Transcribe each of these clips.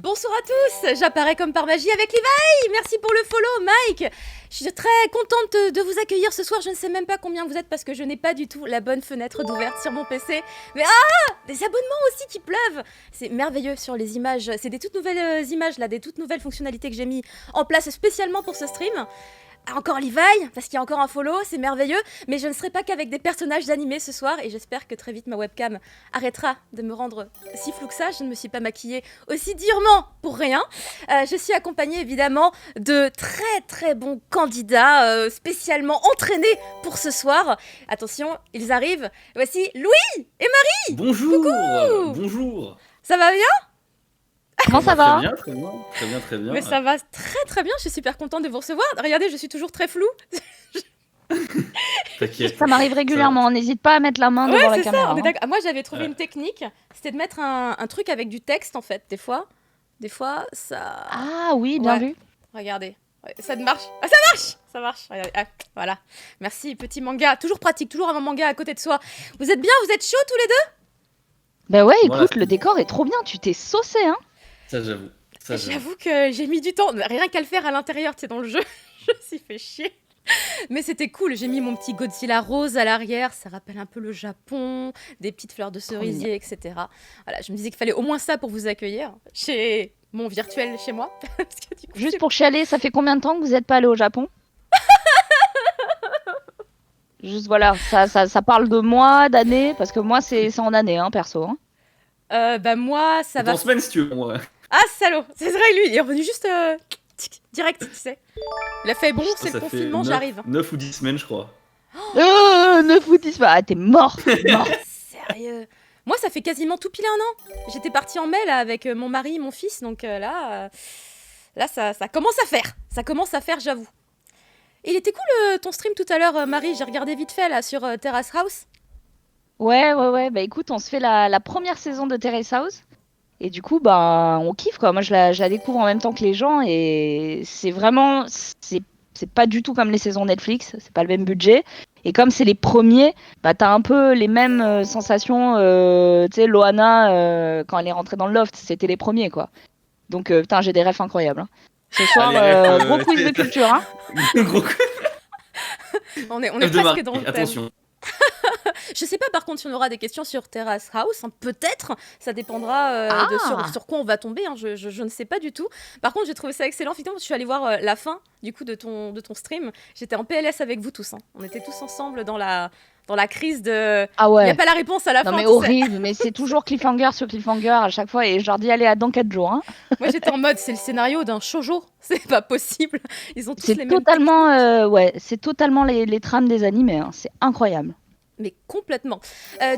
Bonsoir à tous, j'apparais comme par magie avec Levi. Merci pour le follow, Mike. Je suis très contente de vous accueillir ce soir. Je ne sais même pas combien vous êtes parce que je n'ai pas du tout la bonne fenêtre d'ouverte sur mon PC. Mais des abonnements aussi qui pleuvent. C'est merveilleux sur les images. C'est des toutes nouvelles images là, des toutes nouvelles fonctionnalités que j'ai mis en place spécialement pour ce stream. Encore Levi, parce qu'il y a encore un follow, c'est merveilleux, mais je ne serai pas qu'avec des personnages animés ce soir, et j'espère que très vite ma webcam arrêtera de me rendre si flou que ça. Je ne me suis pas maquillée aussi durement pour rien. Je suis accompagnée évidemment de très très bons candidats, spécialement entraînés pour ce soir. Attention, ils arrivent. Voici Louis et Marie. Bonjour. Coucou. Bonjour. Ça va bien? Comment ça va? Très bien, très bien. Mais ça va très très bien, je suis super contente de vous recevoir. Regardez, je suis toujours très floue. T'inquiète. Ça m'arrive régulièrement, n'hésite pas à mettre la main devant la c'est caméra. ça, on est hein. d'accord. Moi j'avais trouvé une technique, c'était de mettre un truc avec du texte en fait. Des fois ça... Ah oui, bien Ouais. vu. Regardez, ouais, ça marche. Ah, ça marche. Regardez. Ah, voilà. Merci, petit manga. Toujours pratique, toujours un manga à côté de soi. Vous êtes bien, vous êtes chauds tous les deux? Bah ouais, Voilà. écoute, le décor est trop bien, tu t'es saucé, hein. Ça, j'avoue. J'avoue que j'ai mis du temps, rien qu'à le faire à l'intérieur, tu sais, dans le jeu. Je me suis fait chier. Mais c'était cool, j'ai mis mon petit Godzilla rose à l'arrière, ça rappelle un peu le Japon, des petites fleurs de cerisier, etc. Voilà, je me disais qu'il fallait au moins ça pour vous accueillir chez mon virtuel chez moi. Parce que du coup, Juste pour chialer, ça fait combien de temps que vous n'êtes pas allé au Japon? Juste voilà, ça parle de mois, d'années, parce que moi c'est en années, hein, perso. Hein. bah moi, ça va... En semaine, si tu veux. Moi. Ah, salaud. C'est vrai, lui, il est revenu juste direct, tu sais. Il a fait bon, c'est le confinement, j'arrive. 9 ou 10 semaines, je crois. 9 ou 10, bah t'es mort, mort. Sérieux. Moi, ça fait quasiment tout pile un an. J'étais partie en mai là avec mon mari, mon fils, donc là, ça commence à faire. Ça commence à faire, j'avoue. Il était cool ton stream tout à l'heure, Marie. J'ai regardé vite fait là sur Terrace House. Ouais, bah écoute, on se fait la première saison de Terrace House. Et du coup, bah, on kiffe quoi. Moi, je la découvre en même temps que les gens et c'est vraiment, c'est pas du tout comme les saisons Netflix. C'est pas le même budget. Et comme c'est les premiers, bah, t'as un peu les mêmes sensations. Tu sais, Loana, quand elle est rentrée dans le loft, c'était les premiers quoi. Donc, putain, j'ai des refs incroyables. Hein. Ce soir, gros quiz de culture. Hein. Gros On est de presque Marie, dans le thème. attention. Je sais pas par contre si on aura des questions sur Terrace House, hein, peut-être, ça dépendra de sur quoi on va tomber, hein, je ne sais pas du tout. Par contre j'ai trouvé ça excellent, finalement je suis allée voir la fin du coup de ton stream, j'étais en PLS avec vous tous, hein. On était tous ensemble dans la crise de... Ah ouais. Il n'y a pas la réponse à la fin. Non mais horrible, mais c'est toujours cliffhanger sur cliffhanger à chaque fois et je leur dis allez à dans 4 jours. Hein. Moi j'étais en mode c'est le scénario d'un shoujo, c'est pas possible, ils ont tous C'est les totalement, ouais, c'est totalement les trames des animés, hein. C'est incroyable. Mais complètement.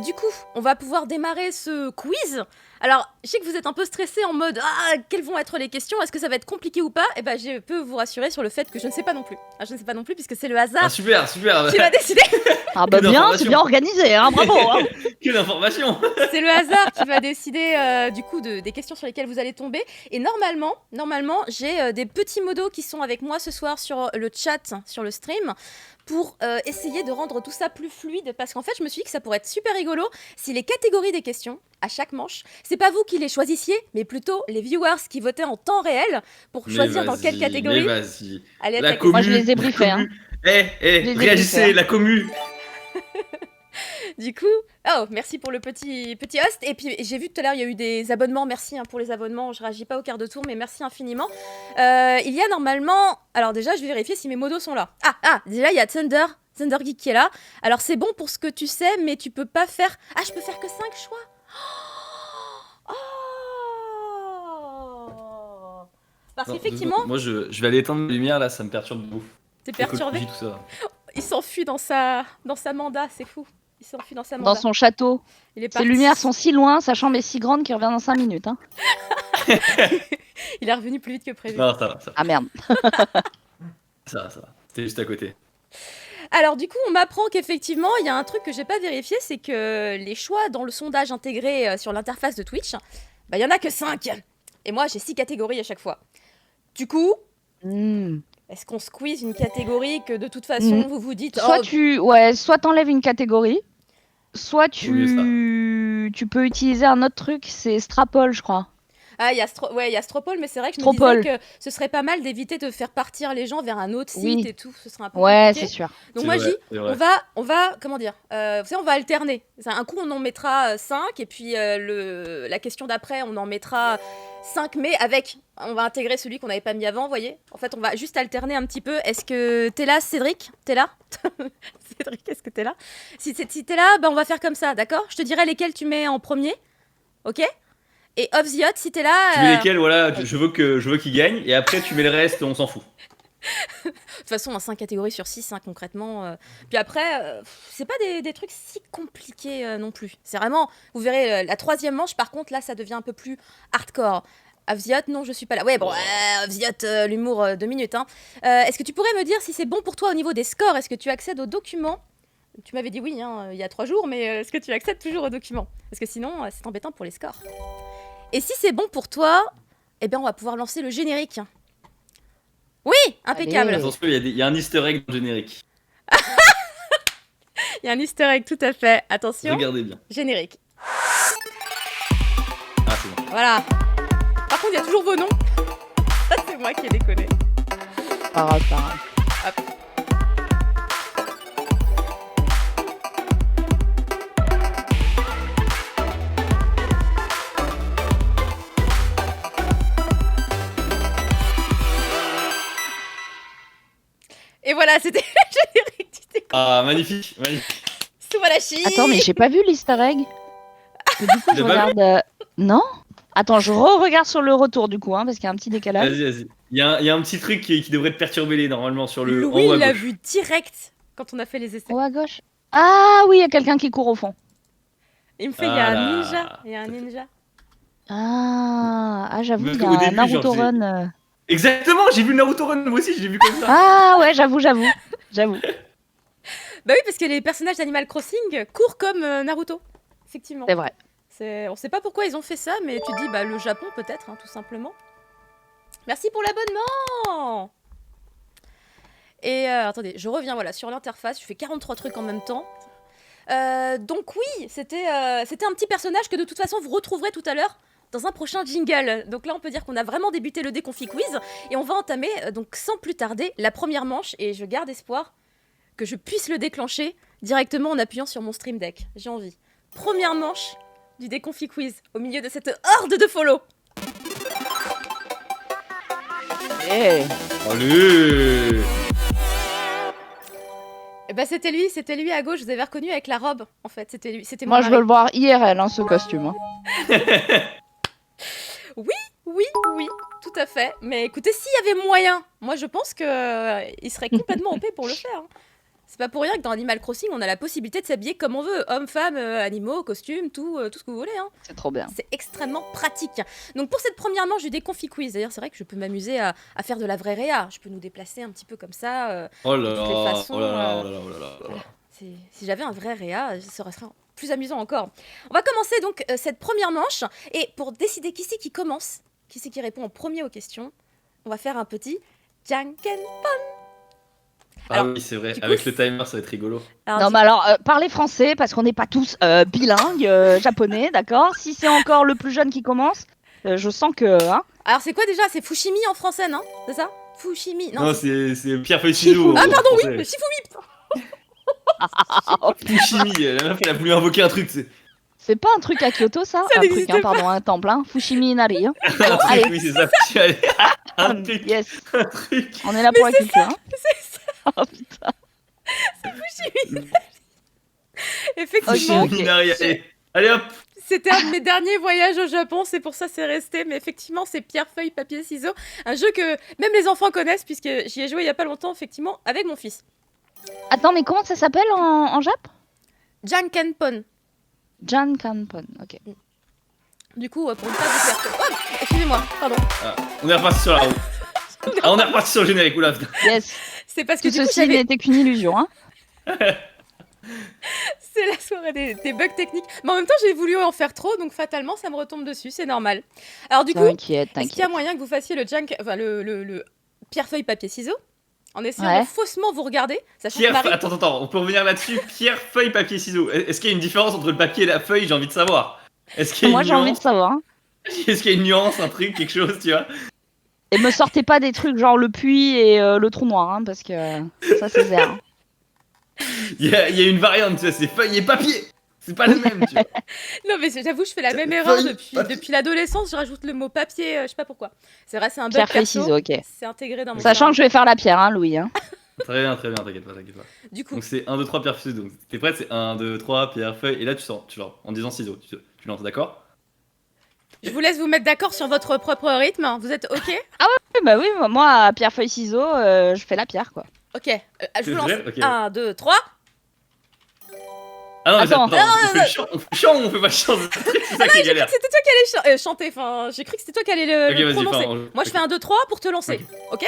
Du coup, on va pouvoir démarrer ce quiz. Alors, je sais que vous êtes un peu stressés en mode « Ah, quelles vont être les questions? Est-ce que ça va être compliqué ou pas ?» Eh ben, je peux vous rassurer sur le fait que je ne sais pas non plus. Ah, je ne sais pas non plus puisque c'est le hasard Ah, super. qui va décider. Ah bah Quelle bien, information. c'est bien organisé, hein, bravo. Hein. Quelle information. C'est le hasard qui va décider du coup des questions sur lesquelles vous allez tomber. Et normalement j'ai des petits modos qui sont avec moi ce soir sur le chat, sur le stream, pour essayer de rendre tout ça plus fluide, parce qu'en fait je me suis dit que ça pourrait être super rigolo si les catégories des questions à chaque manche, c'est pas vous qui les choisissiez, mais plutôt les viewers qui votaient en temps réel pour choisir dans quelle catégorie. Mais vas-y. Allez, La attaquez. commu. Moi je les ai briefés. Hein. Eh, réagissez, la commu. Du coup, oh, merci pour le petit host. Et puis, j'ai vu tout à l'heure, il y a eu des abonnements. Merci pour les abonnements. Je réagis pas au quart de tour, mais merci infiniment. Il y a normalement... Alors déjà, je vais vérifier si mes modos sont là. Déjà, il y a Thunder Geek qui est là. Alors, c'est bon pour ce que tu sais, mais tu peux pas faire... Ah, je peux faire que 5 choix. Oh. Parce qu'effectivement... Moi, je vais aller éteindre la lumière, là, ça me perturbe beaucoup. T'es perturbé. Tout ça. Il s'enfuit dans sa manda, c'est fou. Il s'enfuit dans sa manda. Dans son château. Il est Ses parti. lumières sont si loin, sa chambre est si grande qu'il revient dans 5 minutes. Hein. Il est revenu plus vite que prévu. Non, ça va. Ah merde. Ça va. C'était juste à côté. Alors du coup, on m'apprend qu'effectivement, il y a un truc que j'ai pas vérifié, c'est que les choix dans le sondage intégré sur l'interface de Twitch, bah il y en a que 5. Et moi, j'ai 6 catégories à chaque fois. Du coup, est-ce qu'on squeeze une catégorie que de toute façon, vous vous dites... Soit t'enlèves une catégorie, soit tu peux utiliser un autre truc, c'est Strapol, je crois. Ah, il y a il y a Stropole, mais c'est vrai que je me Stropole. disais que ce serait pas mal d'éviter de faire partir les gens vers un autre site Oui. et tout. Ce serait un peu Ouais, compliqué. c'est sûr. Donc C'est moi, vrai, je dis, c'est vrai. on va, comment dire, vous savez, on va alterner. Un coup, on en mettra 5, et puis la question d'après, on en mettra 5, mais on va intégrer celui qu'on n'avait pas mis avant, vous voyez. En fait, on va juste alterner un petit peu. Est-ce que t'es là, Cédric? T'es là? Cédric, est-ce que t'es là? Si t'es là, bah, on va faire comme ça, d'accord? Je te dirai lesquels tu mets en premier, ok? Et Off the Hot, si t'es là... Tu mets lesquels, voilà, je veux qu'ils gagnent, et après tu mets le reste, on s'en fout. De toute façon, 5 catégories sur 6, concrètement. Puis après, c'est pas des trucs si compliqués non plus. C'est vraiment, vous verrez, la troisième manche, par contre, là, ça devient un peu plus hardcore. Off the Hot, non, je suis pas là. Ouais, bon, Off the Hot, l'humour, 2 minutes. Hein. Est-ce que tu pourrais me dire si c'est bon pour toi au niveau des scores? Est-ce que tu accèdes aux documents? Tu m'avais dit oui, hein, il y a 3 jours, mais est-ce que tu accèdes toujours aux documents? Parce que sinon, c'est embêtant pour les scores. Et si c'est bon pour toi, eh bien, on va pouvoir lancer le générique. Oui, impeccable. Allez. Attention, il y a un easter egg dans le générique. Il y a un easter egg, tout à fait. Attention, Regardez bien. générique. Ah, c'est bon. Voilà. Par contre, il y a toujours vos noms. Ça, c'est moi qui ai déconné. Pas grave, pas grave. Hop. Et voilà, c'était le générique du déco. Ah, magnifique, magnifique. Souvalachi. Attends, mais j'ai pas vu l'easter egg. Parce que du coup, je T'as pas regarde. Non? Attends, je regarde sur le retour du coup, hein, parce qu'il y a un petit décalage. Vas-y. Il y a un petit truc qui devrait te perturber normalement sur le en Louis haut à l'a gauche. vu direct quand on a fait les essais. Oh, à gauche. Ah oui, il y a quelqu'un qui court au fond. Il me fait, il y a Ah un là. ninja. Il y a un ninja. J'avoue, Parce il y a qu'au un début, Naruto genre, Run. Exactement, j'ai vu le Naruto Run, moi aussi, je l'ai vu comme ça. Ah ouais, j'avoue. Bah oui, parce que les personnages d'Animal Crossing courent comme Naruto. Effectivement. C'est vrai. On sait pas pourquoi ils ont fait ça, mais tu te dis, bah le Japon peut-être, hein, tout simplement. Merci pour l'abonnement. Et attendez, je reviens voilà sur l'interface. Je fais 43 trucs en même temps. Donc oui, c'était un petit personnage que de toute façon vous retrouverez tout à l'heure dans un prochain jingle. Donc là, on peut dire qu'on a vraiment débuté le Déconfi Quiz et on va entamer donc sans plus tarder la première manche. Et je garde espoir que je puisse le déclencher directement en appuyant sur mon Stream Deck. J'ai envie. Première manche du Déconfi Quiz au milieu de cette horde de follow. Eh. Allez. Et bah c'était lui à gauche. Vous avez reconnu avec la robe en fait. C'était lui, c'était mon Moi, je mari. veux le voir IRL, hein, ce costume. Hein. Oui, tout à fait. Mais écoutez, s'il y avait moyen, moi je pense que il serait complètement OP pour le faire. Hein. C'est pas pour rien que dans Animal Crossing, on a la possibilité de s'habiller comme on veut, hommes, femmes, animaux, costumes, tout ce que vous voulez. Hein. C'est trop bien. C'est extrêmement pratique. Donc pour cette première manche du Déconfi Quiz, d'ailleurs c'est vrai que je peux m'amuser à faire de la vraie réa. Je peux nous déplacer un petit peu comme ça. Oh là De toutes les là, façons, oh là là, oh là là, oh là là, oh là là. Si j'avais un vrai réa, ça serait plus amusant encore. On va commencer donc cette première manche. Et pour décider qui c'est qui commence, qui c'est qui répond en premier aux questions, on va faire un petit Janken. Ah Alors, oui, c'est vrai, du coup, avec le timer, ça va être rigolo. Non, mais alors, parlez français, parce qu'on n'est pas tous bilingues, japonais, d'accord? Si c'est encore le plus jeune qui commence, je sens que... Hein, Alors c'est quoi déjà? C'est Fushimi en français, non? C'est ça? Fushimi. Non, c'est Pierre Feuille Ciseaux. Ah pardon, oui, français. Shifumi. Fushimi, la meuf, elle a voulu invoquer un truc, c'est c'est pas un truc à Kyoto, ça? Ça Un truc, n'existait hein, pardon, un temple, hein. Fushimi Inari. Hein. un Bon, truc, allez, oui, c'est ça. Allez, un truc, yes, un truc. on est là pour la culture. Hein. C'est ça, Oh putain. Fushimi. Effectivement, Ok. Minari, allez hop. c'était un de mes derniers voyages au Japon, c'est pour ça que c'est resté. Mais effectivement, c'est pierre, feuille, papier, ciseaux. Un jeu que même les enfants connaissent, puisque j'y ai joué il y a pas longtemps, effectivement, avec mon fils. Attends, mais comment ça s'appelle en Jap? Jankenpon. Jan Kanpon, ok. Du coup, pour une phase de perte. Oh, excusez-moi, pardon. Ah, on est reparti sur la route. Ah, on est reparti sur le générique, oula. Yes, C'est parce que tout du coup, ceci n'était qu'une illusion. Hein. c'est la soirée des bugs techniques. Mais en même temps, j'ai voulu en faire trop, donc fatalement, ça me retombe dessus, c'est normal. Alors du coup, T'inquiète, est-ce qu'il y a t'inquiète. moyen que vous fassiez le pierre, feuille, papier, ciseaux en essayant Ouais. de faussement vous regarder, sachant que Pierre, Marie... attends, on peut revenir là-dessus. Pierre, feuille, papier, ciseaux. Est-ce qu'il y a une différence entre le papier et la feuille? J'ai envie de savoir. Est-ce qu'il y a Moi, une j'ai envie de nuance? savoir. Hein. Est-ce qu'il y a une nuance, un truc, quelque chose, tu vois? Et me sortez pas des trucs genre le puits et le trou noir, hein, parce que ça c'est zéro. Hein. Il y a une variante, tu vois, c'est feuille et papier. C'est pas le même, tu vois. Non, mais j'avoue, je fais la même erreur Feuille, papier. depuis l'adolescence. Je rajoute le mot papier, je sais pas pourquoi. C'est vrai, c'est un bug Pierre, feuille, perso. ciseaux, ok. C'est intégré dans mon Sachant que je vais faire la pierre, hein, Louis. Hein. Très bien, t'inquiète pas, t'inquiète pas. Du coup, Donc c'est 1, 2, 3, pierre, feuille. Donc t'es prête? C'est 1, 2, 3, pierre, feuille. Et là, tu sors, en disant ciseaux. Tu lances, d'accord? je vous laisse vous mettre d'accord sur votre propre rythme. Vous êtes OK? Oui, bah oui, moi, pierre, feuille, ciseaux, je fais la pierre, quoi. OK. Je vous lance. C'est vrai Ok. 1, 2, 3. Ah non, mais Attends. on fait le chant, on fait le chant ou on fait pas le chant? C'est ça qui est J'ai cru galère. que c'était toi qui allais chanter. Enfin, j'ai cru que c'était toi qui allais le Ok, vas-y, prononcer. pardon. Moi, je fais 1, 2, 3 pour te lancer. OK?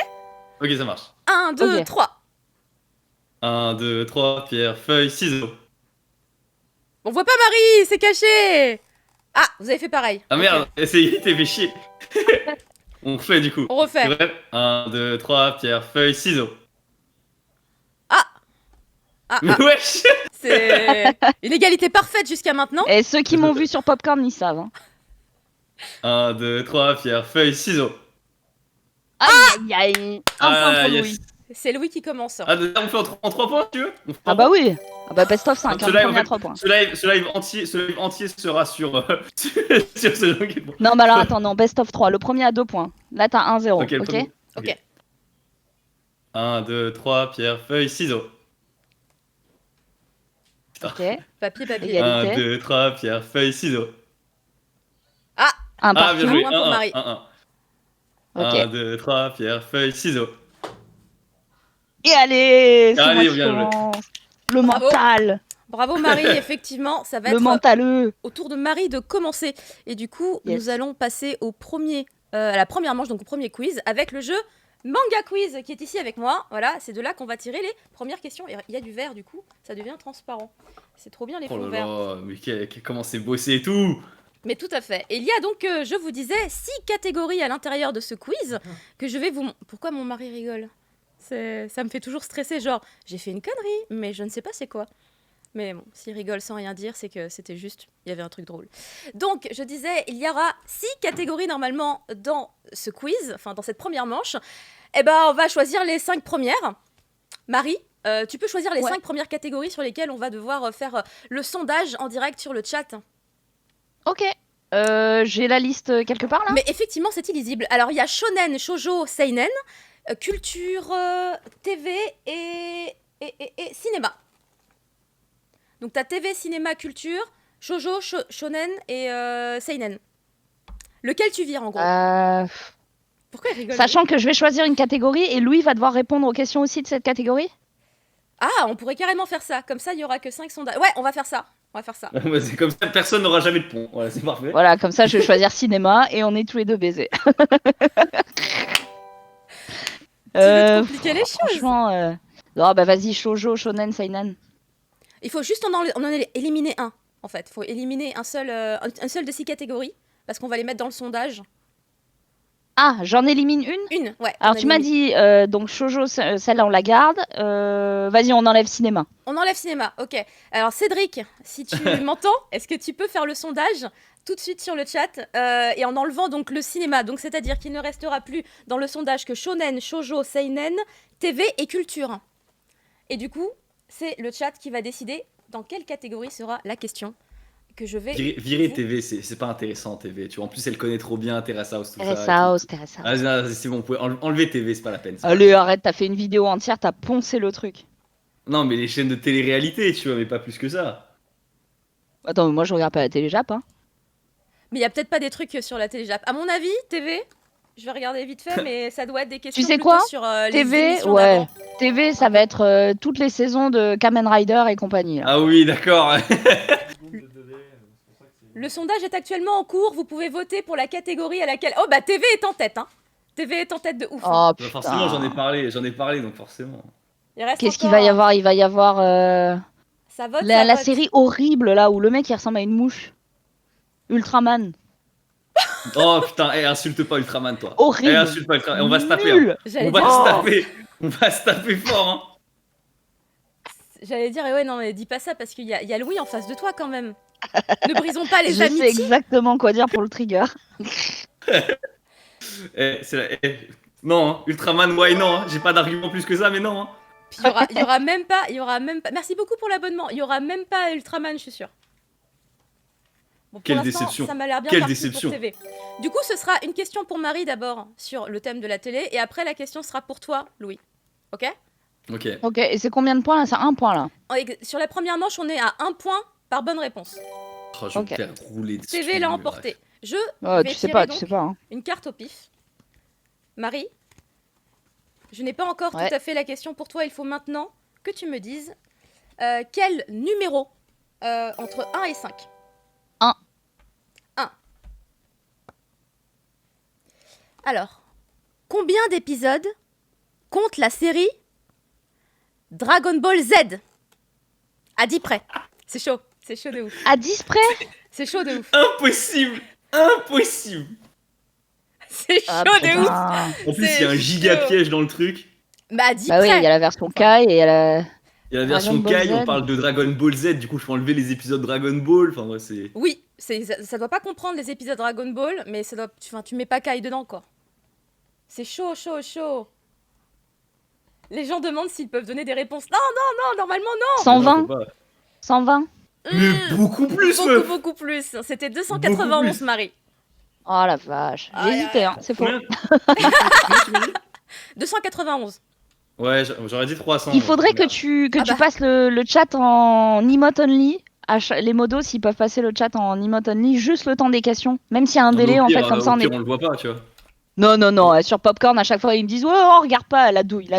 Ok, ça marche. 1, 2, Ok. 3. 1, 2, 3, pierre, feuille, ciseaux. On voit pas Marie, c'est caché. Ah, vous avez fait pareil. Ah Ok. merde, essayez, t'es fait chier. On refait du coup. On refait. C'est vrai? 1, 2, 3, pierre, feuille, ciseaux. Ah, Mais wesh! c'est une égalité parfaite jusqu'à maintenant. Et ceux qui m'ont vu sur Popcorn, ils savent. Hein. 1, 2, 3, pierre, feuille, ciseaux. Aïe, aïe, aïe. Un point pour yes. Louis. C'est Louis qui commence. Ah, on fait en 3 points, tu veux? On fait en Ah bah trois oui. Ah bah best of 5, Donc, hein, ce live, premier en à fait, 3 points. ce live entier sera sur, sur ce jeu. Non, bah alors attends, non, best of 3. Le premier à 2 points. Là, t'as 1-0, Ok, le ok, premier. Ok. 1, 2, 3, pierre, feuille, ciseaux. Ok. Papier, papier. Égalité. 1, 2, 3, pierre, feuille, ciseaux. Un Ah, partout. bien joué. point pour Marie. 1, 1. Ok. 1, 2, 3, pierre, feuille, ciseaux. Et allez, c'est Allez, moi qui bien joué. commence. Le Bravo. mental. Bravo Marie, effectivement, ça va Le être mentaleux. au tour de Marie de commencer. Et du coup, Yes. nous allons passer à la première manche, donc au premier quiz, avec le jeu Manga Quiz, qui est ici avec moi. Voilà, c'est de là qu'on va tirer les premières questions. Et il y a du vert, du coup, ça devient transparent. C'est trop bien les Oh fonds là verts. là, mais comment c'est bossé et tout. Mais tout à fait. Et il y a donc, je vous disais, 6 catégories à l'intérieur de ce quiz que je vais vous... Pourquoi mon mari rigole? Ça me fait toujours stresser, genre, j'ai fait une connerie, mais je ne sais pas c'est quoi. Mais bon, s'il rigole sans rien dire, c'est que c'était juste, il y avait un truc drôle. Donc, je disais, il y aura 6 catégories normalement dans ce quiz, enfin dans cette première manche. Eh ben, on va choisir les 5 premières. Marie, tu peux choisir les Ouais. 5 premières catégories sur lesquelles on va devoir faire le sondage en direct sur le chat. Ok. J'ai la liste quelque part là. Mais effectivement, c'est illisible. Alors, il y a shonen, shoujo, seinen, culture, TV et cinéma. Donc, tu as TV, cinéma, culture, shoujo, shonen et seinen. Lequel tu vires en gros? Pourquoi il rigole? Sachant que je vais choisir une catégorie et Louis va devoir répondre aux questions aussi de cette catégorie. Ah, on pourrait carrément faire ça. Comme ça, il y aura que 5 sondages. Ouais, on va faire ça. On va faire ça. Ouais, c'est comme ça, personne n'aura jamais de pont. Voilà, c'est parfait. Voilà, comme ça je vais choisir cinéma et on est tous les deux baisés. Tu veux te compliquer les choses? Franchement, non, bah vas-y, shoujo, shonen, seinen. Il faut juste en éliminer un, en fait. Il faut éliminer un seul de 6 catégories, parce qu'on va les mettre dans le sondage. Ah, j'en élimine une. Une, ouais. Alors on tu m'as élimine. dit donc shoujo, celle-là on la garde. Vas-y, on enlève cinéma. On enlève cinéma, ok. Alors Cédric, si tu m'entends, est-ce que tu peux faire le sondage tout de suite sur le chat et en enlevant donc le cinéma, donc c'est-à-dire qu'il ne restera plus dans le sondage que shonen, shoujo, seinen, TV et culture. Et du coup, c'est le chat qui va décider dans quelle catégorie sera la question que je vais... Virer TV, c'est pas intéressant, TV. Tu vois, en plus, elle connaît trop bien Terrace House, tout ça. Terrace et tout. House, Terrace House. Ah, c'est bon, vous pouvez enlever TV, c'est pas la peine. ça. Allez, arrête, t'as fait une vidéo entière, t'as poncé le truc. Non, mais les chaînes de télé-réalité, tu vois, mais pas plus que ça. Attends, mais moi je regarde pas la télé Jap, hein. Mais il y a peut-être pas des trucs sur la télé Jap. À mon avis, TV, je vais regarder vite fait, mais ça doit être des questions Tu sais plutôt quoi sur les TV, émissions ouais. d'avant. TV, ça va être toutes les saisons de Kamen Rider et compagnie. Là. Ah oui, d'accord. Le sondage est actuellement en cours, vous pouvez voter pour la catégorie à laquelle... Oh bah TV est en tête, hein. TV est en tête de ouf. Hein. Oh Bah, putain. forcément, j'en ai parlé, donc forcément. Il reste Qu'est-ce qu'il encore, va y avoir? Il va y avoir Ça vote, la ça vote. série horrible là où le mec il ressemble à une mouche. Ultraman. Oh putain, insulte pas Ultraman, toi. Horrible. Insulte pas Ultraman, on va se taper. Hein. Nul. J'allais On va dire, se taper. On va se taper fort, hein. j'allais dire, ouais, non, mais dis pas ça parce qu'il y a Louis en face de toi quand même. Ne brisons pas les Je sais amitiés. exactement quoi dire pour le trigger. Non, hein. Ultraman, ouais, non, hein. J'ai pas d'argument plus que ça, mais non. Hein. Puis il y aura même pas. Merci beaucoup pour l'abonnement. Il y aura même pas Ultraman, je suis sûre. Bon, pour Quelle l'instant, déception. Ça m'a l'air bien Quelle parti déception. pour TV. Du coup, ce sera une question pour Marie d'abord sur le thème de la télé, et après la question sera pour toi, Louis. Ok? Ok. Ok, et c'est combien de points là? C'est 1 point là. Sur la première manche, on est à 1 point par bonne réponse. Oh, je vais Ok. me faire rouler dessus. TV l'a emporté. Je Oh, vais tu sais tirer pas, donc tu sais pas. Hein. une carte au pif. Marie, je n'ai pas encore Ouais. tout à fait la question pour toi. Il faut maintenant que tu me dises quel numéro entre 1 et 5. 1. 1. Alors, combien d'épisodes compte la série Dragon Ball Z? À 10 près. C'est chaud de ouf. À 10 près? C'est chaud de ouf. Impossible. Impossible. C'est chaud Ah, de ouf. putain. En plus, C'est il y a un giga chaud. piège dans le truc. Bah, à 10 Bah oui, près. il y a la version Kai et il y a la. Il y a la version Dragon Ball Kai, on Z. parle de Dragon Ball Z, du coup, je peux enlever les épisodes Dragon Ball. Enfin, ouais, c'est. Oui, ça doit pas comprendre les épisodes Dragon Ball, mais ça doit, tu mets pas Kai dedans, quoi. C'est chaud. Les gens demandent s'ils peuvent donner des réponses. Non, normalement non. 120? Non, faut pas. 120? Mais beaucoup plus, meuf. Beaucoup plus. C'était Beaucoup 291, plus. Marie. Oh la vache. Ah, J'ai hésité, hein, c'est faux. Combien tu m'as dit 291. Ouais, j'aurais dit 300. Il faudrait que Merde. tu Ah bah. passes le chat en emote only. Les modos, s'ils peuvent passer le chat en emote only, juste le temps des questions. Même s'il y a un Non, mais délai, au en pire, fait, comme ça, au on pire, est. on le voit pas, tu vois. Non, sur Popcorn, à chaque fois, ils me disent, oh, regarde pas, la douille.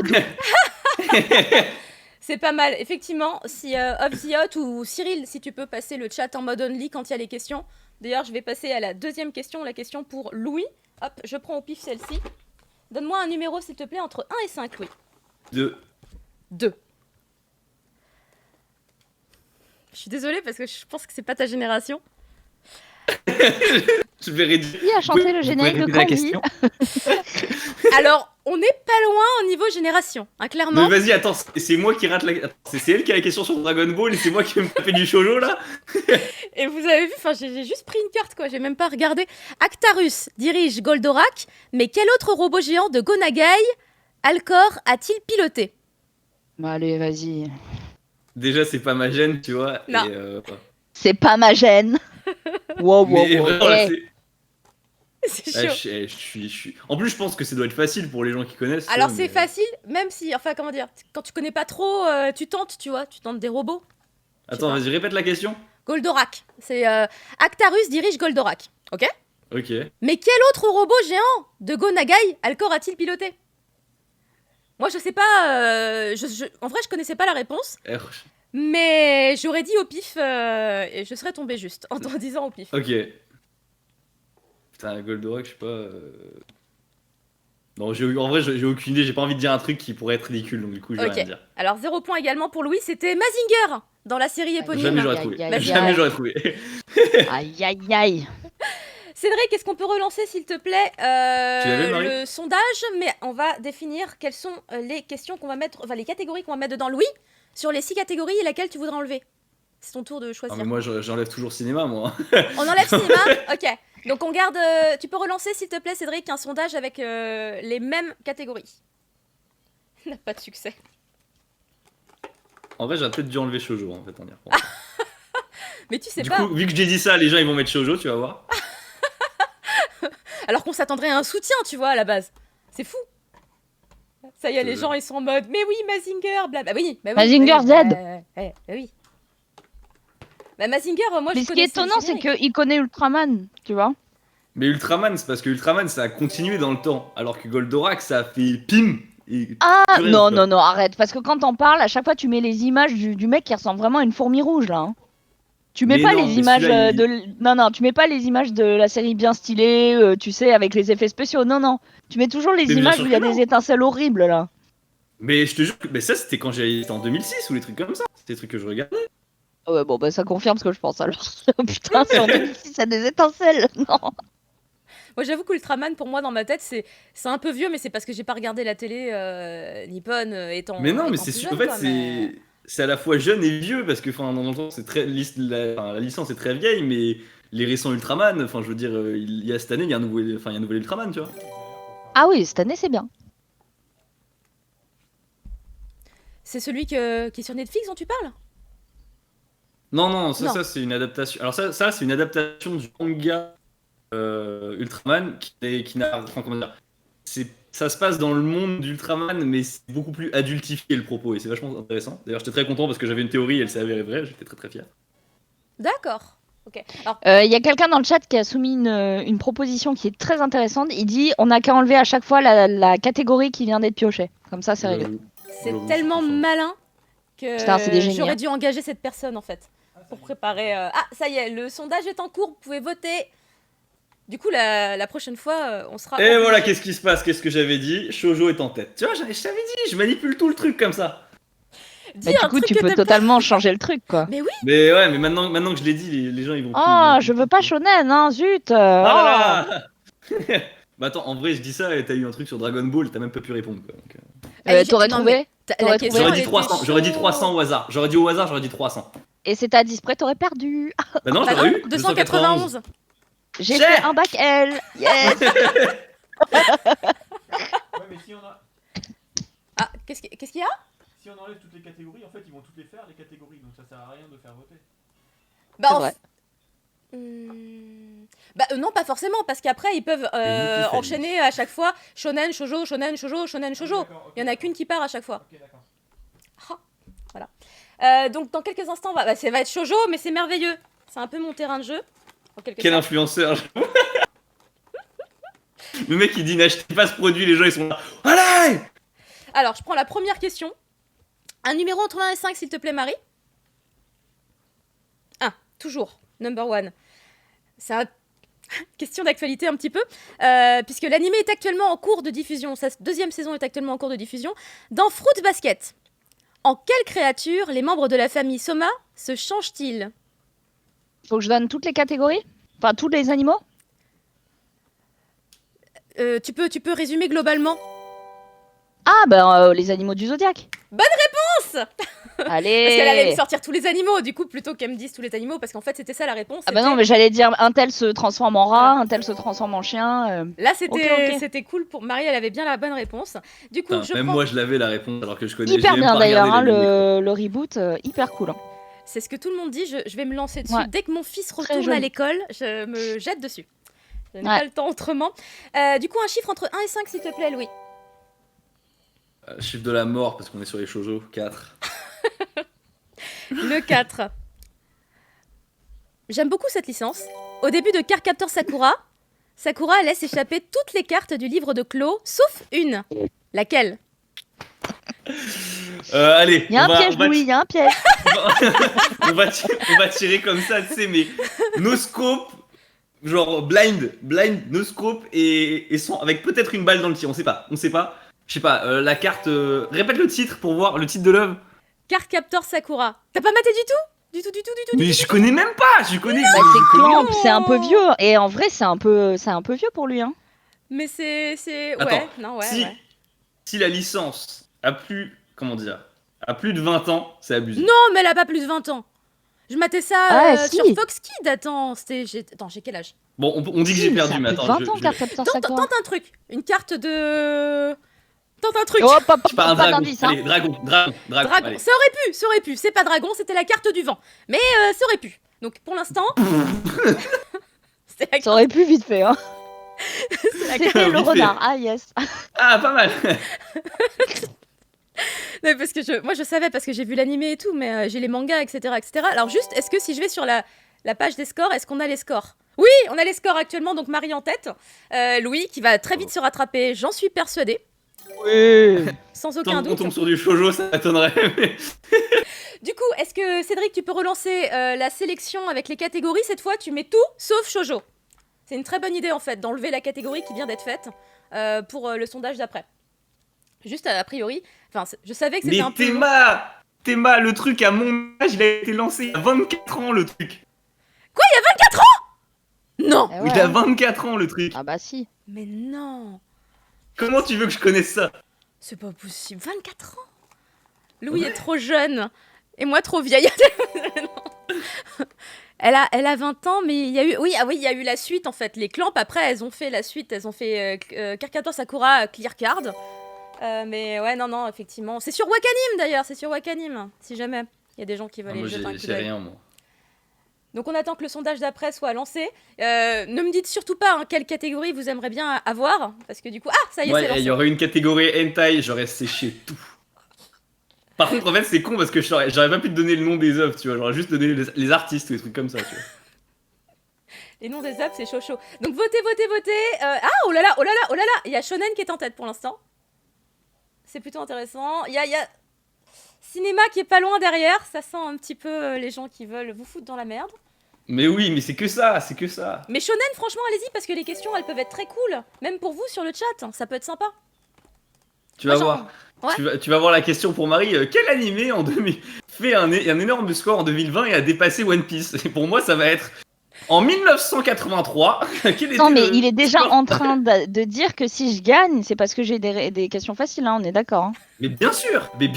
C'est pas mal. Effectivement, si Off the Hot ou Cyril, si tu peux passer le chat en mode only quand il y a les questions. D'ailleurs, je vais passer à la deuxième question, la question pour Louis. Hop, je prends au pif celle-ci. Donne-moi un numéro, s'il te plaît, entre 1 et 5, Louis. 2. 2. Je suis désolée parce que je pense que c'est pas ta génération. Je vais réduire. Qui a chanté le générique de Candy? Alors, on n'est pas loin au niveau génération, hein, clairement. Mais vas-y, attends, c'est moi qui rate la. C'est elle qui a la question sur Dragon Ball et c'est moi qui vais me taper du shoujo là. Et vous avez vu, j'ai juste pris une carte, quoi, j'ai même pas regardé. Actarus dirige Goldorak, mais quel autre robot géant de Go Nagai Alcor a-t-il piloté? Bah, allez, vas-y. Déjà, c'est pas ma gêne, tu vois. Non. Et, C'est pas ma gêne. Wow. mais vraiment, là, Eh, C'est Ouais, chaud. je suis. En plus, je pense que ça doit être facile pour les gens qui connaissent. tu Alors vois, c'est mais- facile, même si, enfin comment dire, quand tu connais pas trop, tu tentes, tu vois, tu tentes des robots. Attends, vas-y, répète la question. Goldorak, c'est Actarus dirige Goldorak, ok? Ok. Mais quel autre robot géant de Go Nagai Alcor a-t-il piloté? Moi je sais pas, en vrai je connaissais pas la réponse, mais j'aurais dit au pif et je serais tombée juste en t'en disant au pif. Ok. Putain, Goldorak, je sais pas. Non, en vrai, j'ai aucune idée. J'ai pas envie de dire un truc qui pourrait être ridicule, donc du coup, je vais Ok. rien dire. Alors 0 point également pour Louis, c'était Mazinger dans la série éponyme. Jamais j'aurais Aïe, trouvé. aïe, aïe, Jamais aïe. j'aurais trouvé. Aïe. Cédric, est-ce qu'on peut relancer s'il te plaît l'avais, Marie le sondage? Mais on va définir quelles sont les questions qu'on va mettre, enfin les catégories qu'on va mettre dedans. Louis, sur les 6 catégories, laquelle tu voudrais enlever? C'est ton tour de Ah, choisir. mais moi, j'enlève toujours cinéma, moi. On enlève cinéma. Ok. Donc on garde. Tu peux relancer s'il te plaît, Cédric, un sondage avec les mêmes catégories. Il n'a pas de succès. En vrai, j'aurais peut-être dû enlever Shoujo, en fait, en y repensant. Mais tu sais Du pas. coup, vu que j'ai dit ça, les gens, ils vont mettre Shoujo, tu vas voir. Alors qu'on s'attendrait à un soutien, tu vois, à la base. C'est fou. Ça y est, les gens, ils sont en mode. Mais oui, Mazinger, bla. Bah oui. Mazinger Z. Oui. Bah Mazinger, moi Mais je ce qui est connaissais le étonnant, c'est générique. qu'il connaît Ultraman, tu vois. Mais Ultraman, c'est parce que Ultraman, ça a continué dans le temps. Alors que Goldorak, ça a fait pim. Et Ah, plus rien, non, quoi. non, non, arrête. Parce que quand t'en parles, à chaque fois, tu mets les images du mec qui ressemble vraiment à une fourmi rouge, là. Hein. Tu mets Mais pas non, les mais images celui-là, il- de... Non, tu mets pas les images de la série bien stylée, tu sais, avec les effets spéciaux. Non. Tu mets toujours les Mais bien images sûr où il y a que non. des étincelles horribles, là. Mais je te jure que mais ça, c'était quand c'était en 2006 ou les trucs comme ça. C'était des trucs que je regardais. Ah ouais, bon, bah ça confirme ce que je pense, alors. Putain, sur 2006, il y a des étincelles. Non. Moi j'avoue qu'Ultraman, pour moi, dans ma tête, c'est un peu vieux, mais c'est parce que j'ai pas regardé la télé nippone étant. Mais non, mais étant c'est plus sûr. jeune, En fait, quoi, c'est. c'est à la fois jeune et vieux parce que enfin dans le temps c'est très la licence est très vieille mais les récents Ultraman, enfin je veux dire il y a cette année il y a un nouvel Ultraman, tu vois. Ah oui, cette année c'est bien. C'est celui qui est sur Netflix dont tu parles? Non, Non. ça c'est une adaptation. Alors ça c'est une adaptation du manga Ultraman qui n'a enfin comment dire. Ça se passe dans le monde d'Ultraman mais c'est beaucoup plus adultifié le propos et c'est vachement intéressant. D'ailleurs, j'étais très content parce que j'avais une théorie et elle s'est avérée vraie, j'étais très très fier. D'accord. Ok. Alors, Il y a quelqu'un dans le chat qui a soumis une proposition qui est très intéressante. Il dit on n'a qu'à enlever à chaque fois la catégorie qui vient d'être piochée. Comme ça, c'est réglé. c'est J'avoue, tellement c'est malin que Putain, c'est des génies, j'aurais hein. dû engager cette personne en fait pour préparer. Ah, ça y est, le sondage est en cours, vous pouvez voter. Du coup, la prochaine fois, on sera. Et voilà, qu'est-ce qui se passe? Qu'est-ce que j'avais dit? Shoujo est en tête. Tu vois, je t'avais dit, je manipule tout le truc comme ça. Dis Bah, du un coup, truc tu que peux t'aimes totalement changer le truc, quoi. pas. Mais oui, Mais ouais, mais maintenant que je l'ai dit, les gens ils vont. Oh, je veux pas shonen, hein, zut. Ah là là. Bah attends, en vrai, je dis ça et t'as eu un truc sur Dragon Ball, t'as même pas pu répondre quoi. Donc, T'aurais non, trouvé mais la T'aurais question, trouvé J'aurais elle dit 300, était j'aurais dit chaud. 300 au hasard. J'aurais dit 300. Et c'était à 10 près, t'aurais perdu. Bah non, Bah j'aurais non, eu 291. J'ai Cher. fait un bac L. Yes. Ouais, mais si on, Ah, qu'est-ce qu'il y a? si on enlève toutes les catégories, en fait, ils vont toutes les faire, les catégories. Donc ça sert à rien de faire voter. Bah, C'est en vrai. Bah non, pas forcément, parce qu'après ils peuvent épiphanie. enchaîner à chaque fois shonen, shoujo, shonen, shoujo, shonen, shoujo. D'accord, ok. Il y en a qu'une qui part à chaque fois. Ok, d'accord. Donc dans quelques instants, ça va être shoujo, mais c'est merveilleux. C'est un peu mon terrain de jeu. En quelque Quel sorte. influenceur. Le mec il dit n'achetez pas ce produit, les gens ils sont là. Allez. Alors, je prends la première question. Un numéro entre 1 et 5, s'il te plaît, Marie. 1, toujours, number 1. C'est une question d'actualité un petit peu, puisque l'anime est actuellement en cours de diffusion. Sa deuxième saison est actuellement en cours de diffusion. Dans Fruit Basket, en quelle créature les membres de la famille Soma se changent-ils? Faut que je donne toutes les catégories. Enfin, tous les animaux. Tu peux résumer globalement. Ah, ben les animaux du zodiaque. Bonne réponse. Allez. Parce qu'elle allait me sortir tous les animaux, du coup, plutôt qu'elle me dise tous les animaux, parce qu'en fait, c'était ça la réponse. Ah bah c'était- non, mais j'allais dire un tel se transforme en rat, un tel se transforme en chien. Là, c'était Ok. c'était cool pour Marie, elle avait bien la bonne réponse. Du coup, Putain, je même prends... moi je l'avais la réponse alors que je connais. Hyper j'ai même bien pas d'ailleurs, hein, regardé les animés, le reboot, hyper cool. Hein. C'est ce que tout le monde dit, je vais me lancer dessus. Ouais. Dès que mon fils Très retourne joli. à l'école, je me jette dessus. Je n'ai Ouais. pas le temps autrement. Du coup, un chiffre entre 1 et 5, s'il te plaît, Louis. Chiffre de la mort parce qu'on est sur les shoujo. 4. Le 4. J'aime beaucoup cette licence. Au début de Card Captor Sakura, Sakura laisse échapper toutes les cartes du livre de Clos, sauf une. Laquelle? Allez, Il y a on un va, piège, on va, Louis, il y a un piège. on va tirer comme ça, tu sais, mais no scope, genre blind, no scope et sans, avec peut-être une balle dans le tir, on sait pas. Je sais pas, la carte. Répète le titre pour voir le titre de l'œuvre. Card Captor Sakura. T'as pas maté du tout? Du tout. Mais je connais même pas, je connais. Bah, je c'est connais- Clamp, c'est un peu vieux. Et en vrai, c'est un peu vieux pour lui. Hein. Mais c'est... Attends, Ouais, non, ouais, si, ouais. si la licence a plus, comment dire, a plus de 20 ans, c'est abusé. Non, mais elle a pas plus de 20 ans. Je matais ça Ah, si. sur Fox Kids. Attends, j'ai quel âge? Bon, on dit que j'ai Si, perdu, ça a mais plus de attends, 20 ans, je- Card Captor Sakura. Tente un truc. Une carte de... Tente un truc. Hop, hop, je sais pas, un hop, pas dragon. d'indice. Hein. Allez, dragon. Dragon. Allez. Ça aurait pu. C'est pas dragon, c'était la carte du vent. Mais ça aurait pu. Donc pour l'instant... c'était la Ça aurait pu vite fait. Hein. la C'était Vite le fait. renard. Ah yes. Ah, pas mal. Non, parce que moi je savais parce que j'ai vu l'animé et tout, mais j'ai les mangas, etc., etc. Alors juste, est-ce que si je vais sur la page des scores, est-ce qu'on a les scores? Oui, on a les scores actuellement, donc Marie en tête. Louis qui va très vite se rattraper, j'en suis persuadée. Oui. Sans Tant aucun qu'on doute. tombe sur du shoujo, ça m'étonnerait. mais- Du coup, est-ce que Cédric, tu peux relancer la sélection avec les catégories? Cette fois, tu mets tout sauf shoujo. C'est une très bonne idée en fait, d'enlever la catégorie qui vient d'être faite pour le sondage d'après. Juste a priori, enfin, je savais que c'était Mais un peu long. Théma, le truc à mon âge, il a été lancé il y a 24 ans, le truc. Non. Eh Il ouais. a 24 ans, le truc. Ah bah si. Mais non, Comment tu veux que je connaisse ça? c'est pas possible. 24 ans. Louis est trop jeune. Et moi, trop vieille. Elle a 20 ans, mais il y a eu... Oui, il y a eu la suite, en fait. Les Clamp, après, elles ont fait la suite. Elles ont fait Caricature Sakura, Clear Card. Mais ouais, non, effectivement. C'est sur Wakanim, d'ailleurs. C'est sur Wakanim, si jamais. Il y a des gens qui veulent Moi, les jeter un coup j'ai d'œil. rien, moi. Donc on attend que le sondage d'après soit lancé. Ne me dites surtout pas quelle catégorie vous aimeriez bien avoir, parce que du coup... Ah, ça y est, c'est Ouais, lancé. il y aurait une catégorie hentai, j'aurais séché tout. Par contre, en fait, c'est con parce que j'aurais pas pu te donner le nom des œuvres, tu vois. J'aurais juste donné les artistes ou des trucs comme ça, tu vois. Les noms des apps, c'est chaud. Donc votez. Ah, oh là là. Il y a Shonen qui est en tête pour l'instant. C'est plutôt intéressant. Il y a Cinéma qui est pas loin derrière. Ça sent un petit peu les gens qui veulent vous foutre dans la merde. Mais oui, mais c'est que ça, c'est que ça. Mais Shonen, franchement, allez-y, parce que les questions, elles peuvent être très cool. Même pour vous sur le chat, ça peut être sympa. Tu vas Moi, voir. Ouais. Tu vas voir la question pour Marie. Quel animé en 2000 fait un énorme score en 2020 et a dépassé One Piece? Et pour moi, ça va être en 1983. Non, mais il est déjà en train de dire que si je gagne, c'est parce que j'ai des questions faciles, hein, on est d'accord. Hein. Mais bien sûr. Bien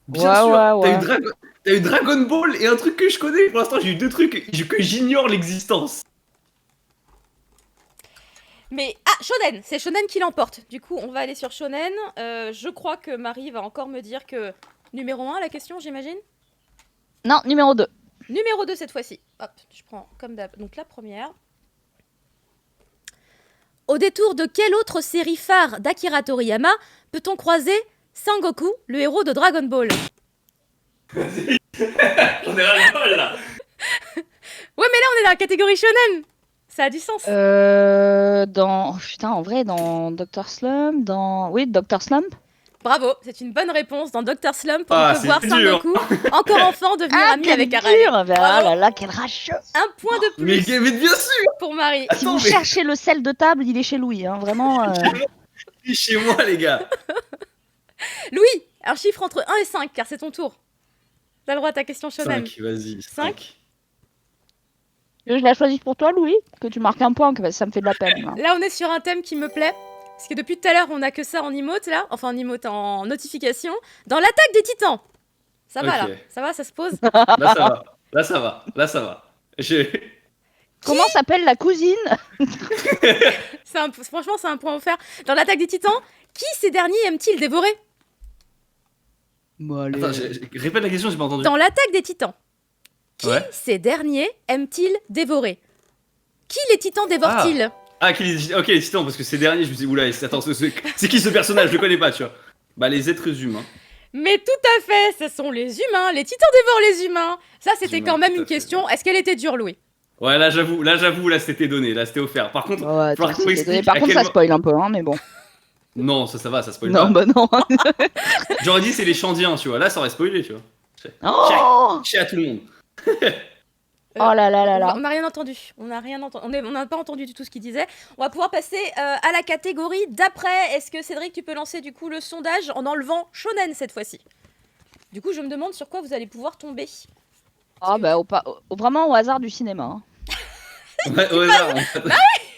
Ouais, sûr. ouais. T'as eu Dragon Ball et un truc que je connais. Pour l'instant, j'ai eu deux trucs que j'ignore l'existence. Mais Shonen, c'est Shonen qui l'emporte. Du coup, on va aller sur Shonen. Je crois que Marie va encore me dire que numéro 1, la question, j'imagine. Non, numéro 2. Numéro 2 cette fois-ci. Hop, je prends comme d'hab. Donc la première. Au détour de quelle autre série phare d'Akira Toriyama peut-on croiser Sangoku, le héros de Dragon Ball? J'en ai ras le bol là. Ouais, mais là, on est dans la catégorie Shonen. Ça a du sens. Putain, en vrai, dans Dr. Slump, Oui, Dr. Slump. Bravo, c'est une bonne réponse. Dans Dr. Slump, on Ah, peut c'est voir dur. Sangoku, encore enfant, devenir ami quel avec dur. Arale. Ah là là, quel rageux. Un point de Mais plus bien sûr. pour Marie. Si vous cherchez le sel de table, il est chez Louis, hein, vraiment. Il est chez moi, les gars. Louis, un chiffre entre 1 et 5, car c'est ton tour. T'as le droit à ta question Shonen. 5, vas-y. 5. Je la choisis pour toi, Louis, que tu marques un point, que ça me fait de la peine. Là. Là, on est sur un thème qui me plaît. Parce que depuis tout à l'heure, on a que ça en emote, là. Enfin, en emote, en notification. Dans l'attaque des titans. Ça va, Ok. là. Ça va, ça se pose. Là, ça va. Comment s'appelle la cousine? Franchement, c'est un point offert. Dans l'attaque des titans, qui ces derniers aiment-ils dévorer? Attends, répète la question, j'ai pas entendu. Dans l'attaque des titans, qui Ouais. ces derniers aiment-ils dévorer? Qui les titans dévorent-ils? Ok, les titans, parce que ces derniers, je me suis dit, oula, attends, c'est qui ce personnage? Je le connais pas, tu vois. Bah, les êtres humains. Mais tout à fait, ce sont les humains. Les titans dévorent les humains. Ça, c'était Humains, quand même tout à une fait. question. Est-ce qu'elle était dure, Louis? Ouais, là, j'avoue, là, c'était donné, là, c'était offert. Par contre, Ouais, faudra qu'on m'explique par à contre, quel ça spoil un peu, hein, mais bon. Non, ça va, ça spoil Non, pas. bah non. J'aurais dit c'est les Chandiens, tu vois. Là, ça aurait spoilé, tu vois. Oh, Chez à tout le monde. oh là là là là. On n'a rien entendu. On n'a pas entendu du tout ce qu'il disait. On va pouvoir passer à la catégorie d'après. Est-ce que Cédric, tu peux lancer du coup le sondage en enlevant Shonen cette fois-ci? Du coup, je me demande sur quoi vous allez pouvoir tomber. Ah bah vraiment au hasard du cinéma. Hein. Ouais, là,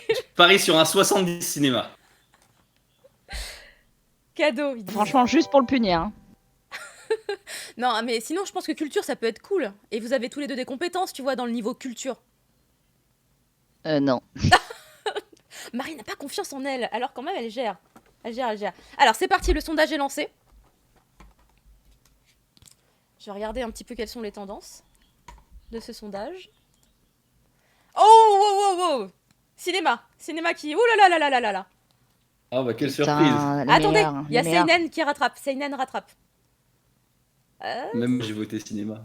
je parie sur un 70 cinéma. Cadeau. il dit. Franchement, juste pour le punir. Hein. Non, mais sinon, je pense que culture, ça peut être cool. Et vous avez tous les deux des compétences, tu vois, dans le niveau culture. Non. Marie n'a pas confiance en elle, alors quand même, elle gère. Elle gère. Alors, c'est parti, le sondage est lancé. Je vais regarder un petit peu quelles sont les tendances de ce sondage. Oh. Cinéma qui... Oh là là. Ah bah, quelle Putain, surprise. les Attendez, meilleurs, il y a les meilleurs. Seinen qui rattrape. Seinen rattrape. Même moi, j'ai voté cinéma.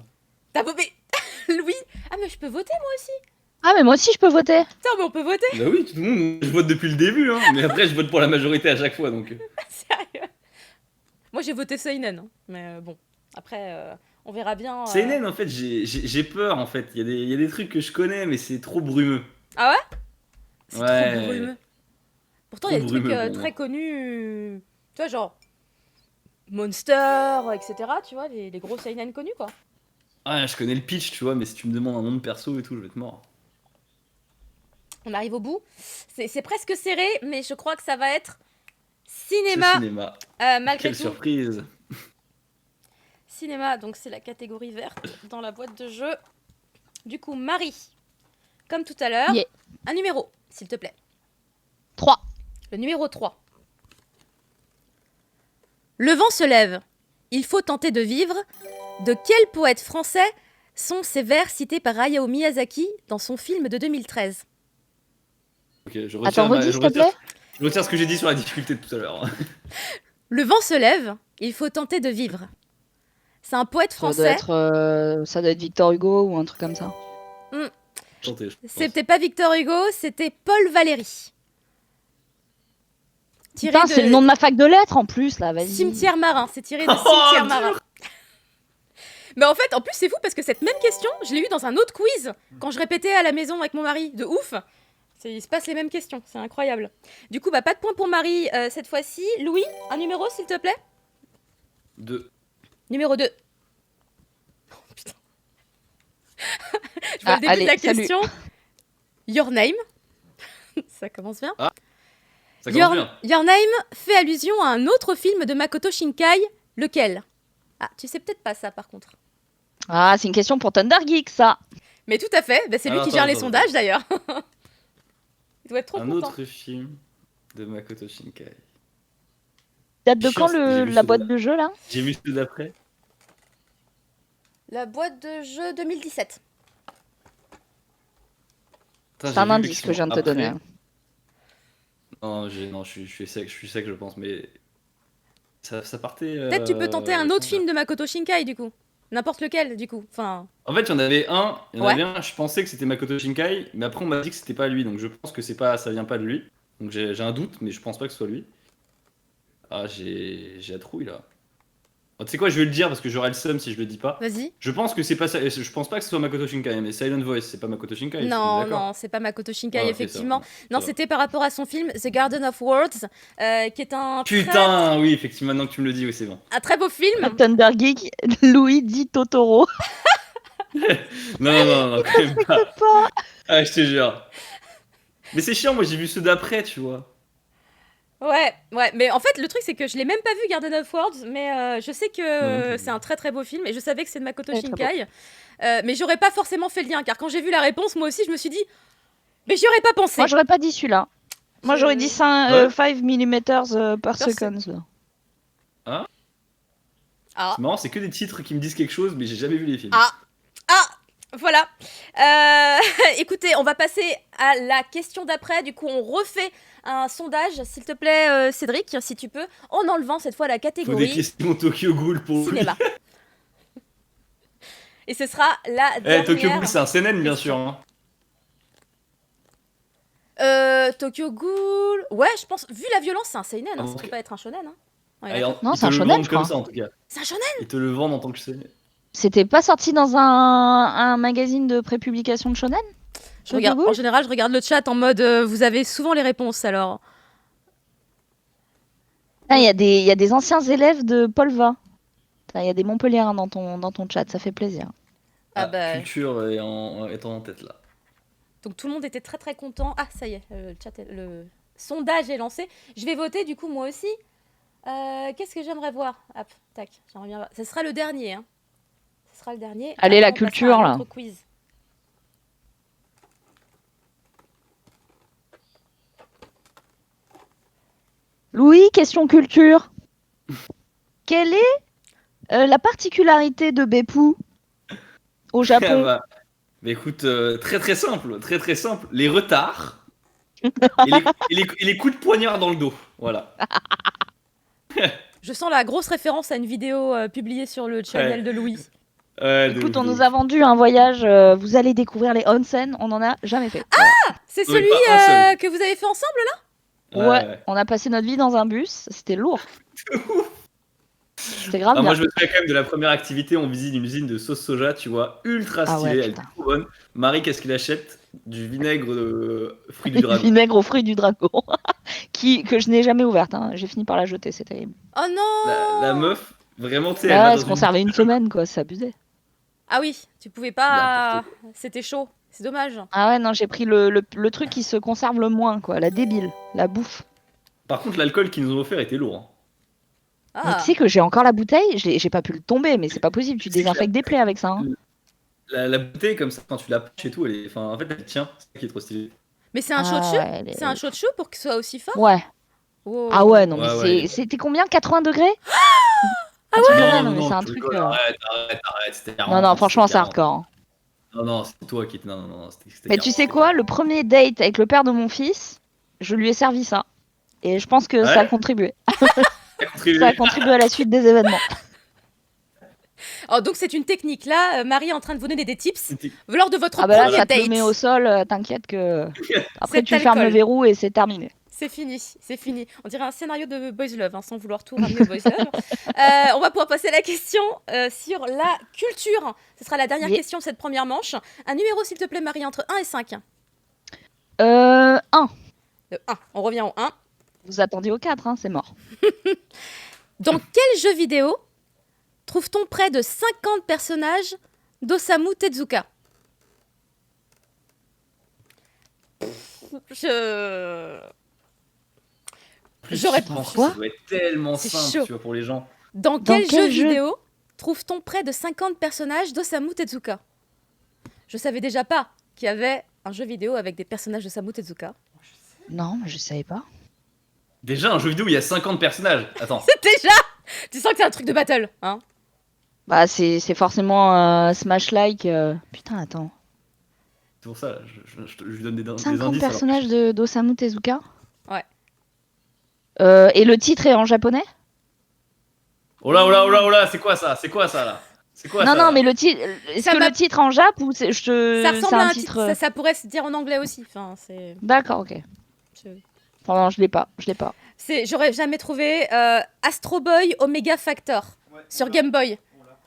T'as voté Louis. Ah, mais je peux voter, moi aussi. Ah mais moi aussi je peux voter. Putain, mais on peut voter. Bah oui, tout le monde, je vote depuis le début, hein. Mais après, je vote pour la majorité à chaque fois, donc. Sérieux. Moi, j'ai voté Seinen. Hein. Mais bon, après, on verra bien. CNN, en fait, j'ai peur, en fait. Il y a des trucs que je connais, mais c'est trop brumeux. Ah ouais? C'est Ouais. trop brumeux. Pourtant, il y a des Trop trucs brumeux, bon. très connus. Tu vois, genre... Monster, etc. Tu vois, les gros seinen connus, quoi. Ouais, je connais le pitch, tu vois, mais si tu me demandes un nom de perso et tout, je vais être mort. On arrive au bout. C'est presque serré, mais je crois que ça va être C'est cinéma. cinéma. Malgré Quelle tout. surprise. Cinéma, donc c'est la catégorie verte dans la boîte de jeu. Du coup, Marie, comme tout à l'heure, Yeah. un numéro, s'il te plaît. 3. Le numéro 3. Le vent se lève. Il faut tenter de vivre. De quel poète français sont ces vers cités par Hayao Miyazaki dans son film de 2013 ? Ok, je Attends, redis, s'il te plaît. Je retire ce que j'ai dit sur la difficulté de tout à l'heure. Le vent se lève. Il faut tenter de vivre. C'est un poète français. Ça doit être Victor Hugo ou un truc comme ça. Tentez, je pense. C'était pas Victor Hugo, c'était Paul Valéry. Tiré Putain, c'est le nom de ma fac de lettres en plus, là, vas-y. Cimetière marin, c'est tiré de Oh, Cimetière dur. marin. Mais en fait, en plus, c'est fou parce que cette même question, je l'ai eue dans un autre quiz quand je répétais à la maison avec mon mari. De ouf. Il se passe les mêmes questions, c'est incroyable. Du coup, bah, pas de point pour Marie cette fois-ci. Louis, un numéro s'il te plaît. 2. Numéro 2. Oh, putain. Je vois Ah, le début allez, de la salut. question. Your name. Ça commence bien. Ça commence bien. Your Name fait allusion à un autre film de Makoto Shinkai. Lequel ? Ah, tu sais peut-être pas ça par contre. Ah, c'est une question pour Thunder Geek, ça. Mais tout à fait, bah, c'est lui Alors, qui gère attends, les attends, sondages d'ailleurs. Il doit être trop Un content. autre film de Makoto Shinkai. Date de Chiant, quand j'ai vu la ce boîte là. de jeu, là? J'ai vu celui d'après. La boîte de jeu 2017. Putain, C'est j'ai un vu indice qu'ils que je viens de te sont donner. après. Non, je suis sec, je pense, mais ça partait. Peut-être tu peux tenter un autre comment film dire. de Makoto Shinkai du coup. N'importe lequel du coup. Enfin, En fait, il y en avait un, Ouais. je pensais que c'était Makoto Shinkai, mais après on m'a dit que c'était pas lui, donc je pense que c'est pas, ça vient pas de lui. Donc j'ai un doute, mais je pense pas que ce soit lui. Ah, j'ai la trouille là. Oh, tu sais quoi, je vais le dire parce que j'aurai le seum si je le dis pas. vas-y. Je pense que c'est pas ça, je pense pas que ce soit Makoto Shinkai, mais Silent Voice, c'est pas Makoto Shinkai. on est Non, d'accord. non, c'est pas Makoto Shinkai, Ah, ok, effectivement. ça Non, va. c'était par rapport à son film The Garden of Words, qui est un Putain, oui, effectivement, maintenant que tu me le dis, oui, c'est bon. un très beau film. Thunder Geek, Louis dit Totoro. Non, quand même pas. Pas. Ah, je te jure. Mais c'est chiant, moi j'ai vu ceux d'après, tu vois. Ouais, mais en fait, le truc, c'est que je l'ai même pas vu Garden of Words, mais je sais que Non, c'est un très très beau film et je savais que c'est de Makoto Ouais, très Shinkai. Mais j'aurais pas forcément fait le lien, car quand j'ai vu la réponse, moi aussi, je me suis dit, mais j'y aurais pas pensé. Moi, j'aurais pas dit celui-là. Moi, Je- j'aurais dit 5 Ouais. mm per Per second. là. Ah, C'est marrant, c'est que des titres qui me disent quelque chose, mais j'ai jamais vu les films. Ah, voilà. Écoutez, on va passer à la question d'après. Du coup, on refait un sondage, s'il te plaît, Cédric, si tu peux, en enlevant cette fois la Faut des catégorie questions Tokyo Ghoul pour lui. cinéma. Et ce sera la Eh, dernière. Tokyo Ghoul, c'est un seinen, bien sûr. Hein. Tokyo Ghoul. Ouais, je pense. Vu la violence, c'est un seinen. Ah, Hein, ça ok. peut pas être un shonen. Hein. Ouais, Allez, d'accord. Non, ils c'est un te le shonen, vendent je comme crois. ça, en tout cas. C'est un shonen. Ils te le vendent en tant que seinen. C'était pas sorti dans un magazine de prépublication de shonen? Je regarde, Tokyo en Ghoul général, je regarde le chat en mode vous avez souvent les réponses alors. Ah, il y a des anciens élèves de Polva. Il y a des Montpelliérains dans ton chat, ça fait plaisir. Ah bah. Culture est en tête là. Donc tout le monde était très très content. Ah, ça y est, le sondage est lancé. Je vais voter du coup moi aussi. Qu'est-ce que j'aimerais voir? Hop, tac, j'aimerais bien voir. Ce sera le dernier. Hein. Ce sera le dernier. Allez, Après, la on passera culture, à un là. autre quiz. Louis, question culture. Quelle est la particularité de Beppu au Ah Japon? bah, mais écoute, très très simple, très très simple. Les retards et les coups de poignard dans le dos. Voilà. Je sens la grosse référence à une vidéo publiée sur le channel de Louis. Ouais, de Écoute, ouf, on de nous ouf. a vendu un voyage, vous allez découvrir les onsen, on n'en a jamais fait. C'est Oui, celui pas un seul. que vous avez fait ensemble là? Ouais, on a passé notre vie dans un bus, c'était lourd. C'était grave Ah, moi bien. je me souviens quand même de la première activité, on visite une usine de sauce soja, tu vois, ultra Ah ouais, stylée, elle putain. était trop bonne. Marie, qu'est-ce qu'il achète? Du vinaigre de fruits du Du dragon. vinaigre aux fruits du dragon, que je n'ai jamais ouverte, hein. J'ai fini par la jeter, c'est terrible. Oh non La meuf, vraiment, tu sais, elle Ah va ouais, dans se une... conserver une semaine, quoi, c'est abusé. Ah oui, tu pouvais pas. N'importe C'était chaud. C'est dommage. Ah ouais, non, j'ai pris le truc qui se conserve le moins, quoi, la débile, la bouffe. Par contre, l'alcool qu'ils nous ont offert était lourd. Hein. Mais Ah. tu sais que j'ai encore la bouteille, j'ai pas pu le tomber, mais c'est pas possible, tu C'est clair. désinfectes des plaies avec ça. Hein. La bouteille, comme ça, quand tu la poches et tout, enfin, en fait, elle tient. C'est ça qui est trop stylé. Mais c'est un Ah shochu ouais, elle est- C'est un shochu pour que ce soit aussi fort Ouais. Wow. Ah ouais, non, mais Ouais, ouais. c'était combien 80 degrés Ah ouais. Non, Non, mais non, c'est un tu truc. rigoles, arrête, c'était 40. Non, non, franchement, c'est c'était 40. hardcore. Hein. Non, non, c'est toi qui étais. Non, non, non, c'était Mais 40, tu sais c'était quoi, 40. le premier date avec le père de mon fils, je lui ai servi ça. Et je pense que Ah ça a ouais contribué. T'as contribué. Ça a contribué à la suite des événements. Oh, donc c'est une technique. Là, Marie est en train de vous donner des tips C'était- lors de votre Ah bah là, premier ça te date. le met au sol, t'inquiète que. Après, C'est tu fermes le alcool. verrou et c'est terminé. C'est fini, c'est fini. On dirait un scénario de Boys Love, hein, sans vouloir tout ramener au Boys Love. On va pouvoir passer à la question sur la culture. Ce sera la dernière Oui. question de cette première manche. Un numéro, s'il te plaît, Marie, entre 1 et 5. 1. Le 1, on revient au 1. Vous attendiez au 4, hein, c'est mort. Dans quel jeu vidéo trouve-t-on près de 50 personnages d'Osamu Tezuka? Je... Plus J'aurais tu penses, quoi ça doit être tellement C'est simple, chaud. tu vois, pour les gens. Dans Dans quel quel jeu jeu vidéo trouve-t-on près de 50 personnages d'Osamu Tezuka? Je savais déjà pas qu'il y avait un jeu vidéo avec des personnages d'Osamu Tezuka. Non, mais je savais pas. Déjà, un jeu vidéo où il y a 50 personnages. Attends. Déjà, tu sens que c'est un truc de battle, hein? Bah, c'est forcément Smash-like. Putain, attends. C'est pour ça, là, je lui donne des 50 indices. alors. personnages d'Osamu Tezuka. Ouais. Et le titre est en japonais? Oh là, oh là, oh là, oh là, c'est quoi ça? C'est quoi ça, là? C'est quoi Non, ça, non, là mais le titre. Est-ce Ça que m'a- le titre est en jap ou c'est Ça ressemble c'est à un un titre. titre. Ça pourrait se dire en anglais aussi. Enfin, c'est. D'accord, ok. Non, je l'ai pas. J'aurais jamais trouvé Astro Boy Omega Factor Ouais, sur on l'a. Game Boy.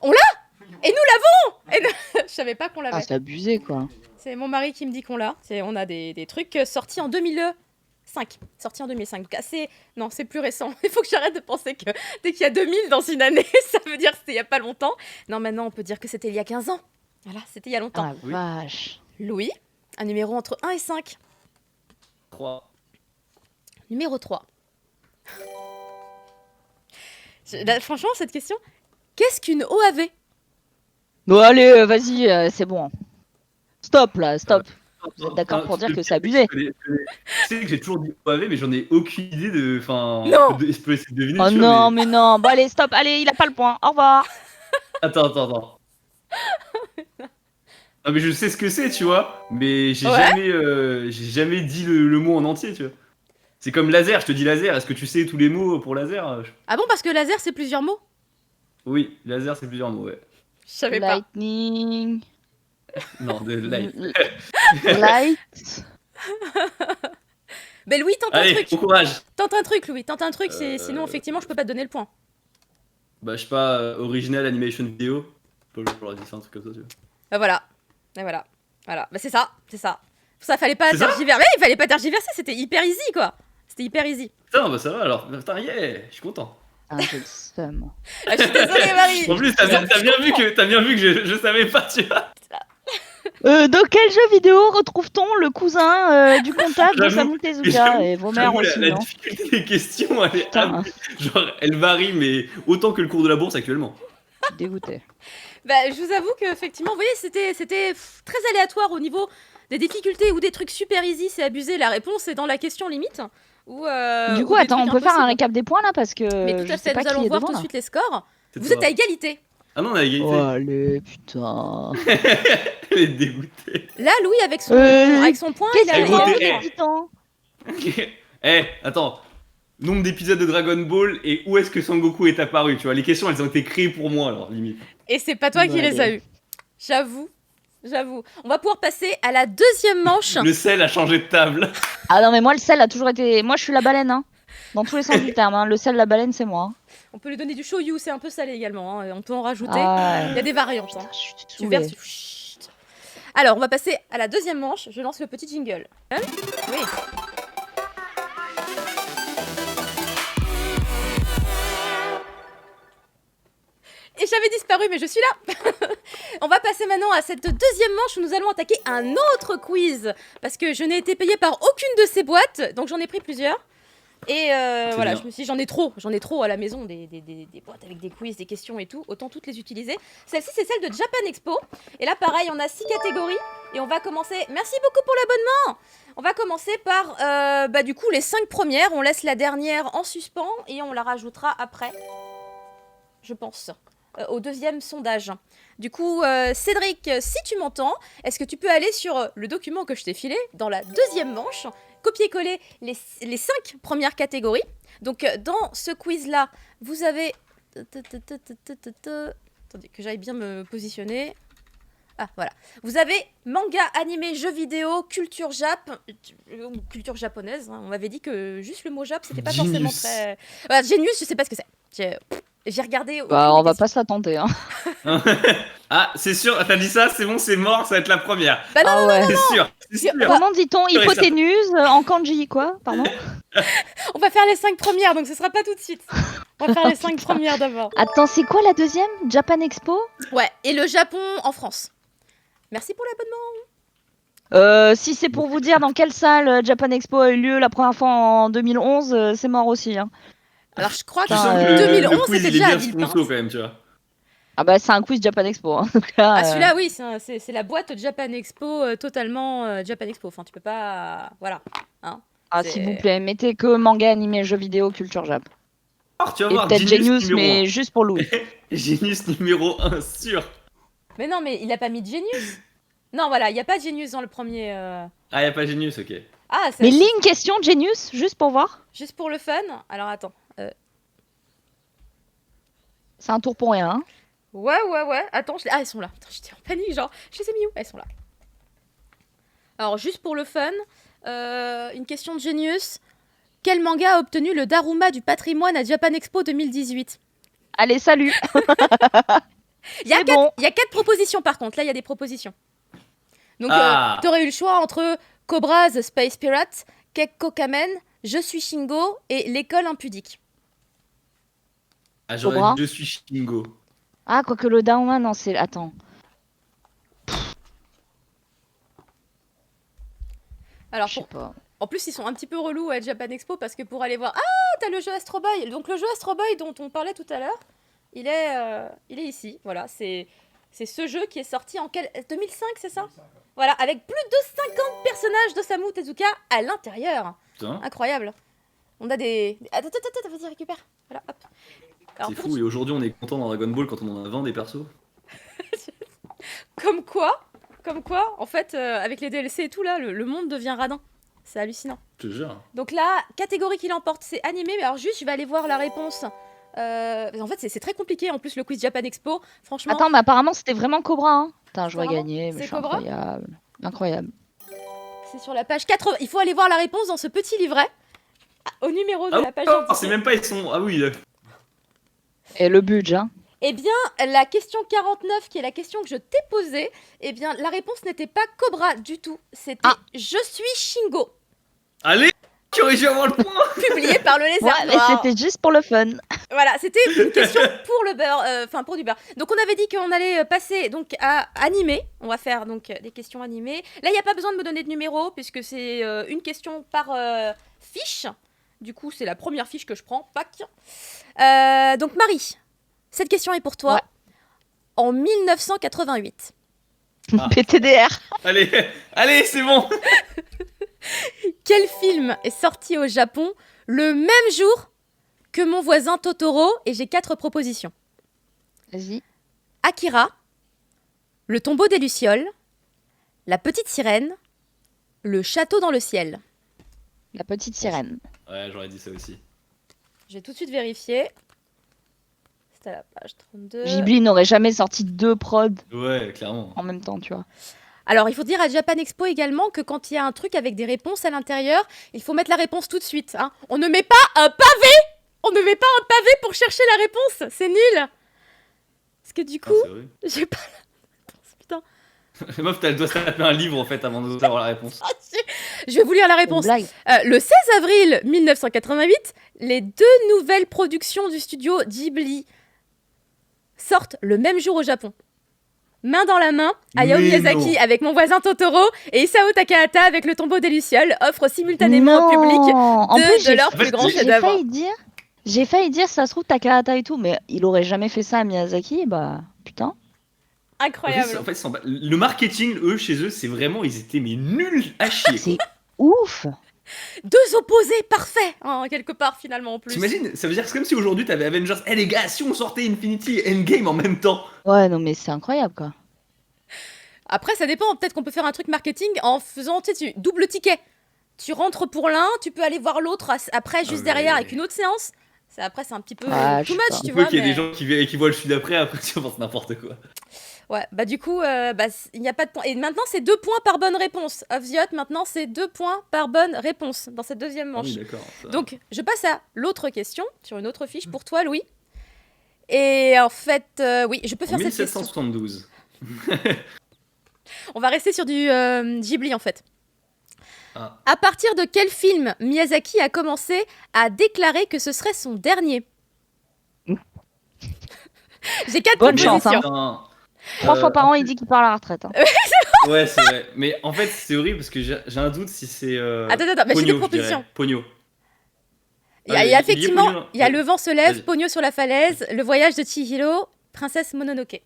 On On l'a Oui, Et nous l'avons Je savais pas qu'on Ah, l'avait. c'est abusé, quoi. C'est mon mari qui me dit qu'on l'a. On a des trucs sortis en 2005. Sortis en 2005. Donc assez... Non, c'est plus récent. Il faut que j'arrête de penser que dès qu'il y a 2000 dans une année, ça veut dire que c'était il y a pas longtemps. Non, maintenant on peut dire que c'était il y a 15 ans. Voilà, c'était il y a longtemps. Ah, Oui. vache. Louis, un numéro entre 1 et 5. 3. Numéro 3. Franchement, cette question, qu'est-ce qu'une OAV? Bon, allez, vas-y, c'est bon. Stop, là, stop. Vous êtes d'accord pour dire que c'est abusé? Tu sais que j'ai toujours dit OAV, mais j'en ai aucune idée de. Enfin, Non. je peux essayer de deviner. Oh tu vois, non, mais non. Bon, allez, stop. Allez, il a pas le point. Au revoir. Attends. Non, mais je sais ce que c'est, tu vois, mais Ouais. j'ai jamais dit le mot en entier, tu vois. C'est comme laser, je te dis laser, est-ce que tu sais tous les mots pour laser? Ah bon, parce que laser, c'est plusieurs mots? Oui, laser, c'est plusieurs mots, ouais. Je savais pas. Lightning. Non, de light. Light. Ben Louis, tente un Allez, truc. bon courage. Tente un truc, Louis. Tente un truc, Euh, sinon, effectivement, je peux pas te donner le point. Bah, je sais pas, original animation vidéo. J'aurais dit ça, un truc comme ça, tu vois. Ben voilà. Et voilà. Voilà. Ben c'est ça. Ça, fallait pas C'est ça tergiverser. Mais il fallait pas tergiverser, c'était hyper easy, quoi. C'était hyper easy. Putain, bah ça va alors. Putain, yeah, je suis content. Ah, j'ai le seum. Ah, je suis désolée, Marie. En plus, t'as bien vu que je savais pas, tu vois. Dans quel jeu vidéo retrouve-t-on le cousin du comptable J'avoue, d'Osamu Tezuka et vos mères J'avoue, aussi, la non? difficulté des questions, elle est Putain, genre, elle varie, mais autant que le cours de la bourse actuellement. je suis dégoûtée. Bah, je vous avoue que effectivement, vous voyez, c'était très aléatoire au niveau des difficultés ou des trucs super easy, c'est abusé. La réponse est dans la question limite. Ou, Du ou coup, des attends, on trucs peut faire un impossibles. récap des points là parce que Mais tout je à sais fait, pas nous allons qui est voir devant tout de là. suite les scores. C'est Vous toi. êtes à égalité. Ah non, on a égalité. Oh, allez, putain. Elle est dégoûtée. Là, Louis, avec son point, il Qu'est-ce a qu'il gros, prend t'es- depuis petit temps? Eh, attends. Nombre d'épisodes de Dragon Ball et où est-ce que Son Goku est apparu, tu vois. Les questions, elles ont été créées pour moi, alors, limite. Et c'est pas toi qui les as eu. J'avoue. On va pouvoir passer à la deuxième manche. Le sel a changé de table. Ah non, mais moi, le sel a toujours été. Moi, je suis la baleine, hein. Dans tous les sens du terme, hein. Le sel, la baleine, c'est moi. Hein. On peut lui donner du shoyu, c'est un peu salé également. Hein. On peut en rajouter. Ah, Il y a des variantes. Hein. putain, je suis Tu saoulée. verses. Chut. Alors, on va passer à la deuxième manche. Je lance le petit jingle. Oui. Et j'avais disparu, mais je suis là. On va passer maintenant à cette deuxième manche où nous allons attaquer un autre quiz. Parce que je n'ai été payée par aucune de ces boîtes, donc j'en ai pris plusieurs. Et C'est voilà, bien. je me suis dit, j'en ai trop à la maison, des boîtes avec des quiz, des questions et tout, autant toutes les utiliser. Celle-ci, c'est celle de Japan Expo. Et là, pareil, on a 6 catégories. Et on va commencer. Merci beaucoup pour l'abonnement. On va commencer par, du coup, les 5 premières. On laisse la dernière en suspens et on la rajoutera après, je pense, au deuxième sondage. Du coup, Cédric, si tu m'entends, est-ce que tu peux aller sur le document que je t'ai filé dans la deuxième manche, copier-coller les 5 premières catégories. Donc, dans ce quiz-là, vous avez... Attendez, que j'aille bien me positionner. Ah, voilà. Vous avez manga, animé, jeux vidéo, culture culture japonaise. Hein. On m'avait dit que juste le mot jap, c'était pas Genius. forcément très... Voilà, Genius, je sais pas ce que c'est. J'ai regardé... Bah, aucune on va des pas se la tenter. Hein. Ah, c'est sûr, t'as dit ça, c'est bon, c'est mort, ça va être la première. Bah non, Ah ouais. C'est sûr, c'est sûr. Comment dit-on Sûr et certain. hypoténuse en kanji, quoi? Pardon. on va faire les 5 premières, donc ce sera pas tout de suite. On va faire les 5 Putain. premières d'abord. Attends, c'est quoi la deuxième? Japan Expo? Ouais, et le Japon en France. Merci pour l'abonnement. Si c'est pour vous dire dans quelle salle Japan Expo a eu lieu la première fois en 2011, c'est mort aussi. Hein. Alors je crois Tu que Putain, sens que le 2011 quiz, c'était il est déjà à bien Villepinte. sponsor quand même, tu vois. Ah bah c'est un quiz Japan Expo. Hein. Donc là, Ah celui-là oui, c'est la boîte Japan Expo totalement Japan Expo. Enfin tu peux pas, voilà. Hein, ah, c'est- s'il vous plaît, mettez que manga, animé, jeux vidéo, culture Jap. Alors, tu vas Et voir, peut-être Genius Genius, numéro mais juste pour Louis. 1. Genius numéro 1, sûr. Mais non, mais il a pas mis de Genius. Non voilà, il y a pas de Genius dans le premier. Ah, y a pas Genius, ok. Ah c'est Mais lis une question Genius, juste pour voir. juste pour le fun. Alors attends. C'est un tour pour rien. Hein. Ouais. Attends, ah elles sont là. Attends, j'étais en panique genre. Je les ai mis où? Elles sont là. Alors juste pour le fun, une question de Genius. Quel manga a obtenu le Daruma du patrimoine à Japan Expo 2018? Allez, salut. Il y a C'est bon. 4 propositions par contre. Là, il y a des propositions. Donc, Ah. t'aurais eu le choix entre Cobra the Space Pirate, Kekko Kamen, Je suis Shingo et L'école impudique. Ah, j'aurais Cobra. dit Je suis Shingo. Ah, quoique le Dauma, non, c'est. Attends. Alors, Je sais pas. en plus, ils sont un petit peu relous à Japan Expo parce que pour aller voir... Ah, t'as le jeu Astro Boy. Donc, le jeu Astro Boy dont on parlait tout à l'heure, il est ici. Voilà, c'est ce jeu qui est sorti en 2005, c'est ça? Voilà, avec plus de 50 personnages d'Osamu Tezuka à l'intérieur. Putain, Incroyable. On a des... Attends, vas-y, récupère. Voilà, hop. Alors, c'est pour- fou. Et aujourd'hui, on est content dans Dragon Ball quand on en a 20 des persos. Comme quoi, en fait, avec les DLC et tout, là, le monde devient radin. C'est hallucinant. Je te jure. Donc la catégorie qui l'emporte, c'est animé. Mais alors juste, je vais aller voir la réponse. En fait, c'est très compliqué. En plus, le quiz Japan Expo, franchement... Attends, mais apparemment, c'était vraiment Cobra. Hein. Putain, j'aurais Vraiment gagné, mais C'est je suis Cobra incroyable. Incroyable. C'est sur la page 80. Il faut aller voir la réponse dans ce petit livret. Au numéro de Ah, la page oh, 27. c'est même pas, ils sont. Ah oui, là. Et le budget. Hein. Eh bien, la question 49, qui est la question que je t'ai posée, eh bien, la réponse n'était pas Cobra du tout. C'était Ah. Je suis Shingo, Allez, tu aurais dû avoir le point. publié par le Ouais, Lézard mais Noir. c'était juste pour le fun. Voilà, c'était une question pour le beurre, enfin pour du beurre. Donc on avait dit qu'on allait passer donc à animé. On va faire donc des questions animées. Là, il n'y a pas besoin de me donner de numéro puisque c'est une question par fiche. Du coup, c'est la première fiche que je prends. Pac. Donc Marie, cette question est pour toi. Ouais. En 1988, Ah. PTDR. Allez, c'est bon. quel film est sorti au Japon le même jour que Mon voisin Totoro? Et j'ai 4 propositions. Vas-y. Akira, Le tombeau des Lucioles, La petite sirène, Le château dans le ciel. La petite sirène. Ouais, j'aurais dit ça aussi. J'ai tout de suite vérifié. C'était à la page 32. Ghibli n'aurait jamais sorti 2 prods Ouais, clairement. en même temps, tu vois. Alors, il faut dire à Japan Expo également que quand il y a un truc avec des réponses à l'intérieur, il faut mettre la réponse tout de suite. Hein. On ne met pas un pavé. On ne met pas un pavé pour chercher la réponse. C'est nul. Parce que du Ah, coup, c'est vrai. j'ai pas la réponse. Putain. Meuf, elle doit se taper un livre en fait avant de savoir la réponse. Ah, je vais vous lire la Une réponse. blague. Le 16 avril 1988, les 2 nouvelles productions du studio Ghibli sortent le même jour au Japon. main dans la main, Hayao Mais Miyazaki non. avec Mon voisin Totoro et Isao Takahata avec Le tombeau des Lucioles offrent simultanément au public En deux plus, de leurs en plus fait, grands j'ai chefs-d'œuvre. j'ai failli dire, ça se trouve Takahata et tout, mais il aurait jamais fait ça à Miyazaki, bah putain. Incroyable. En fait, le marketing, eux, chez eux, c'est vraiment, ils étaient mais nuls à chier. C'est quoi. ouf. Deux opposés parfaits, hein, quelque part finalement en plus. T'imagines, ça veut dire que c'est comme si aujourd'hui t'avais Avengers. Eh les gars, si on sortait Infinity et Endgame en même temps. Ouais, non mais c'est incroyable quoi. Après, ça dépend. Peut-être qu'on peut faire un truc marketing en faisant, tu sais, double ticket. Tu rentres pour l'un, tu peux aller voir l'autre après, juste mais- derrière, avec une autre séance. Après, c'est un petit peu Ah, je too sais much, pas. tu Il peut vois. qu'il y ait mais- des gens qui voient le celui d'après, après tu penses n'importe quoi. Ouais, bah du coup, il n'y a pas de point. Et maintenant, c'est 2 points par bonne réponse. Of the Hut, maintenant, c'est 2 points par bonne réponse dans cette deuxième Ah manche. oui, d'accord. ça- Donc, je passe à l'autre question, sur une autre fiche pour toi, Louis. Et en fait, oui, je peux en faire cette question. 1772. On va rester sur du Ghibli, en fait. Ah. À partir de quel film Miyazaki a commencé à déclarer que ce serait son dernier? J'ai 4 Bonne propositions. chance, hein. Putain. 3 fois par en an, il dit qu'il part à la retraite. Hein. Ouais, c'est vrai. Mais en fait, c'est horrible parce que j'ai un doute si c'est. Attends, bah, j'ai Pogno, des je propositions. dirais. Pogno. Il y a Ah, il y a effectivement, Pogno, il y a ouais. Le vent se lève, Vas-y. Pogno sur la falaise, Le voyage de Chihiro, Princesse Mononoke.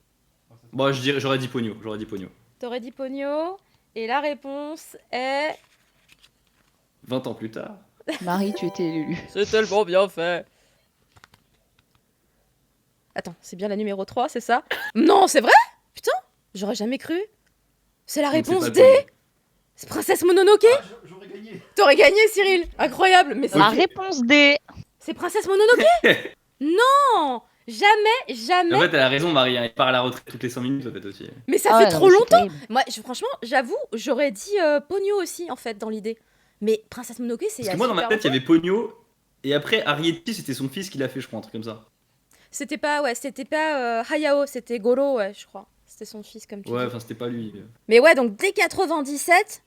Bon, j'aurais dit Pogno. J'aurais dit Pogno. T'aurais dit Pogno, et la réponse est... 20 ans plus tard. Marie, tu étais l'élu. C'est tellement bien fait. Attends, c'est bien la numéro 3, c'est ça? Non, c'est vrai? Putain, j'aurais jamais cru. C'est la Donc, c'est réponse pas D. Pogno. C'est Princesse Mononoke? Ah, j'aurais gagné. T'aurais gagné, Cyril. Incroyable, mais La Ok. réponse D. c'est Princesse Mononoke? Non, jamais. En fait, elle a raison, Marie. hein, Il part à la retraite toutes les 100 minutes, en fait, aussi. Mais ça Ah fait ouais, non, trop mais c'est longtemps. terrible. Moi, franchement, j'avoue, j'aurais dit Pogno aussi, en fait, dans l'idée. Mais Princesse Mononoke, c'est il y Parce a que moi, dans ma super tête, il y avait Pogno. Et après, Arrietty, c'était son fils qui l'a fait, je crois, un truc comme ça. C'était pas Hayao, c'était Goro, ouais, je crois. C'était son fils, comme tu Ouais, dis. enfin, c'était pas lui. Mais ouais, donc dès 97,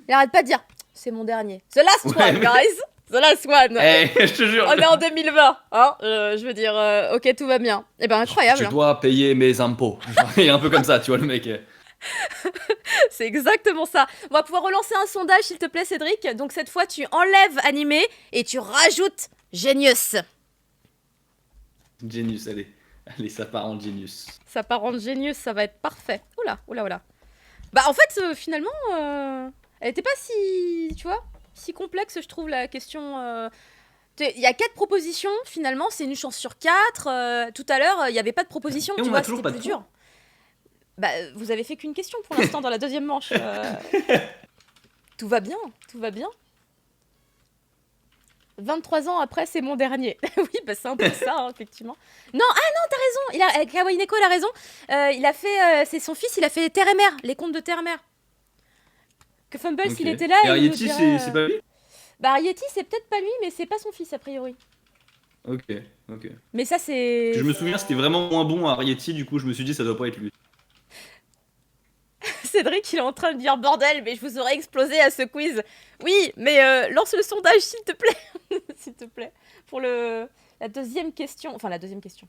il arrête pas de dire c'est mon dernier. The last Ouais, one, mais- guys. The last one. Eh, je te jure. On est en 2020, hein. Je veux dire, ok, tout va bien. Eh ben incroyable. Je dois payer mes impôts. Il est un peu comme ça, tu vois, le mec. C'est exactement ça. On va pouvoir relancer un sondage, s'il te plaît, Cédric. Donc cette fois, tu enlèves animé et tu rajoutes Genius. Genius, allez. Allez, ça part en Genius. Ça part en Genius, ça va être parfait. Oula. Bah en fait, finalement, elle était pas si, tu vois, si complexe, je trouve, la question. Il y a 4 propositions, finalement, c'est une chance sur 4. Tout à l'heure, il n'y avait pas de proposition, Et tu on vois, a toujours c'était pas de plus dur. Bah, vous avez fait qu'une question pour l'instant dans la deuxième manche. Tout va bien. 23 ans après, c'est mon dernier. Oui, bah c'est un peu ça, hein, effectivement. Non, t'as raison. Kawaii Neko, il a raison. Il a fait, c'est son fils, il a fait Terre et Mer, les contes de Terre et Mer. Que Fumbles, Ok. il était là. Et il nous Arrietty, dirait, c'est pas lui. Bah, Arrietty, c'est peut-être pas lui, mais c'est pas son fils, a priori. Ok. Mais ça, c'est... Je me souviens, c'était vraiment moins bon à Arrietty, du coup, je me suis dit, ça doit pas être lui. Cédric, il est en train de dire bordel, mais je vous aurais explosé à ce quiz. Oui, mais lance le sondage, s'il te plaît. S'il te plaît. Pour la deuxième question. Enfin, la deuxième question.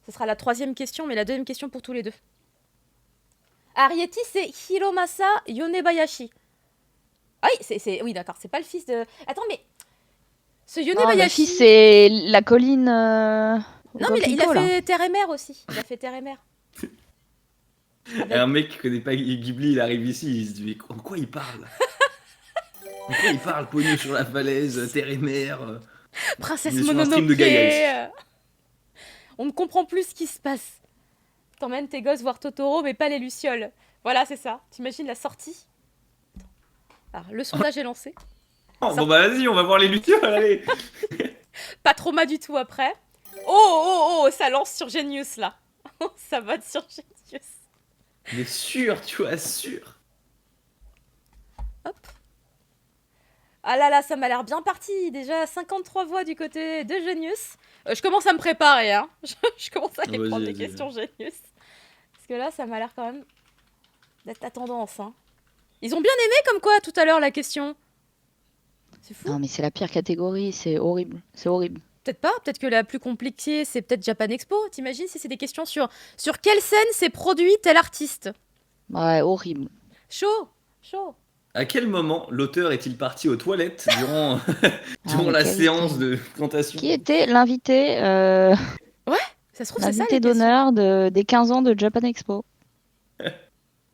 Ce sera la troisième question, mais la deuxième question pour tous les deux. Arrietty, c'est Hiromasa Yonebayashi. Ah oui, oui, d'accord, c'est pas le fils de... Attends, mais... Ce Non, le Yonebayashi... fils, c'est la colline. Non, mais il a Gokiko, là. fait Terre et Mer aussi. Il a fait Terre et Mer. Et un mec qui connaît pas Ghibli, il arrive ici, il se dit, mais en quoi il parle En quoi il parle Pogno sur la falaise, terre et mer Princesse Il est sur un Mononoke. stream de Gaïa On ne comprend plus ce qui se passe. T'emmènes tes gosses voir Totoro, mais pas les Lucioles. Voilà, c'est ça. T'imagines la sortie? Alors, le sondage est lancé. Oh, bon bah vas-y, on va voir les lucioles, allez Pas trauma du tout après. Oh, ça lance sur Genius, là. Ça vote sur Genius. Mais sûr, tu vois, sûr Ah là, ça m'a l'air bien parti. Déjà 53 voix du côté de Genius. Je commence à me préparer, hein. Je commence à aller Vas-y, prendre des vas-y. questions Genius. Parce que là, ça m'a l'air quand même d'être la tendance, hein. Ils ont bien aimé comme quoi tout à l'heure la question. C'est fou. Non, mais c'est la pire catégorie, c'est horrible. C'est horrible. peut-être pas. Peut-être que la plus compliquée, c'est peut-être Japan Expo. T'imagines si c'est des questions sur quelle scène s'est produit tel artiste? Ouais, horrible. Chaud, chaud. À quel moment l'auteur est-il parti aux toilettes durant, durant mais la quel séance était- de présentation? Qui était l'invité Ça se trouve, c'est ça les questions. d'honneur des 15 ans de Japan Expo?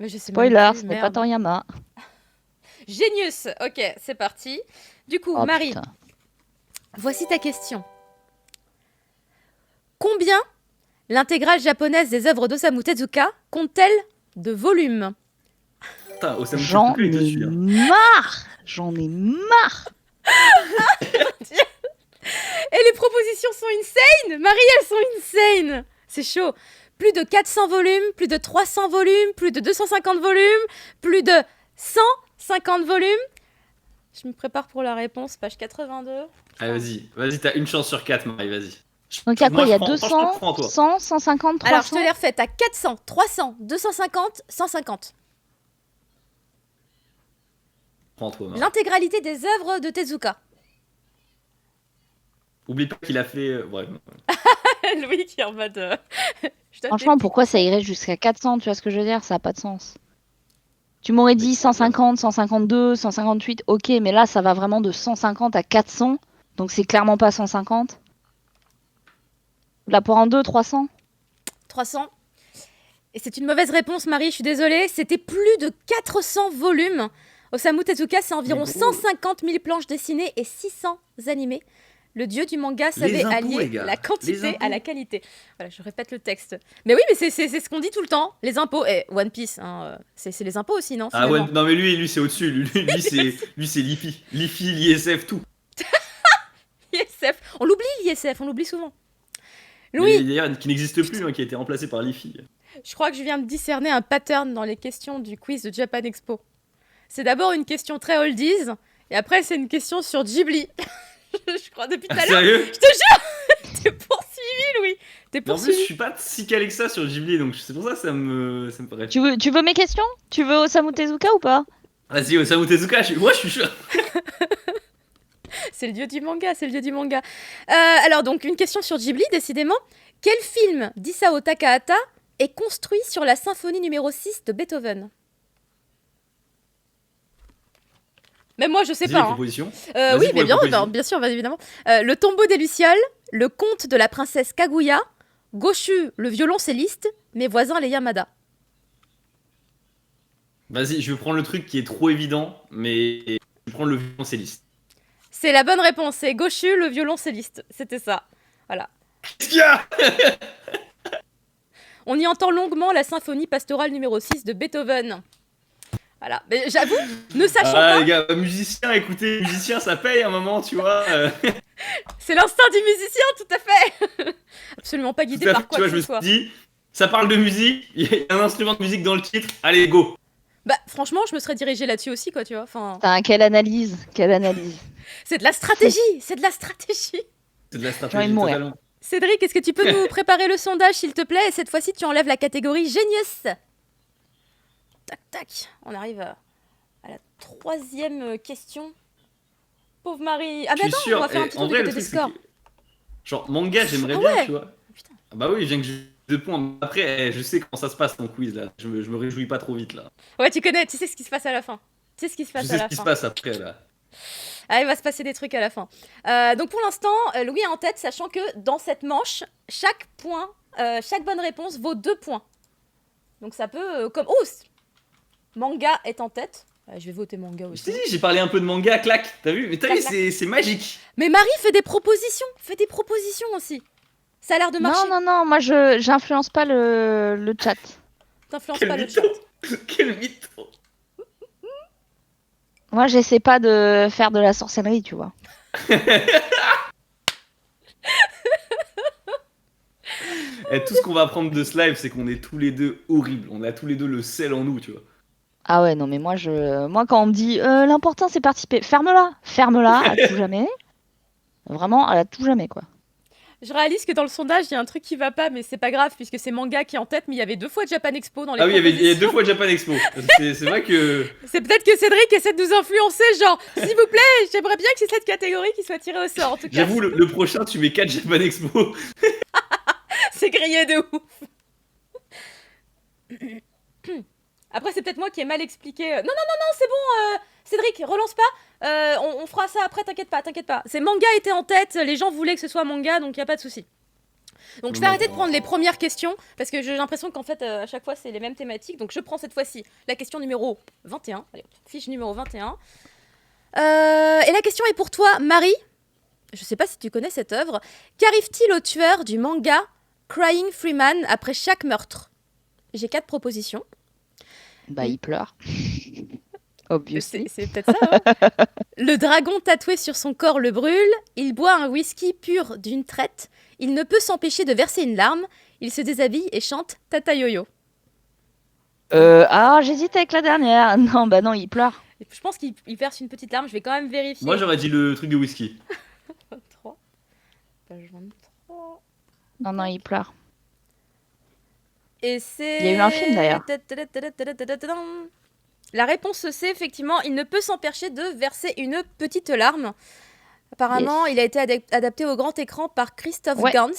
Mais je sais même Spoiler, plus, ce n'est pas merde. Toriyama. Genius. Ok, c'est parti. Du coup, Oh Marie, putain. voici ta question. Combien l'intégrale japonaise des œuvres d'Osamu Tezuka compte-t-elle de volumes? Putain, Osamu J'en Tezuka, il est ai dessus. Hein. marre. J'en ai marre. Et les propositions sont insane. Marie, elles sont insane. C'est chaud. Plus de 400 volumes, plus de 300 volumes, plus de 250 volumes, plus de 150 volumes. Je me prépare pour la réponse, page 82. Allez, vas-y, t'as une chance sur 4, Marie, vas-y. Donc, il y a quoi? Il y a Franchement, 200, je te prends, toi. 100, 150, Alors, je 300. te les refais. T'as 400, 300, 250, 150. Prends toi, Marie. L'intégralité des œuvres de Tezuka. Oublie pas qu'il a fait. Bref. Louis qui est en mode... je donne Franchement, des- pourquoi ça irait jusqu'à 400? Tu vois ce que je veux dire? Ça n'a pas de sens. Tu m'aurais dit 150, 152, 158, ok, mais là, ça va vraiment de 150 à 400. Donc, c'est clairement pas 150. La pour en deux, 300? 300. Et c'est une mauvaise réponse, Marie, je suis désolée. C'était plus de 400 volumes. Osamu Tezuka, c'est environ Mais gros. 150 000 planches dessinées et 600 animés. Le dieu du manga savait impôts, allier les gars. la Les quantité impôts. à la qualité. Voilà, je répète le texte. Mais oui, mais c'est ce qu'on dit tout le temps. Les impôts. Et One Piece, hein, c'est les impôts aussi, non Ah ouais, finalement non mais lui c'est au-dessus. Lui c'est l'IFI. L'IFI, l'ISF, tout. ISF. On l'oublie, l'ISF, on l'oublie souvent. Louis, Mais d'ailleurs, qui n'existe plus, hein, qui a été remplacé par l'IFI. je crois que je viens de discerner un pattern dans les questions du quiz de Japan Expo. C'est d'abord une question très oldies, et après c'est une question sur Ghibli. Je crois depuis tout à l'heure. Sérieux? T'es poursuivi, Louis. T'es Mais en plus, je poursuivi. suis pas si calé que ça sur Ghibli, donc c'est pour ça que ça me paraît. Tu veux mes questions? Tu veux Osamu Tezuka ou pas? Vas-y, Osamu Tezuka, moi je suis sûr. C'est le dieu du manga, c'est le dieu du manga. Alors donc une question sur Ghibli, décidément. Quel film d'Isao Takahata est construit sur la symphonie numéro 6 de Beethoven? Même moi, je sais Dis pas. les hein. propositions. Vas-y Oui, pour mais les bien, propositions. bien sûr, évidemment. Le tombeau des Lucioles, le conte de la princesse Kaguya, Goshu, le violoncelliste, mes voisins les Yamada. Vas-y, je vais prendre le truc qui est trop évident, mais je vais prendre le violoncelliste. C'est la bonne réponse, c'est Goshu, le violoncelliste. C'était ça. Voilà. Qu'est-ce qu'il y a? On y entend longuement la symphonie pastorale numéro 6 de Beethoven. Voilà. Mais j'avoue, ne sachant Ah pas, les gars, musicien, écoutez, musicien ça paye à un moment, tu vois. c'est l'instinct du musicien, tout à fait. Absolument pas guidé Tout à fait, par quoi tu vois, que je ce me soit. suis dit, ça parle de musique, il y a un instrument de musique dans le titre, allez go. Bah, franchement, je me serais dirigée là-dessus aussi, quoi, tu vois. Enfin, Putain, quelle analyse, quelle analyse. c'est de la stratégie, c'est de la stratégie. C'est de la J'ai envie stratégie de mourir. totalement. Cédric, est-ce que tu peux nous préparer le sondage, s'il te plaît? Et cette fois-ci, tu enlèves la catégorie Genius. Tac, tac. On arrive à la troisième question. Pauvre Marie. Ah, Je mais suis attends, sûr, on va faire un et petit en tour du vrai, côté le des truc, c'est scores. que- genre, manga, j'aimerais Ah bien, ouais. tu vois. Putain. Ah bah oui, j'ai que j'ai 2 points. Après, je sais comment ça se passe ton quiz là. Je me réjouis pas trop vite là. Ouais, tu connais, tu sais ce qui se passe à la fin. Tu sais ce qui se Je passe sais à ce la qui se fin. passe après là. Ah, il va se passer des trucs à la fin. Donc pour l'instant, Louis est en tête, sachant que dans cette manche, chaque bonne réponse vaut 2 points. Donc ça peut, comme... Oh, manga est en tête. Je vais voter manga Je aussi. t'ai dit, j'ai parlé un peu de manga, clac. T'as vu? Mais t'as vu, Clac, clac. c'est magique. Mais Marie fait des propositions. Fait des propositions aussi. Ça a l'air de marcher. Non, moi j'influence pas le chat. T'influences Quel pas le mytho. chat. Quel mytho. Moi j'essaie pas de faire de la sorcellerie, tu vois. Et tout ce qu'on va apprendre de ce live, c'est qu'on est tous les deux horribles. On a tous les deux le sel en nous, tu vois. Ah ouais, non mais moi quand on me dit l'important c'est participer, ferme-la à tout jamais. Vraiment à tout jamais quoi. Je réalise que dans le sondage, il y a un truc qui va pas, mais c'est pas grave, puisque c'est manga qui est en tête, mais il y avait 2 fois Japan Expo dans les Ah oui, il y a propositions. 2 fois Japan Expo. C'est vrai que. C'est peut-être que Cédric essaie de nous influencer, genre, s'il vous plaît, j'aimerais bien que c'est cette catégorie qui soit tirée au sort, en tout cas. J'avoue, le prochain, tu mets 4 Japan Expo. C'est grillé de ouf. Après, c'est peut-être moi qui ai mal expliqué. Non, c'est bon, Cédric, relance pas. On fera ça après, t'inquiète pas. C'est manga était en tête, les gens voulaient que ce soit manga, donc y a pas de souci. Donc je vais arrêter de prendre les premières questions, parce que j'ai l'impression qu'en fait, à chaque fois, c'est les mêmes thématiques. Donc je prends cette fois-ci la question numéro 21. Allez, fiche numéro 21. Et la question est pour toi, Marie. Je sais pas si tu connais cette œuvre. Qu'arrive-t-il au tueur du manga Crying Freeman après chaque meurtre? J'ai 4 propositions. Bah, il pleure. Obviously. C'est peut-être ça, hein. Le dragon tatoué sur son corps le brûle. Il boit un whisky pur d'une traite. Il ne peut s'empêcher de verser une larme. Il se déshabille et chante Tata Yo-Yo. J'hésite avec la dernière. Non, bah non, il pleure. Et je pense qu'il verse une petite larme. Je vais quand même vérifier. Moi, j'aurais dit le truc de whisky. 23. Page 23. Non, il pleure. Et c'est... Il y a eu un film, d'ailleurs. La réponse c'est effectivement, il ne peut s'empêcher de verser une petite larme. Apparemment, il a été adapté au grand écran par Christophe Gans,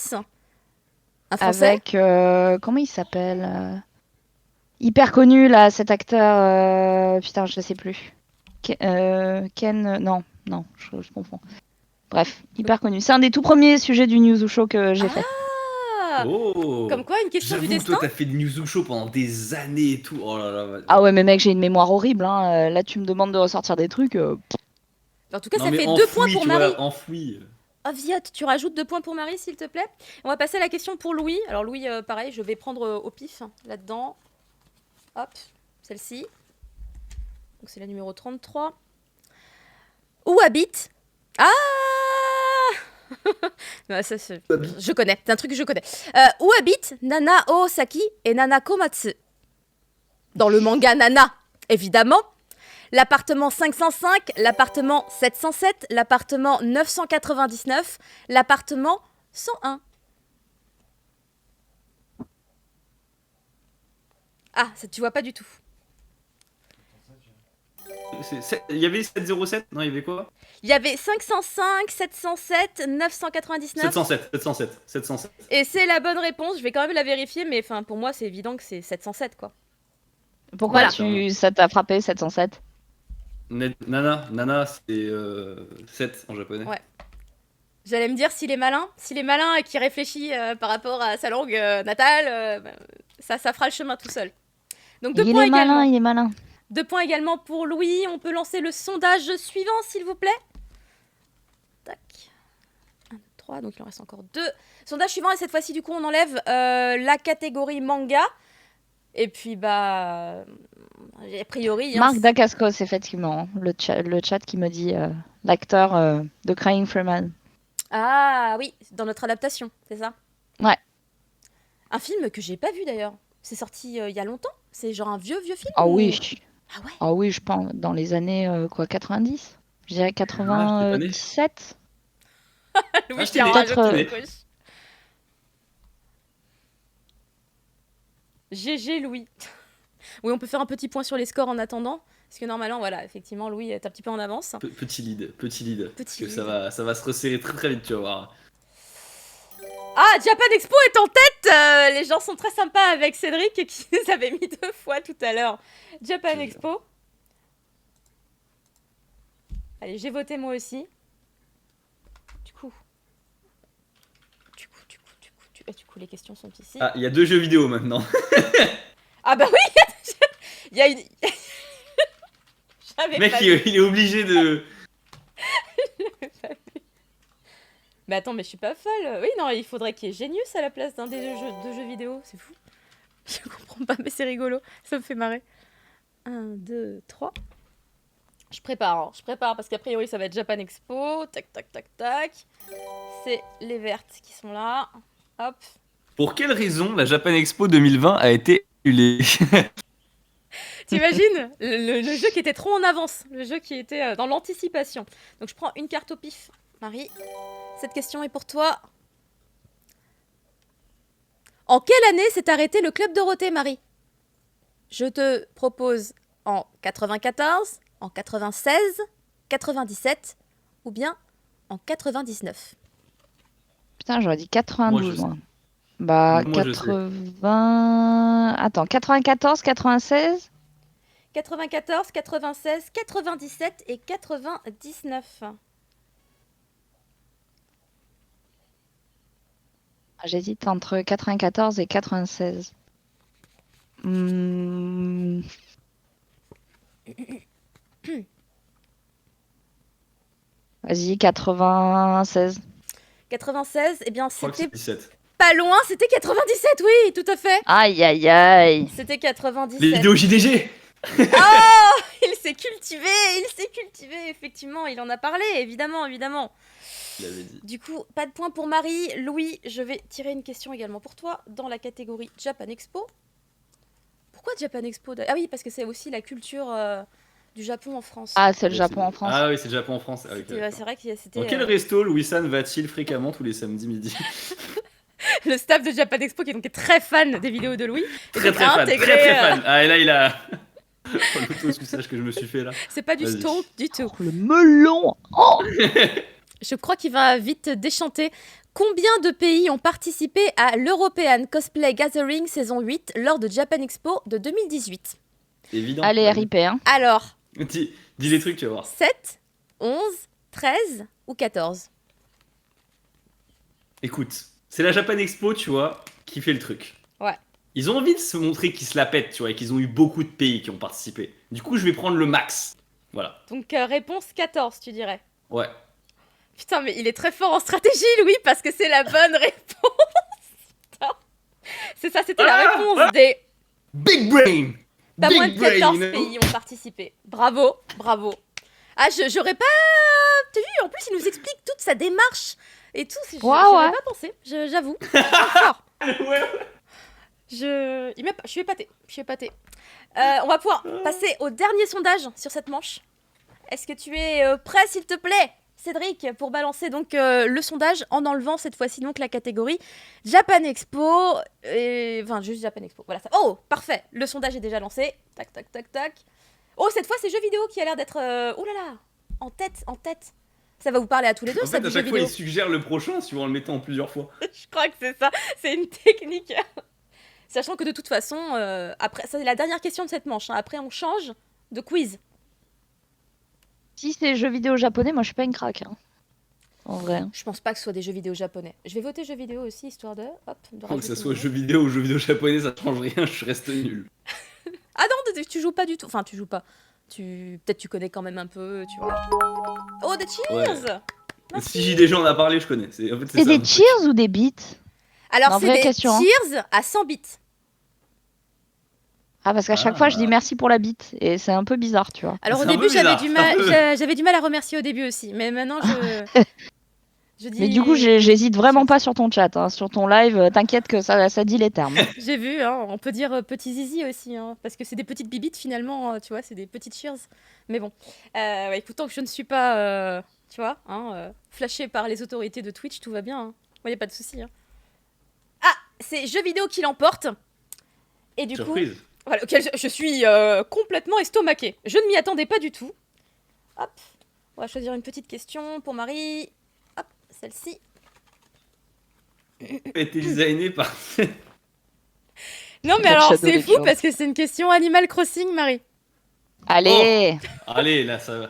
un Français. Avec, comment il s'appelle hyper connu, là, cet acteur. Putain, je ne sais plus. Ken... Non, je confonds. Bref, hyper connu. C'est un des tout premiers sujets du News Show que j'ai fait. Oh. Comme quoi, une question du J'avoue que destin. toi, t'as fait de News Show pendant des années et tout. Oh là là. Ah ouais, mais mec, j'ai une mémoire horrible. Hein. Là, tu me demandes de ressortir des trucs. En tout cas, Non, ça mais fait 2 enfoui, points pour tu Marie. vois, enfoui. Oh, Viotte, tu rajoutes 2 points pour Marie, s'il te plaît. On va passer à la question pour Louis. Alors, Louis, pareil, je vais prendre au pif, là-dedans. Hop, celle-ci. Donc, c'est la numéro 33. Où habite... Ah Non, ça, je connais, c'est un truc que je connais. Où habite Nana Osaki et Nana Komatsu? Dans le manga Nana, évidemment. L'appartement 505, l'appartement 707, l'appartement 999, l'appartement 101. Ah, ça tu vois pas du tout. Il y avait 707? Non, il y avait quoi? Il y avait 505, 707, 999. 707. Et c'est la bonne réponse. Je vais quand même la vérifier, mais enfin pour moi c'est évident que c'est 707 quoi. Pourquoi Voilà. ça t'a frappé, 707? Nana, c'est 7 en japonais. Ouais. J'allais me dire s'il est malin et qu'il réfléchit par rapport à sa langue natale, ça fera le chemin tout seul. Donc 2 points également. Il est malin. 2 points également pour Louis. On peut lancer le sondage suivant, s'il vous plaît. Tac. 1, 2, 3, donc il en reste encore 2. Sondage suivant, et cette fois-ci, du coup, on enlève la catégorie manga. Et puis, bah... a priori... Marc Dacascos, effectivement. Le chat qui me dit l'acteur de Crying Freeman. Ah oui, dans notre adaptation, c'est ça? Ouais. Un film que j'ai pas vu, d'ailleurs. C'est sorti il y a longtemps? C'est genre un vieux film? Ah ou... oui. Ah ouais? Ah oui, je pense, dans les années 90. Je dirais 97. Louis, je t'es t'ai né. rajouté Peut-être, une couche. GG Louis. Oui, on peut faire un petit point sur les scores en attendant. Parce que normalement, voilà, effectivement, Louis est un petit peu en avance. Petit lead. Parce que lead. ça va se resserrer très très vite, tu vas voir. Ah, Japan Expo est en tête. Les gens sont très sympas avec Cédric qui nous avait mis 2 fois tout à l'heure. Japan Expo. Allez, j'ai voté moi aussi. Du coup, les questions sont ici. Ah, il y a 2 jeux vidéo maintenant. Ah bah oui, il y a une... Mec, il est obligé de... Mais attends, mais je suis pas folle. Oui, non, il faudrait qu'il y ait Genius à la place d'un des jeux vidéo. C'est fou. Je comprends pas, mais c'est rigolo. Ça me fait marrer. 1, 2, 3. Je prépare parce qu'a priori ça va être Japan Expo. Tac, tac, tac, tac. C'est les vertes qui sont là. Hop. Pour quelle raison la Japan Expo 2020 a été annulée? T'imagines le jeu qui était trop en avance. Le jeu qui était dans l'anticipation. Donc je prends une carte au pif. Marie, cette question est pour toi. En quelle année s'est arrêté le Club Dorothée, Marie? Je te propose en 94, en 96, 97 ou bien en 99. Putain, j'aurais dit 92, Moi, moi. Bah, Moi, je sais. 80... Attends, 94, 96? 94, 96, 97 et 99. J'hésite entre 94 et 96. Hmm. Vas-y, 96. 96, eh bien Je crois que c'est c'était 17. pas loin, c'était 97, oui, tout à fait. Aïe, aïe, aïe. C'était Les 97. vidéos JDG. Oh, il s'est cultivé, effectivement, il en a parlé, évidemment, évidemment. Il avait dit. Du coup, pas de point pour Marie. Louis, je vais tirer une question également pour toi, dans la catégorie Japan Expo. Pourquoi Japan Expo Ah oui, parce que c'est aussi la culture du Japon en France. Ah, c'est le Ouais, Japon en France. Ah oui, c'est le Japon en France. Ah, ok, C'était- d'accord. c'est vrai que c'était Dans quel resto Louis-San va-t-il fréquemment tous les samedis midi? le staff de Japan Expo qui est donc très fan des vidéos de Louis. Et Très donc très a fan, intégré, très très fan. Ah et là il a oh, l'auto-suçage que je me suis fait là. C'est pas du Vas-y. stalk du tout. Le melon. Oh. Je crois qu'il va vite déchanter. Combien de pays ont participé à l'European Cosplay Gathering saison 8 lors de Japan Expo de 2018? Évident. Allez, Vas-y. RIP, hein. Alors, Dis les trucs, tu vas voir. 7, 11, 13 ou 14? Écoute, c'est la Japan Expo, tu vois, qui fait le truc. Ouais. Ils ont envie de se montrer qu'ils se la pètent, tu vois, et qu'ils ont eu beaucoup de pays qui ont participé. Du coup, je vais prendre le max. Voilà. Donc réponse 14, tu dirais. Ouais. Putain, mais il est très fort en stratégie, Louis, parce que c'est la bonne réponse. Putain. C'est ça, c'était la réponse des... Big brain. Pas Big moins de brain, 14 you know. pays ont participé. Bravo, bravo. Ah, j'aurais pas... T'as vu, en plus, il nous explique toute sa démarche et tout. J'aurais Ouais. pas pensé, j'avoue. Fort. Ouais. Je suis épatée. On va pouvoir passer au dernier sondage sur cette manche. Est-ce que tu es prêt, s'il te plaît, Cédric, pour balancer donc le sondage en enlevant cette fois-ci donc la catégorie Japan Expo et... Enfin, juste Japan Expo. Voilà ça. Oh, parfait. Le sondage est déjà lancé. Tac, tac, tac, tac. Oh, cette fois, c'est jeux vidéo qui a l'air d'être... Oh là là, en tête. Ça va vous parler à tous les deux, En ça, fait, du à jeu chaque fois, vidéo. il suggère le prochain suivant en le mettant en plusieurs fois. Je crois que c'est ça. C'est une technique. Sachant que de toute façon, après, ça c'est la dernière question de cette manche. Hein. Après, on change de quiz. Si c'est jeux vidéo japonais, moi je suis pas une craque. Hein. En vrai. Je pense pas que ce soit des jeux vidéo japonais. Je vais voter jeux vidéo aussi, histoire de... Hop, de Que ça rajouter soit une jeu vidéo ou jeu vidéo japonais, ça change rien, je reste nul. Ah non, tu joues pas du tout. Enfin, tu joues pas. Peut-être tu connais quand même un peu, tu vois. Oh, des cheers. Si j'ai déjà en a parlé, je connais. En fait, C'est ça. des cheers ou des beats? Alors, Non, c'est vraie des question, hein. cheers à 100 bits. Ah, parce qu'à chaque Ah. fois je dis merci pour la bite et c'est un peu bizarre, tu vois. Alors, au C'est un début, peu j'avais bizarre. du mal, j'avais du mal à remercier au début aussi. Mais maintenant, je dis... Mais du coup, j'hésite vraiment pas sur ton chat, hein. Sur ton live, t'inquiète que ça dit les termes. J'ai vu, hein, on peut dire petit zizi aussi, hein, parce que c'est des petites bibites finalement, tu vois, c'est des petites cheers. Mais bon, ouais, écoute, tant que je ne suis pas, tu vois, flashée par les autorités de Twitch, tout va bien. Hein. Moi, y a pas de souci. Hein. Ah, c'est jeux vidéo qui l'emporte. Et du Surprise. coup, voilà, auquel je suis complètement estomaquée. Je ne m'y attendais pas du tout. Hop, on va choisir une petite question pour Marie. Hop, celle-ci. A été designé par. Non, mais Pour alors, Shadow c'est the fou Cure. parce que c'est une question Animal Crossing, Marie. Allez. Allez, là, ça va.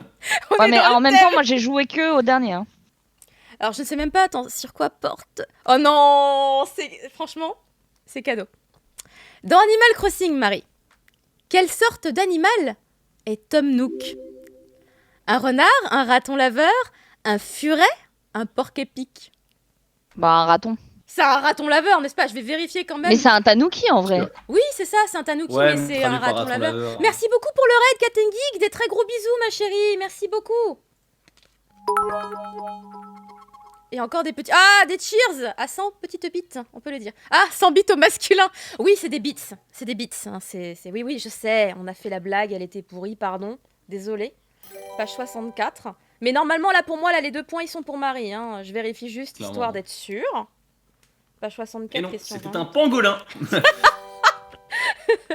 On Ouais, est mais dans le en même thème. temps, moi j'ai joué que au dernier. Hein. Alors, je ne sais même pas, attends, sur quoi porte... Oh non, franchement, c'est cadeau. Dans Animal Crossing, Marie, quelle sorte d'animal est Tom Nook? Un renard, un raton laveur, un furet, un porc-épic? Bah, un raton. C'est un raton laveur, n'est-ce pas? Je vais vérifier quand même. Mais c'est un tanuki en vrai. Oui, c'est ça, c'est un tanuki, Ouais, mais c'est traduit un par raton laveur. laveur. Merci beaucoup pour le raid, Cat and Geek. Des très gros bisous, ma chérie. Merci beaucoup. Et encore des petits... Ah, des cheers à 100 petites bits, on peut le dire. Ah, 100 bits au masculin. Oui, c'est des bits. C'est des bits. Hein. Oui, oui, je sais. On a fait la blague, elle était pourrie, pardon. Désolée. Page 64. Mais normalement, là, pour moi, là, les 2 points, ils sont pour Marie. Hein. Je vérifie juste, Clairement. histoire d'être sûre. Page Et 64, non, question c'était 20. un pangolin.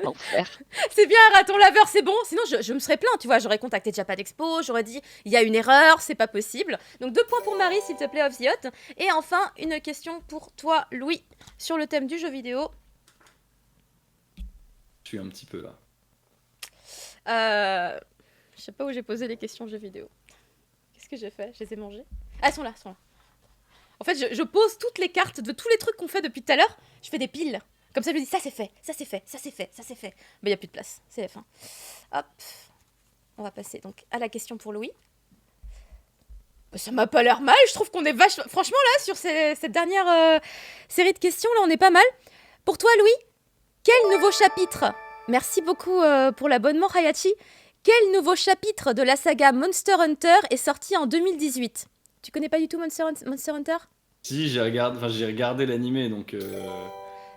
L'enfer. C'est bien un raton laveur, c'est bon. Sinon, je me serais plaint, tu vois. J'aurais contacté Japan Expo, j'aurais dit, il y a une erreur, c'est pas possible. Donc 2 points pour Marie, s'il te plaît, off the hot. Et enfin, une question pour toi, Louis, sur le thème du jeu vidéo. Je suis un petit peu là. Je sais pas où j'ai posé les questions jeux vidéo. Qu'est-ce que j'ai fait? Je les ai mangées. Ah, elles sont là, elles sont là. En fait, je pose toutes les cartes de tous les trucs qu'on fait depuis tout à l'heure. Je fais des piles. Comme ça, je me dis, ça c'est fait, ça c'est fait, ça c'est fait, ça c'est fait. Mais il n'y a plus de place, c'est la fin. Hop. On va passer donc à la question pour Louis. Bah, ça m'a pas l'air mal, je trouve qu'on est vachement... Franchement, là, sur cette dernière série de questions, là, on est pas mal. Pour toi, Louis, quel nouveau chapitre... Merci beaucoup pour l'abonnement, Hayachi. Quel nouveau chapitre de la saga Monster Hunter est sorti en 2018? Tu connais pas du tout Monster Hunter? Si, j'ai regardé l'animé, donc...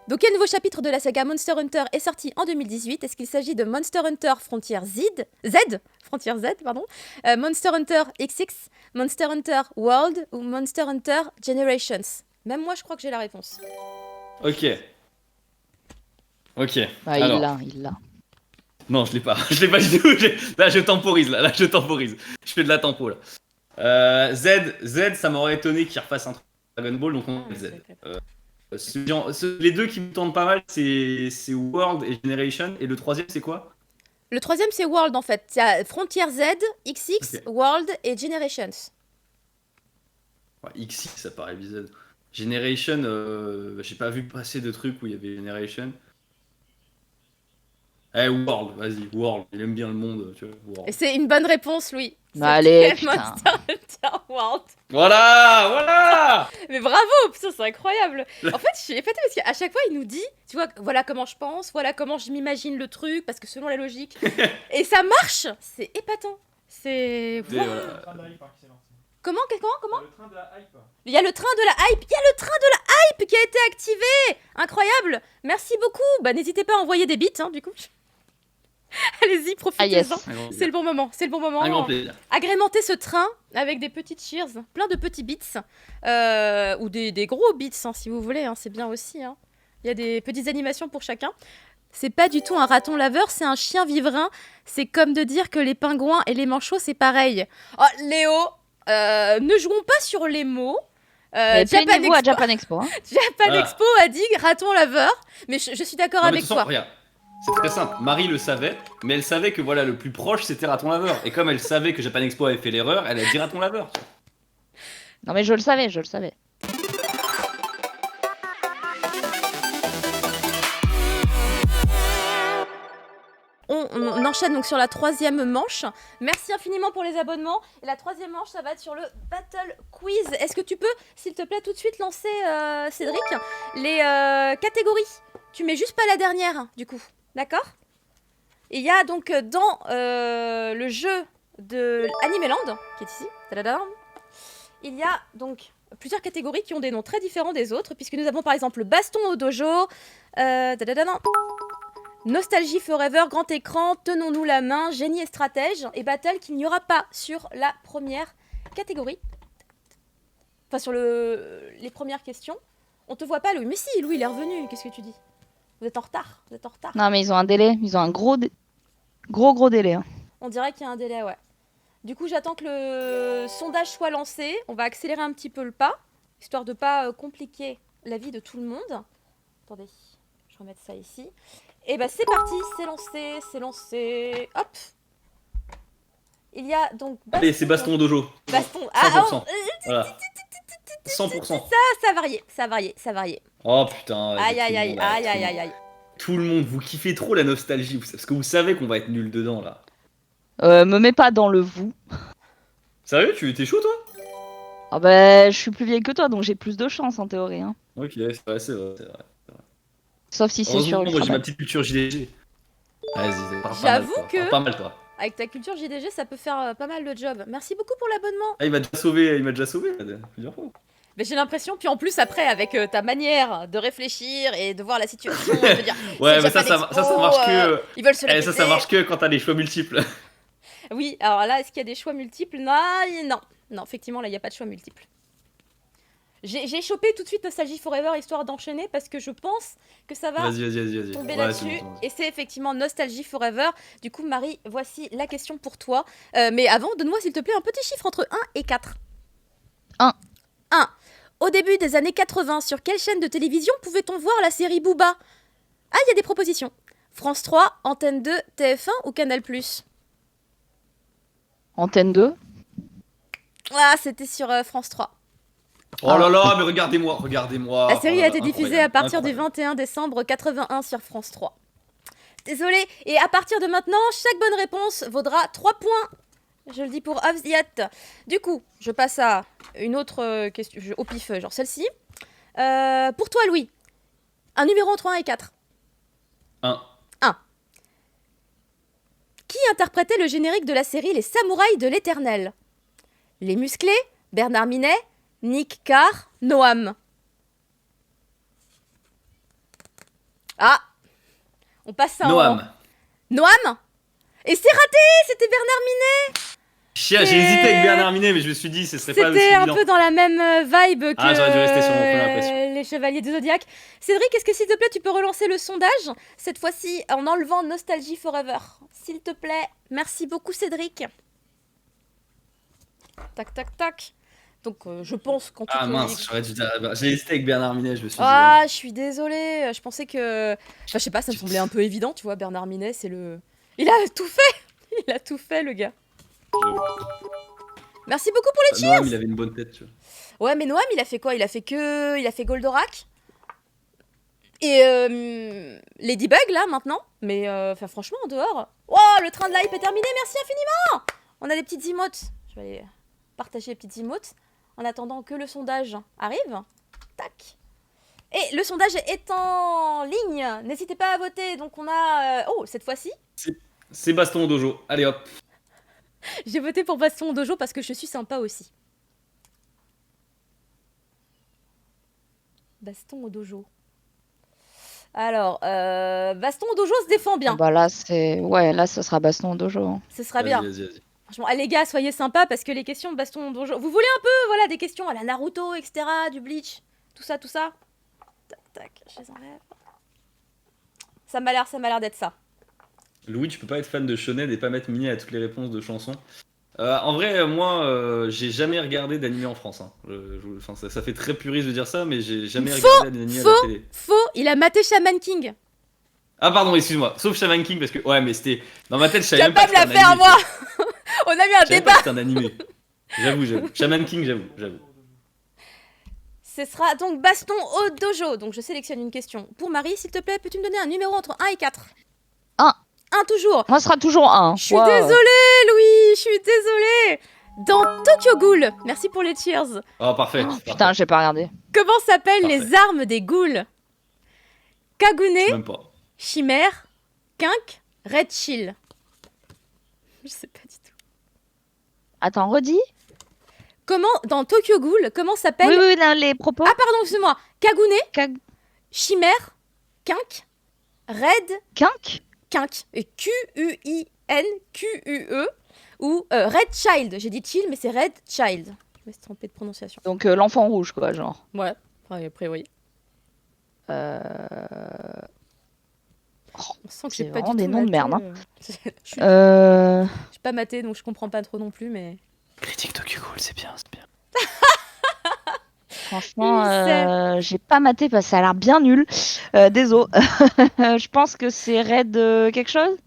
Donc, quel nouveau chapitre de la saga Monster Hunter est sorti en 2018? Est-ce qu'il s'agit de Monster Hunter Frontier Frontier Z, pardon, Monster Hunter XX, Monster Hunter World ou Monster Hunter Generations? Même moi, je crois que j'ai la réponse. Ok. Ok. Bah, Alors. il l'a. Non, je l'ai pas. Je l'ai pas du tout. Là, je temporise. Là, je temporise. Je fais de la tempo là. Z, ça m'aurait étonné qu'il refasse un truc Dragon Ball, donc on met Z. Les deux qui me tentent pas mal, c'est World et Generation. Et le troisième, c'est quoi? Le troisième, c'est World en fait. Il y a Frontier Z, XX, Ok. World et Generations. Ouais, XX, ça paraît bizarre. Generation, j'ai pas vu passer de trucs où il y avait Generation. World, vas-y, World. Il aime bien le monde, tu vois. Et World. c'est une bonne réponse, Louis. Bah, allez, C'était putain. Monster Hunter World. Voilà. Mais bravo, putain, c'est incroyable. En fait, je suis épatée parce qu'à chaque fois, il nous dit, tu vois, voilà comment je pense, voilà comment je m'imagine le truc, parce que selon la logique. Et ça marche. C'est épatant. C'est... Et, Wow. Le train de la hype hein, qui s'est lancé. Comment Le train de la hype. Il y a le train de la hype. Il y a le train de la hype qui a été activé. Incroyable. Merci beaucoup. Bah, n'hésitez pas à envoyer des bits, hein, du coup. Allez-y, Ah yes. profitez-en. Un grand C'est le bon moment, c'est le bon moment. Un grand plaisir. Agrémenter ce train avec des petites cheers, plein de petits bits, ou des gros bits, hein, si vous voulez, hein, c'est bien aussi. Hein. Il y a des petites animations pour chacun. C'est pas du tout un raton laveur, c'est un chien vivrain. C'est comme de dire que les pingouins et les manchots, c'est pareil. Oh, Léo, ne jouons pas sur les mots. Mais Japan plaignez-vous à Expo, Japan Expo. Hein. Japan Voilà. Expo a dit raton laveur, mais je suis d'accord Non, mais de avec toute façon, toi. regarde, c'est très simple. Marie le savait, mais elle savait que voilà, le plus proche c'était Raton Laveur. Et comme elle savait que Japan Expo avait fait l'erreur, elle a dit Raton Laveur. tu vois. Non mais je le savais, je le savais. On enchaîne donc sur la troisième manche. Merci infiniment pour les abonnements. Et la troisième manche, ça va être sur le Battle Quiz. Est-ce que tu peux, s'il te plaît, tout de suite lancer, Cédric, les catégories? Tu mets juste pas la dernière, hein, du coup. D'accord? Il y a donc dans le jeu de Animeland, qui est ici, tadadam, il y a donc plusieurs catégories qui ont des noms très différents des autres, puisque nous avons par exemple le baston au dojo, tadadam, Nostalgie Forever, grand écran, tenons-nous la main, génie et stratège, et battle qu'il n'y aura pas sur la première catégorie. Enfin, sur les premières questions. On te voit pas, Louis. Mais si, Louis, il est revenu. Qu'est-ce que tu dis? Vous êtes en retard. Vous êtes en retard. Non mais ils ont un délai, ils ont un gros délai. Hein. On dirait qu'il y a un délai, ouais. Du coup, j'attends que le sondage soit lancé. On va accélérer un petit peu le pas, histoire de pas compliquer la vie de tout le monde. Attendez, je vais remettre ça ici. Et bah c'est parti, c'est lancé. Hop. Il y a donc... Allez, c'est baston au dojo. Baston. 100%. Ah, oh, Voilà. 100%. ça a varié. Oh putain. Aïe, tout aïe, le aïe, monde, là, aïe, tout le aïe, monde. aïe, aïe. Tout le monde, vous kiffez trop la nostalgie, parce que vous savez qu'on va être nul dedans là. Me mets pas dans le vous. Sérieux, tu étais chaud toi? Ah bah je suis plus vieille que toi donc j'ai plus de chance en théorie. Hein. Ok, c'est vrai, c'est vrai. Sauf si c'est Heureusement, sur moi j'ai ma Ultraman. petite culture JDG. Vas-y, ça part pas mal, J'avoue toi. que- Part pas mal toi. Avec ta culture JDG, ça peut faire pas mal de job. Merci beaucoup pour l'abonnement. Ah, il m'a déjà sauvé plusieurs fois. Mais j'ai l'impression, puis en plus après, avec ta manière de réfléchir et de voir la situation, de dire... Ouais, c'est mais ça Japan Expo, marche que. Ils veulent se la Ça péter. marche que quand t'as des choix multiples. Oui, alors là, est-ce qu'il y a des choix multiples? Non, non, effectivement, là, il n'y a pas de choix multiples. J'ai chopé tout de suite Nostalgie Forever histoire d'enchaîner parce que je pense que ça va Vas-y. tomber Ouais, là-dessus. c'est bon. Et c'est effectivement Nostalgie Forever. Du coup, Marie, voici la question pour toi. Mais avant, donne-moi s'il te plaît un petit chiffre entre 1 et 4. 1. 1. Au début des années 80, sur quelle chaîne de télévision pouvait-on voir la série Booba? Ah, il y a des propositions. France 3, Antenne 2, TF1 ou Canal+. Antenne 2. Ah, c'était sur France 3. Oh là là, mais regardez-moi. La série Oh a là été là, diffusée à incroyable, partir du incroyable. 21 décembre 81 sur France 3. Désolée, et à partir de maintenant, chaque bonne réponse vaudra 3 points. Je le dis pour Avziat. Du coup, je passe à une autre question, au pif, genre celle-ci. Pour toi, Louis, un numéro entre 1 et 4. 1. Qui interprétait le générique de la série Les Samouraïs de l'Éternel? Les Musclés, Bernard Minet, Nick Carr, Noam. Ah, on passe à Noam. Noam. Et c'est raté, c'était Bernard Minet. Chia, j'ai hésité avec Bernard Minet, mais je me suis dit, ce serait pas aussi C'était un évident. peu dans la même vibe que Ah, j'aurais dû rester sur mon première impression. les Chevaliers du Zodiac. Cédric, est-ce que s'il te plaît, tu peux relancer le sondage? Cette fois-ci, en enlevant Nostalgie Forever. S'il te plaît. Merci beaucoup, Cédric. Tac, tac, tac. Donc, je pense qu'en tout Ah cas... mince, j'aurais dû dire. J'ai hésité avec Bernard Minet, je me suis dit. Ah, je suis désolée. Je pensais que... Enfin, je sais pas, ça me semblait un peu évident, tu vois. Bernard Minet, c'est le... Il a tout fait. Il a tout fait, le gars. Merci beaucoup pour les cheers. Noam, il avait une bonne tête, tu vois. Ouais, mais Noam, il a fait quoi? Il a fait Goldorak. Et Ladybug, là, maintenant. Mais, enfin, franchement, en dehors... Oh, le train de l'hype est terminé, merci infiniment. On a des petites emotes. Je vais aller partager les petites emotes. En attendant que le sondage arrive. Tac. Et le sondage est en ligne. N'hésitez pas à voter. Donc, on a... Oh, cette fois-ci, C'est Baston au dojo. Allez hop. j'ai voté pour Baston au Dojo parce que je suis sympa aussi. Baston au Dojo. Alors, Baston au Dojo se défend bien. Bah là, là, ce sera baston au dojo. Hein. Ce sera bien. Vas-y. Franchement, les gars, soyez sympas parce que les questions de Baston au Dojo... Vous voulez un peu, voilà, des questions à la Naruto, etc., du Bleach, tout ça. Tac, tac, je les enlève. Ça m'a l'air d'être ça. Louis, tu peux pas être fan de shonen et pas mettre Minet à toutes les réponses de chansons. En vrai, moi, j'ai jamais regardé d'animé en France. Hein. Enfin, ça fait très puriste de dire ça, mais j'ai jamais regardé d'animé à la télé. Faux, il a maté Shaman King. Ah pardon, excuse-moi. Sauf Shaman King parce que ouais, mais c'était dans ma tête, je Tu savais vas même pas pas que me c'était la un faire, anime. moi. tu vois. On a eu un Je savais pas débat. que c'était un animé. J'avoue. Shaman King, j'avoue. Ce sera donc Baston au Dojo. Donc je sélectionne une question. Pour Marie, s'il te plaît, peux-tu me donner un numéro entre 1 et 4? 1. 1 toujours. Moi, ce sera toujours 1. Je suis désolée, Louis, je suis désolée. Dans Tokyo Ghoul, merci pour les cheers. Oh parfait. Putain, j'ai pas regardé. Comment s'appellent Parfait. les armes des ghouls? Kagune, Même pas. Chimère, Quink, Red Chill. Je sais pas du tout. Attends, redis. Comment, dans Tokyo Ghoul, comment s'appellent... Oui, là, les propos. Ah pardon, excuse-moi. Kagune, Kag- Chimère, Quink, Red... Quink. Quink, et Q-U-I-N-Q-U-E, ou Red Child. J'ai dit chill, mais c'est Red Child. Je me suis trompée de prononciation. Donc, l'enfant rouge, quoi, genre. Ouais, après, oui. Euh... On sent que C'est j'ai pas du vraiment tout des noms de maté, merde, hein. J'ai pas maté, donc je comprends pas trop non plus, mais... Critique Tokyo Ghoul, c'est bien. Franchement, j'ai pas maté parce que ça a l'air bien nul. Désolé. Je pense que c'est Red quelque chose.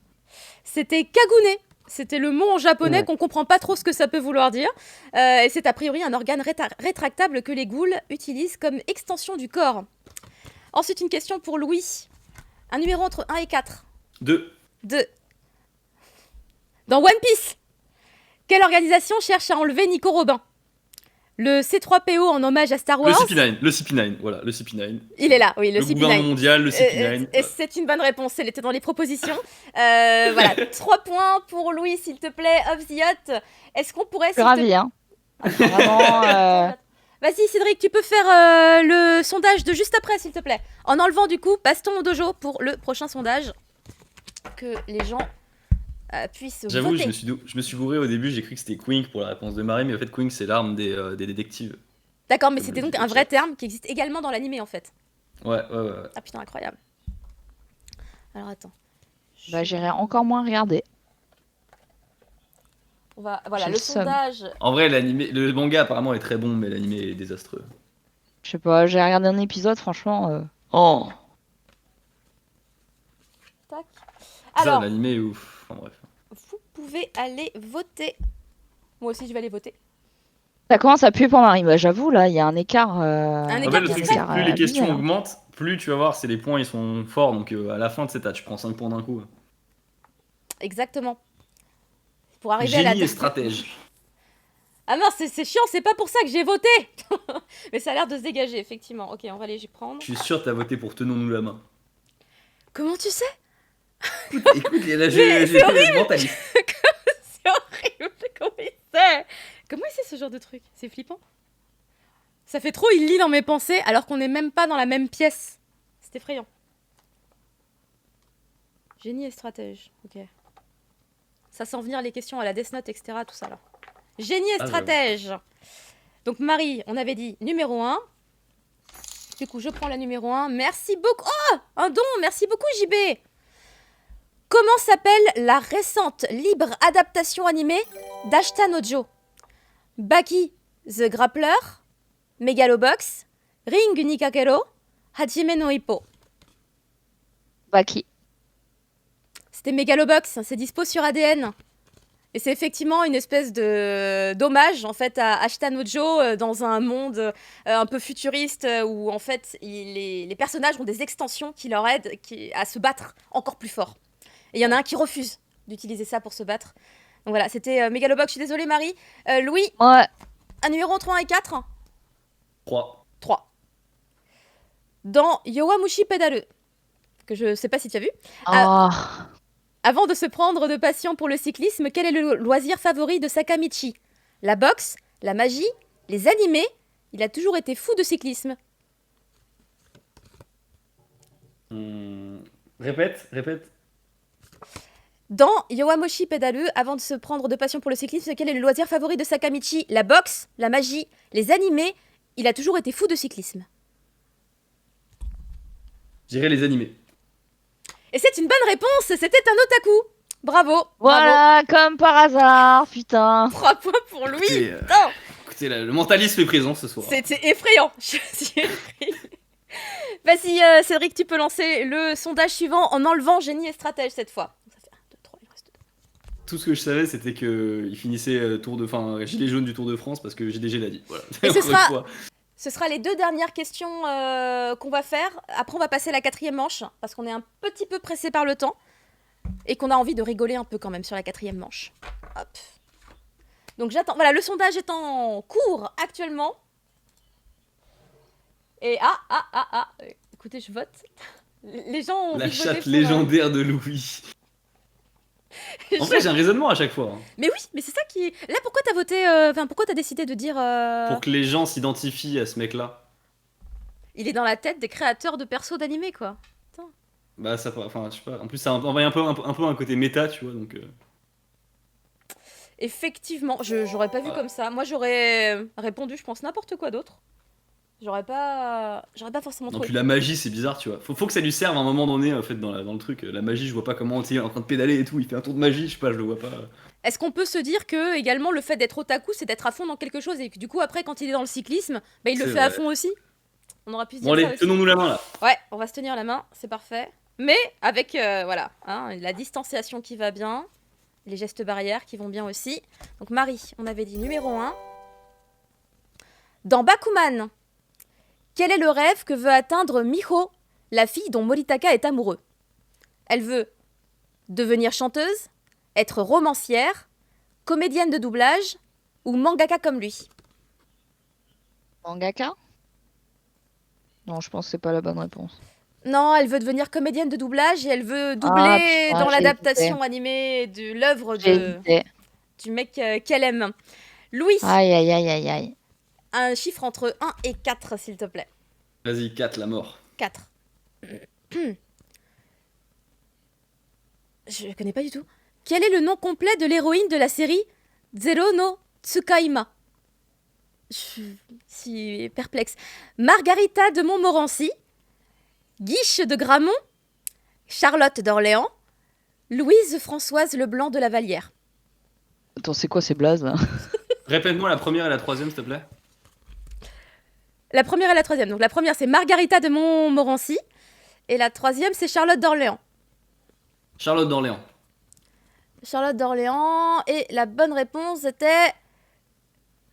C'était Kagune. C'était le mot en japonais Ouais. qu'on comprend pas trop ce que ça peut vouloir dire. Et c'est a priori un organe rétractable que les ghouls utilisent comme extension du corps. Ensuite, une question pour Louis. Un numéro entre 1 et 4. 2. 2. Dans One Piece, quelle organisation cherche à enlever Nico Robin? Le C3PO en hommage à Star Le Wars. CP9, voilà, le CP9. Il est là, oui, le gouvernement CP9. mondial, le CP9. Et c'est une bonne réponse, elle était dans les propositions. Voilà, 3 points pour Louis, s'il te plaît. Of the Yacht. Est-ce qu'on pourrait... Je suis ravie, hein. Vraiment. Vas-y, Cédric, tu peux faire le sondage de juste après, s'il te plaît. En enlevant du coup Baston au Dojo pour le prochain sondage. Que les gens puissent J'avoue, voter. je me suis gouré au début, j'ai cru que c'était Quink pour la réponse de Marie, mais en fait Quink c'est l'arme des détectives. D'accord, mais c'était donc un vrai terme qui existe également dans l'animé en fait. Ouais. Ah putain, incroyable. Alors attends. Bah, j'irai encore moins regarder. Voilà, J'ai le le seum. sondage. En vrai, le manga apparemment est très bon, mais l'animé est désastreux. Je sais pas, j'ai regardé un épisode, franchement. Oh. Tac. Ça, Alors, l'animé est ouf. Enfin, bref. vous pouvez aller voter. Moi aussi, je vais aller voter. Ça commence à puer pour Marie. Bah, j'avoue, là, il y a un écart. Un En écart fait, le qui truc, se c'est fait. que plus les questions abusé, hein. augmentent, plus tu vas voir, c'est les points, ils sont forts. Donc à la fin, tu sais, tu prends 5 points d'un coup. Exactement. Pour arriver à la Génie et dernière. stratège. Ah mince, c'est chiant, c'est pas pour ça que j'ai voté. Mais ça a l'air de se dégager, effectivement. Ok, on va aller prendre. Je suis sûr que t'as voté pour Tenons-nous la main. Comment tu sais? Écoute, Mais j'ai c'est fait le mentaliste. C'est horrible, comment il sait? Comment il sait ce genre de truc? C'est flippant. Ça fait trop, il lit dans mes pensées alors qu'on n'est même pas dans la même pièce. C'est effrayant. Génie et stratège, ok. Ça sent venir les questions à la Death Note, etc. Tout ça là. Génie et Ah, stratège. Donc Marie, on avait dit numéro 1. Du coup, je prends la numéro 1. Merci beaucoup. Oh, un don, merci beaucoup JB. Comment s'appelle la récente libre adaptation animée d'Ashita no Joe? Baki the Grappler, Megalobox, Ring Nikakero, Hajime no Ippo. Baki. C'était Megalobox, c'est dispo sur ADN. Et c'est effectivement une espèce de d'hommage en fait à Ashita no Joe dans un monde un peu futuriste où en fait les personnages ont des extensions qui leur aident à se battre encore plus fort. Et il y en a un qui refuse d'utiliser ça pour se battre. Donc voilà, c'était Megalobox. Je suis désolée Marie. Louis, Ouais. un numéro entre 1 et 4? 3. 3. Dans Yowamushi Pedalu, que je sais pas si tu as vu. Oh. Avant de se prendre de passion pour le cyclisme, quel est le loisir favori de Sakamichi? La boxe, la magie, les animés? Il a toujours été fou de cyclisme. Répète. Dans Yowamushi Pedalu, avant de se prendre de passion pour le cyclisme, quel est le loisir favori de Sakamichi? La boxe, la magie, les animés? Il a toujours été fou de cyclisme. J'irai les animés. Et c'est une bonne réponse, c'était un otaku. Bravo. Voilà, comme par hasard, putain. 3 points pour Louis. Écoutez, Putain. Écoutez, le mentalisme est présent ce soir. C'était effrayant. Je suis effrayée. Vas-y, Cédric, tu peux lancer le sondage suivant en enlevant génie et stratège cette fois. Ça fait 1, 2, 3, il reste 2. Tout ce que je savais, c'était qu'il finissait gilet jaune du Tour de France parce que GDG l'a dit. Voilà. Et ce Encore sera- une fois. Ce sera les 2 dernières questions qu'on va faire. Après, on va passer à la 4e manche parce qu'on est un petit peu pressé par le temps et qu'on a envie de rigoler un peu quand même sur la 4e manche. Hop. Donc j'attends. Voilà, le sondage est en cours actuellement. Et écoutez, je vote. Les gens ont La envie de voter chatte pour, légendaire de Louis. En vrai, j'ai un raisonnement à chaque fois. Hein. Mais oui, mais c'est ça qui. Là, pourquoi t'as voté. Enfin, pourquoi t'as décidé de dire. Pour que les gens s'identifient à ce mec-là. Il est dans la tête des créateurs de persos d'animé, quoi. Bah, ça, enfin, je sais pas. En plus, ça envoie un peu un côté méta, tu vois. Donc, Effectivement, j'aurais pas vu comme ça. Moi, j'aurais répondu, je pense, n'importe quoi d'autre. J'aurais pas forcément non, trouvé. puis la magie, c'est bizarre, tu vois. Faut que ça lui serve à un moment donné, en fait, dans le truc. La magie, je vois pas comment il est en train de pédaler et tout. Il fait un tour de magie, je sais pas, je le vois pas. Est-ce qu'on peut se dire que également le fait d'être otaku, c'est d'être à fond dans quelque chose et que du coup après quand il est dans le cyclisme, bah, il le C'est fait à vrai. fond aussi? On aura pu se Bon, dire ça allez, aussi. tenons-nous la main là. Ouais, on va se tenir la main, c'est parfait. Mais avec voilà, hein, la distanciation qui va bien, les gestes barrières qui vont bien aussi. Donc Marie, on avait dit numéro 1. Dans Bakuman, quel est le rêve que veut atteindre Miho, la fille dont Moritaka est amoureux? Elle veut devenir chanteuse, être romancière, comédienne de doublage ou mangaka comme lui? Mangaka? Non, je pense que c'est pas la bonne réponse. Non, elle veut devenir comédienne de doublage et elle veut doubler Ah, putain, dans j'ai l'adaptation animée de l'œuvre J'ai hésité. du mec qu'elle aime. Louis, Aïe, aïe, aïe, aïe, aïe. un chiffre entre 1 et 4, s'il te plaît. Vas-y, 4, la mort. 4. Je connais pas du tout. Quel est le nom complet de l'héroïne de la série Zero no Tsukaima? Je suis perplexe. Margarita de Montmorency, Guiche de Gramont, Charlotte d'Orléans, Louise Françoise Leblanc de la Vallière. Attends, c'est quoi ces blazes là? Répète-moi la première et la troisième, s'il te plaît. La première et la troisième. Donc la première, c'est Margarita de Montmorency. Et la troisième, c'est Charlotte d'Orléans. Charlotte d'Orléans. Charlotte d'Orléans. Et la bonne réponse était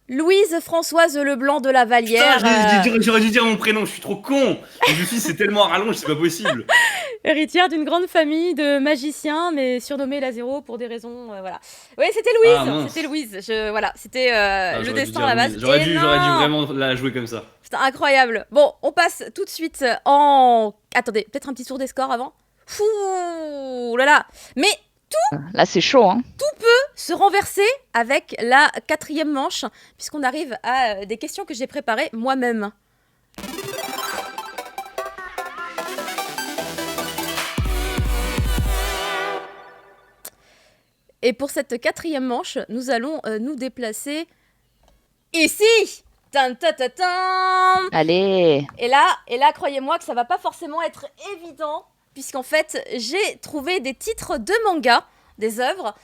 Louise Françoise Leblanc de la Vallière. Putain, j'aurais dû dire mon prénom, je suis trop con. Je me suis dit, c'est tellement à rallonge, c'est pas possible. Héritière d'une grande famille de magiciens, mais surnommée la Zéro pour des raisons, voilà. Oui, c'était Louise. Ah, mince. C'était Louise. Voilà, c'était le J'aurais dû destin dire à la base. Louise. J'aurais Et dû non. vraiment la jouer comme ça. Putain, incroyable. Bon, on passe tout de suite en. Attendez, peut-être un petit tour des scores avant. Fouh là là. Mais Là, c'est chaud, hein. se renverser avec la quatrième manche, puisqu'on arrive à des questions que j'ai préparées moi-même. Et pour cette quatrième manche, nous allons nous déplacer ici. Tan, ta, ta, tan. Allez. Et là, croyez-moi que ça va pas forcément être évident, puisqu'en fait, j'ai trouvé des titres de manga, des œuvres,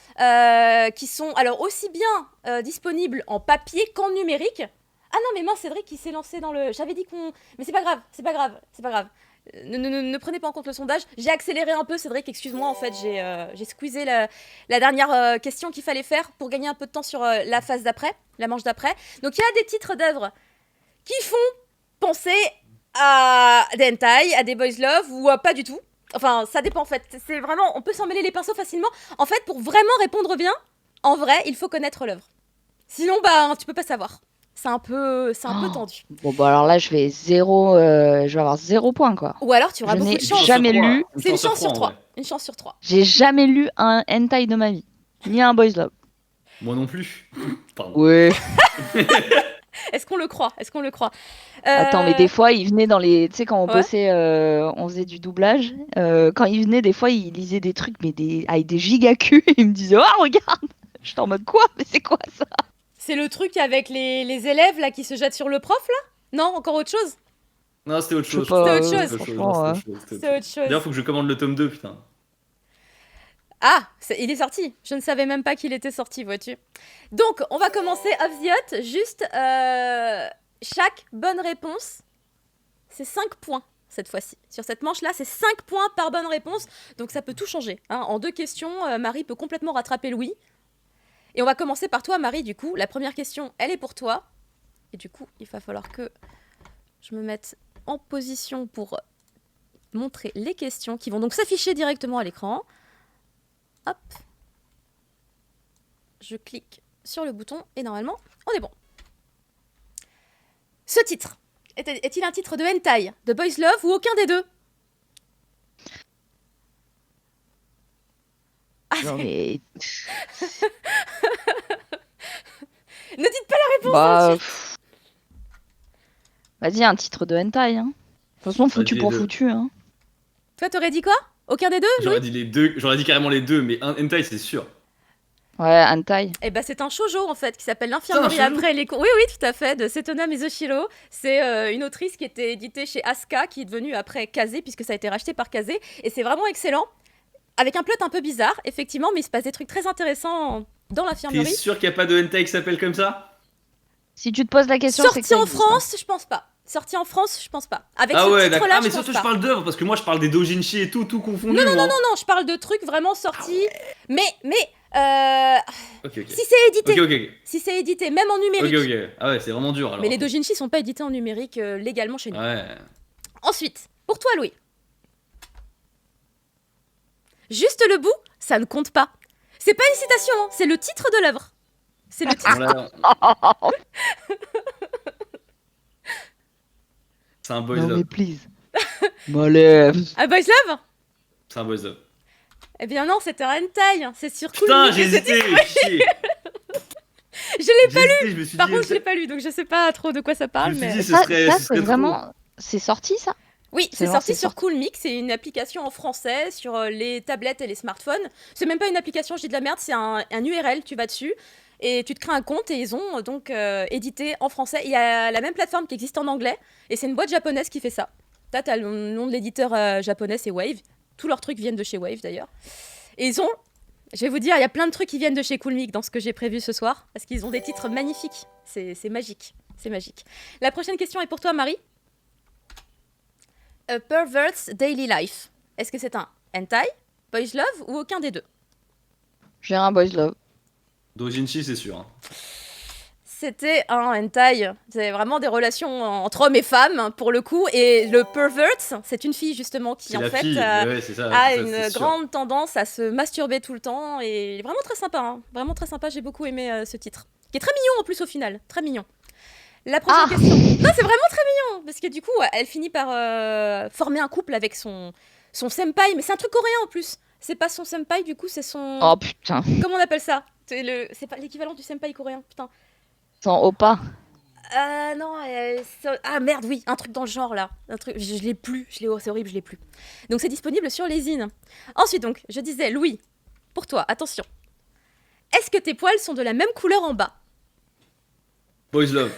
qui sont alors aussi bien disponibles en papier qu'en numérique. Ah non, mais mince, Cédric, il s'est lancé dans le... J'avais dit qu'on... Mais c'est pas grave, c'est pas grave, c'est pas grave. Ne prenez pas en compte le sondage. J'ai accéléré un peu, Cédric, excuse-moi, en fait, j'ai squeezé la dernière question qu'il fallait faire pour gagner un peu de temps sur la phase d'après, la manche d'après. Donc il y a des titres d'œuvres qui font penser à des hentai, à des boys love ou pas du tout. Enfin, ça dépend en fait. C'est vraiment, on peut s'en mêler les pinceaux facilement. En fait, pour vraiment répondre bien, en vrai, il faut connaître l'œuvre. Sinon, bah, tu peux pas savoir. C'est un peu tendu. Bon, bah alors là, je vais avoir 0 point, quoi. Ou alors, tu auras Je beaucoup n'ai de chance. jamais lu. C'est une chance sur 3. Ouais. Une chance sur 3. J'ai jamais lu un hentai de ma vie. Ni un boys love. Moi non plus. Pardon. Ouais. Est-ce qu'on le croit? Est-ce qu'on le croit? Attends, mais des fois, il venait dans les... Tu sais, quand on Ouais. bossait, on faisait du doublage. Quand il venait, des fois, il lisait des trucs, mais avec des giga-culs. Et il me disait, oh, regarde. J'étais en mode, quoi? Mais c'est quoi ça? C'est le truc avec les élèves là qui se jettent sur le prof là? Non, encore autre chose? Non, c'était autre Je sais chose. pas, C'était autre chose. franchement, Non, c'était autre chose. C'est autre chose. D'ailleurs, faut que je commande le tome 2, putain. Ah, il est sorti. Je ne savais même pas qu'il était sorti, vois-tu. Donc, on va commencer off the hot. Juste, chaque bonne réponse, c'est 5 points cette fois-ci. Sur cette manche-là, c'est 5 points par bonne réponse. Donc, ça peut tout changer. Hein. En 2 questions, Marie peut complètement rattraper Louis. Et on va commencer par toi, Marie, du coup. La première question, elle est pour toi. Et du coup, il va falloir que je me mette en position pour montrer les questions qui vont donc s'afficher directement à l'écran. Hop. Je clique sur le bouton et normalement, on est bon. Ce titre, est-il un titre de hentai, de boys love ou aucun des deux? Ah, Non, mais... ne dites pas la réponse Bah, tout de suite. pff. Vas-y, un titre de hentai, hein. De toute façon, foutu Vas-y, pour les deux. foutu, hein. Toi, t'aurais dit quoi? Aucun des deux, Louis? J'aurais dit les deux, j'aurais dit carrément les deux, mais un hentai, c'est sûr. Ouais, hentai. Eh ben, c'est un shoujo en fait qui s'appelle L'infirmerie C'est un shoujo après les cours. Oui, oui, tout à fait, de Setona Mizoshiro. C'est une autrice qui était éditée chez Asuka, qui est devenue après Kazé, puisque ça a été racheté par Kazé. Et c'est vraiment excellent. Avec un plot un peu bizarre, effectivement, mais il se passe des trucs très intéressants dans T'es l'infirmerie. sûr qu'il n'y a pas de hentai qui s'appelle comme ça? Si tu te poses la question, c'est que Sorti ça en existe, hein. France, je pense pas. Sorti en France, je pense pas. Avec Ah ce ouais, d'accord. titre-là, Ah, mais je pense surtout, pas. je parle d'œuvres, parce que moi, je parle des doujinshi et tout confondu. Non, moi. non, je parle de trucs vraiment sortis. Mais Ok, ok. si c'est édité, Ok, ok. si c'est édité, même en numérique. Ok, ok. Ah ouais, c'est vraiment dur alors. Mais les doujinshi sont pas édités en numérique légalement chez nous. Ouais. Ensuite, pour toi, Louis. Juste le bout, ça ne compte pas. C'est pas une citation, hein, c'est le titre de l'œuvre. C'est le titre. On l'a- C'est un boys Non, love. mais please. Mollet. Ah, Boys Love? C'est un boys love. Eh bien non, c'était un hentai. C'est sur Cool Putain, Mix. j'ai hésité. Chier. Je l'ai pas lu. J'ai hésité, je me suis Par dit, contre, je l'ai pas lu, donc je sais pas trop de quoi ça je parle. me suis Mais... dit, ce Ça, serait, ça, ce c'est serait trop. vraiment... C'est sorti, ça? Oui, C'est c'est bon, sorti c'est sur sorti. Cool Mix. C'est une application en français sur les tablettes et les smartphones. C'est même pas une application, je dis de la merde, c'est un URL, tu vas dessus. Et tu te crées un compte et ils ont donc édité en français. Il y a la même plateforme qui existe en anglais et c'est une boîte japonaise qui fait ça. Là, t'as le nom de l'éditeur japonais, c'est Wave. Tous leurs trucs viennent de chez Wave d'ailleurs. Et ils ont, je vais vous dire, il y a plein de trucs qui viennent de chez Cool Mic dans ce que j'ai prévu ce soir parce qu'ils ont des titres magnifiques. C'est magique. C'est magique. La prochaine question est pour toi, Marie. A Pervert's Daily Life. Est-ce que c'est un hentai, boys love ou aucun des deux? J'ai un boys love. Dojinshi, c'est sûr. Hein. C'était un hentai. C'est vraiment des relations entre hommes et femmes, pour le coup. Et le pervert, c'est une fille, justement, qui, C'est en la fait, fille. Ouais, c'est ça, a c'est ça, une c'est sûr. grande tendance à se masturber tout le temps. Et il est vraiment très sympa. Hein. Vraiment très sympa. J'ai beaucoup aimé ce titre. Qui est très mignon, en plus, au final. Très mignon. La prochaine question. Non, c'est vraiment très mignon. Parce que du coup, elle finit par former un couple avec son senpai. Mais c'est un truc coréen, en plus. C'est pas son senpai, du coup, c'est son... Oh putain, Comment on appelle ça? C'est pas l'équivalent du senpai coréen, putain. sans oppa. Non, ah merde, oui, un truc dans le genre là. Un truc, je l'ai plus, c'est horrible, je l'ai plus. Donc c'est disponible sur les zines. Ensuite, donc, je disais, Louis, pour toi, attention. Est-ce que tes poils sont de la même couleur en bas? Boys Love.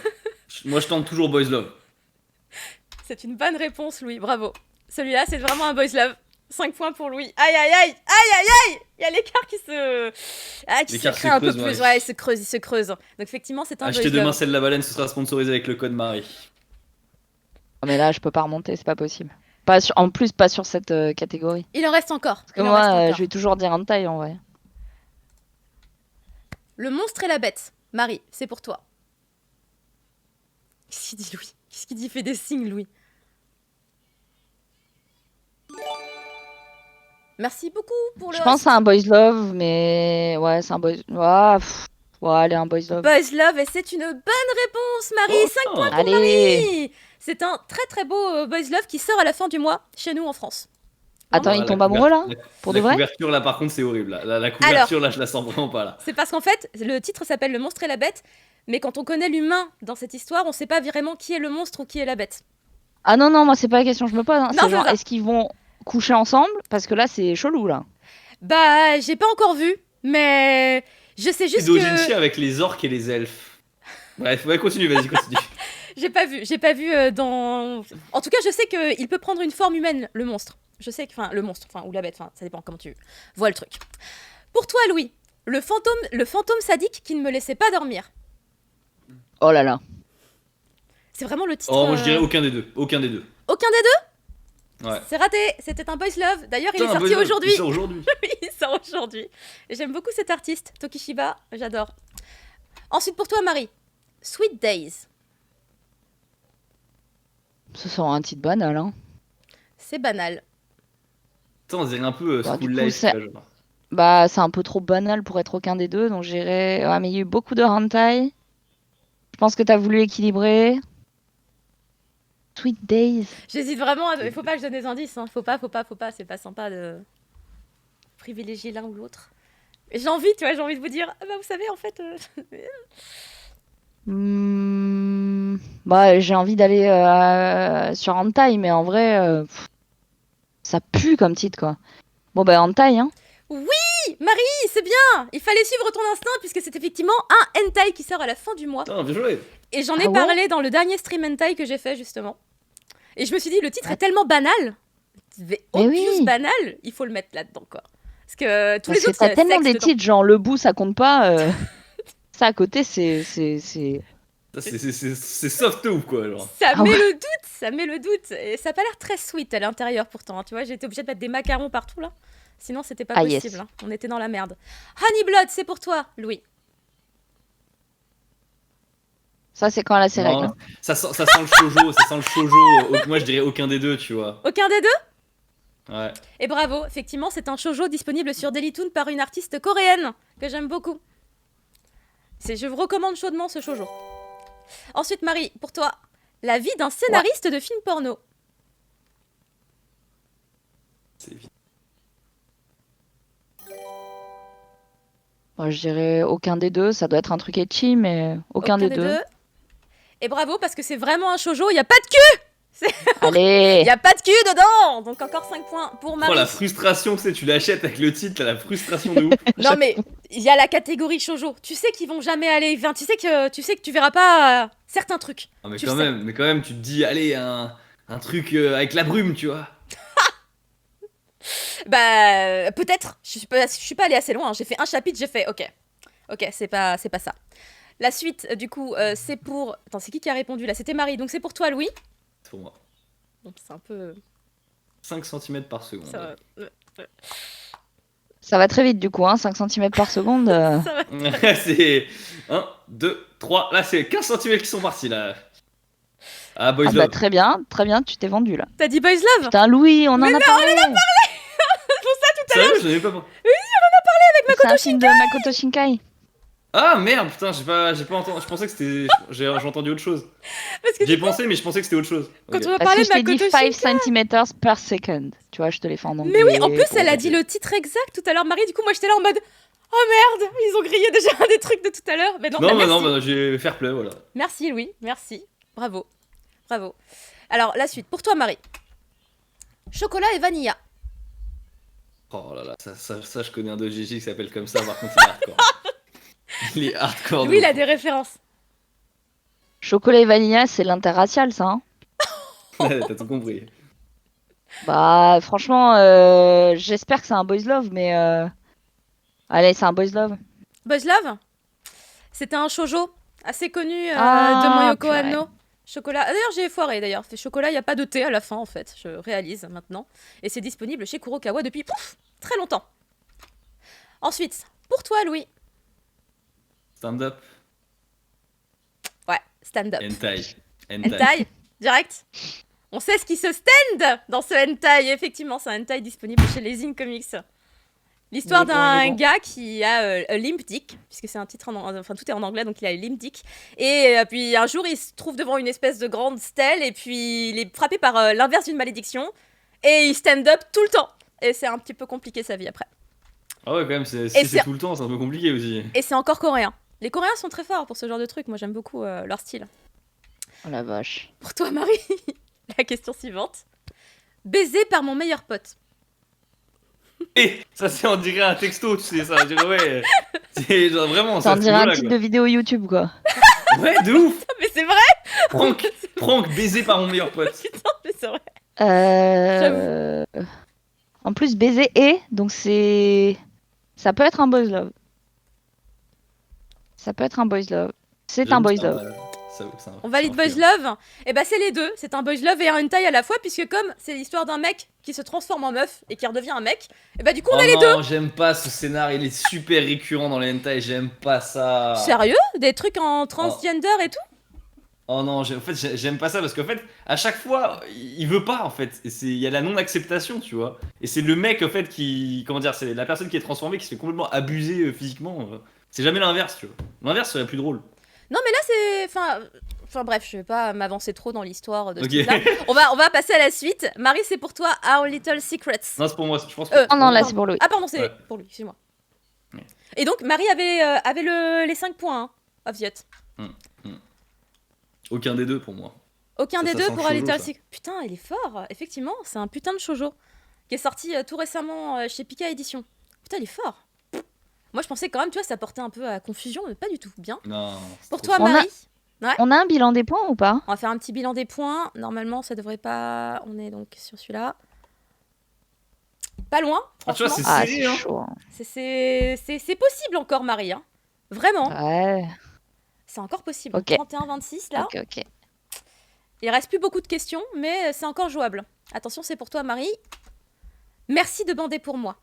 Moi, je tente toujours Boys Love. C'est une bonne réponse, Louis, bravo. Celui-là, c'est vraiment un boys love. 5 points pour Louis. Aïe, aïe, aïe, aïe, aïe, aïe. Il y a l'écart qui se L'écart crée se un peu creuse, plus. ouais. Ouais, il se creuse. Donc effectivement, c'est un Achetez boys demain love. celle de la baleine, ce sera sponsorisé avec le code Marie. Oh, mais là, je peux pas remonter, c'est pas possible. Pas sur... En plus, pas sur cette catégorie. Il en reste encore. Parce que Il en reste moi, encore. je vais toujours dire un taille en vrai. Le monstre et la bête. Marie, c'est pour toi. Qu'est-ce qu'il dit, Louis? Qu'est-ce qu'il dit? Il fait des signes, Louis. Merci beaucoup pour le Je pense à un boys love, mais ouais, c'est un boys. Ouais, ouais, allez, un boys love. Boys Love et c'est une bonne réponse, Marie. Oh, 5 putain. points pour Allez. Marie. C'est un très très beau Boys Love qui sort à la fin du mois chez nous en France. Attends, Ah, il la tombe amoureux là? couverture- Pour la de vrai? couverture là, par contre, c'est horrible. Là. La couverture là, je la sens vraiment pas là. C'est parce qu'en fait, le titre s'appelle Le monstre et la bête, mais quand on connaît l'humain dans cette histoire, on sait pas vraiment qui est le monstre ou qui est la bête. Ah non, non, moi, c'est pas la question que je me pose. Hein. Non, C'est c'est genre, ça. est-ce qu'ils vont coucher ensemble? Parce que là, c'est chelou là. Bah, j'ai pas encore vu, mais je sais C'est juste Dojinshi que avec les orques et les elfes. Bref, ouais, continue, vas-y, continue. j'ai pas vu dans. En tout cas, je sais que il peut prendre une forme humaine, le monstre. Je sais que, enfin, le monstre, enfin, ou la bête, enfin, ça dépend comment tu vois le truc. Pour toi, Louis, le fantôme sadique qui ne me laissait pas dormir. Oh là là. C'est vraiment le titre. Oh, moi je dirais aucun des deux. Aucun des deux. Aucun des deux. Ouais. C'est raté. C'était un boys love. D'ailleurs, il est Putain, sorti Boys Love, aujourd'hui. il sort aujourd'hui. Il sort aujourd'hui. Et j'aime beaucoup cet artiste, Tokishiba. J'adore. Ensuite, pour toi, Marie, Sweet Days. Ce sera un titre banal, hein. C'est banal. Attends, on dirait un peu Bah, du School coup, Life. c'est- tu vois, genre. Bah, c'est un peu trop banal pour être aucun des deux, donc j'irai. Ouais, mais il y a eu beaucoup de hentai. Je pense que t'as voulu équilibrer. Sweet Days. J'hésite vraiment. Il faut pas que je donne des indices. Hein. Faut pas. C'est pas sympa de privilégier l'un ou l'autre. J'ai envie, tu vois, j'ai envie de vous dire. Ah bah, vous savez, en fait. Bah, j'ai envie d'aller sur hentai, mais en vrai, ça pue comme titre, quoi. Bon, bah, hentai, hein. Marie, c'est bien. Il fallait suivre ton instinct puisque c'est effectivement un hentai qui sort à la fin du mois. Putain, bien joué. Et j'en ai Ah ouais parlé dans le dernier stream hentai que j'ai fait justement. Et je me suis dit, le titre est tellement banal, Mais obvious oui. banal, il faut le mettre là-dedans quoi. Parce que tous Parce les que autres, t'as il y a tellement sexe des dedans. titres, genre le bout, ça compte pas. Ça à côté, c'est. Ça, c'est soft ou quoi, genre. Ça Ah met ouais. le doute, ça met le doute. Et ça a pas l'air très sweet à l'intérieur pourtant. Hein. Tu vois, j'ai été obligée de mettre des macarons partout là. Sinon, c'était pas Ah, possible. yes. Hein. On était dans la merde. Honey Blood, c'est pour toi, Louis. Ça, c'est quand elle a ses Non, règles. Hein. ça sent le shoujo, ça sent le shoujo. Moi je dirais aucun des deux, tu vois. Aucun des deux? Ouais. Et bravo, effectivement, c'est un shoujo disponible sur Dailytoon par une artiste coréenne que j'aime beaucoup. Je vous recommande chaudement ce shoujo. Ensuite, Marie, pour toi, la vie d'un scénariste de film porno. C'est évident. Moi, je dirais aucun des deux. Ça doit être un truc etchi, mais aucun des deux. Et bravo, parce que c'est vraiment un shoujo, il n'y a pas de cul. Il Allez. y a pas de cul dedans. Donc encore 5 points pour Oh, Marie. la frustration, tu l'achètes avec le titre, là, la frustration de ouf. Non mais il y a la catégorie shoujo. Tu sais qu'ils vont jamais aller. Enfin, tu sais que tu verras pas certains trucs. Ah, mais Tu quand le sais. même, tu te dis, allez, un truc avec la brume, tu vois. Bah peut-être. Je suis pas allée assez loin. J'ai fait un chapitre. J'ai fait ok c'est pas ça. La suite du coup c'est pour. Attends c'est qui a répondu là? C'était Marie. Donc c'est pour toi Louis. C'est pour moi. Donc c'est un peu. 5 cm par seconde. Ça, Ça va très vite du coup, hein, 5 cm par seconde. ça va. C'est 1, 2, 3. Là, c'est 15 cm qui sont partis, là. Ah, Boys Ah bah Love. très bien, tu t'es vendu là. T'as dit Boys Love? Putain Louis, on en a parlé. Sérieux, je n'avais pas. C'est un film de Makoto Shinkai. Ah merde, putain, j'ai pas entendu. Je pensais que c'était. J'ai entendu autre chose. Parce que J'y ai pensé, mais je pensais que c'était autre chose. quand Ok. on va Parce parler que je de t'ai dit Makoto 5 cm per second. Tu vois, je te l'ai fait en anglais. Mais oui, en plus, pour- elle a dit le titre exact tout à l'heure, Marie. Du coup, moi, j'étais là en mode oh merde, ils ont grillé déjà un des trucs de tout à l'heure. Mais non, bah, Non, merci. non, j'ai fair play, voilà. Merci, Louis, merci. Bravo. Bravo. Alors, la suite, pour toi, Marie. Chocolat et vanilla. Oh là là, ça je connais un de GG qui s'appelle comme ça, par contre, il est hardcore. Il est hardcore. de Louis, il a ouf. des références. Chocolat et vanilla, c'est l'interracial, ça. Hein. T'as tout compris. Bah, franchement, j'espère que c'est un boys love, mais allez, c'est un boys love. Boys Love, c'était un shoujo assez connu Ah, de Moyoko purée. Anno. Chocolat. D'ailleurs, j'ai foiré d'ailleurs. Fait chocolat, il n'y a pas de thé à la fin en fait. Je réalise maintenant. Et c'est disponible chez Kurokawa depuis très longtemps. Ensuite, pour toi, Louis. Stand up, Ouais, stand-up. hentai. Hentai, direct. On sait ce qui se stand dans ce hentai. Effectivement, c'est un hentai disponible chez les In Comics. L'histoire Il est bon, il est d'un bon. gars qui a un limp dick, puisque c'est un titre enfin tout est en anglais, donc il a un limp dick. Et puis un jour, il se trouve devant une espèce de grande stèle, et puis il est frappé par l'inverse d'une malédiction, et il stand up tout le temps. Et c'est un petit peu compliqué sa vie après. Ah ouais, quand même, si c'est- c'est tout le temps, c'est un peu compliqué aussi. Et c'est encore coréen. Les Coréens sont très forts pour ce genre de truc. Moi, j'aime beaucoup leur style. Oh la vache. Pour toi, Marie, la question suivante. Baiser par mon meilleur pote. Et ça, c'est on dirait un texto, tu sais, ça. On dirait, ouais. C'est genre vraiment Ça ça. en dirait un titre de vidéo YouTube, quoi. Ouais, de ouf. Mais c'est vrai, Franck, baisé par mon meilleur pote. putain, mais c'est vrai. En plus, baiser et, donc c'est. Ça peut être un boys love. Ça peut être un boys love. C'est un boys love. On valide Boys Love. Et bah c'est les deux. C'est un Boys Love et un hentai à la fois, puisque comme c'est l'histoire d'un mec qui se transforme en meuf et qui redevient un mec, et bah du coup on a les deux. Non, j'aime pas ce scénar, il est super récurrent dans les hentai, j'aime pas ça. Sérieux? Des trucs en transgender et tout? Oh non, en fait, j'aime pas ça parce qu'en fait, à chaque fois, il veut pas en fait. Il y a la non-acceptation, tu vois. Et c'est le mec en fait qui. Comment dire? C'est la personne qui est transformée qui se fait complètement abuser physiquement. C'est jamais l'inverse, tu vois. L'inverse serait plus drôle. Non mais là c'est... Enfin bref, je vais pas m'avancer trop dans l'histoire de ce Ok. truc-là. On va passer à la suite. Marie, c'est pour toi Our Little Secrets. Non, c'est pour moi, je pense que. Oh non, là, pardon. c'est pour Louis. Ah pardon, c'est Ouais. pour lui, excuse-moi. Ouais. Et donc Marie avait les 5 points, hein, obvious. Aucun des deux pour moi. Aucun Ça des sent deux le pour Our shoujo, Little ça. Secrets. Putain, il est fort. Effectivement, c'est un putain de shoujo qui est sorti tout récemment chez Pika Édition. Putain, il est fort. Moi, je pensais quand même, tu vois, ça portait un peu à confusion, mais pas du tout. Bien. Non. c'est Pour trop toi, On a- Marie, On a un bilan des points ou pas? on va faire un petit bilan des points. Normalement, ça devrait pas. On est donc sur celui-là. Pas loin, Ah, tu vois, franchement. c'est Ah, serré, c'est hein. chaud. Hein. C'est possible encore, Marie. Hein. Vraiment, Ouais, c'est encore possible. Ok. 31-26 là. ok. Il reste plus beaucoup de questions, mais c'est encore jouable. Attention, c'est pour toi, Marie. Merci de bander pour moi.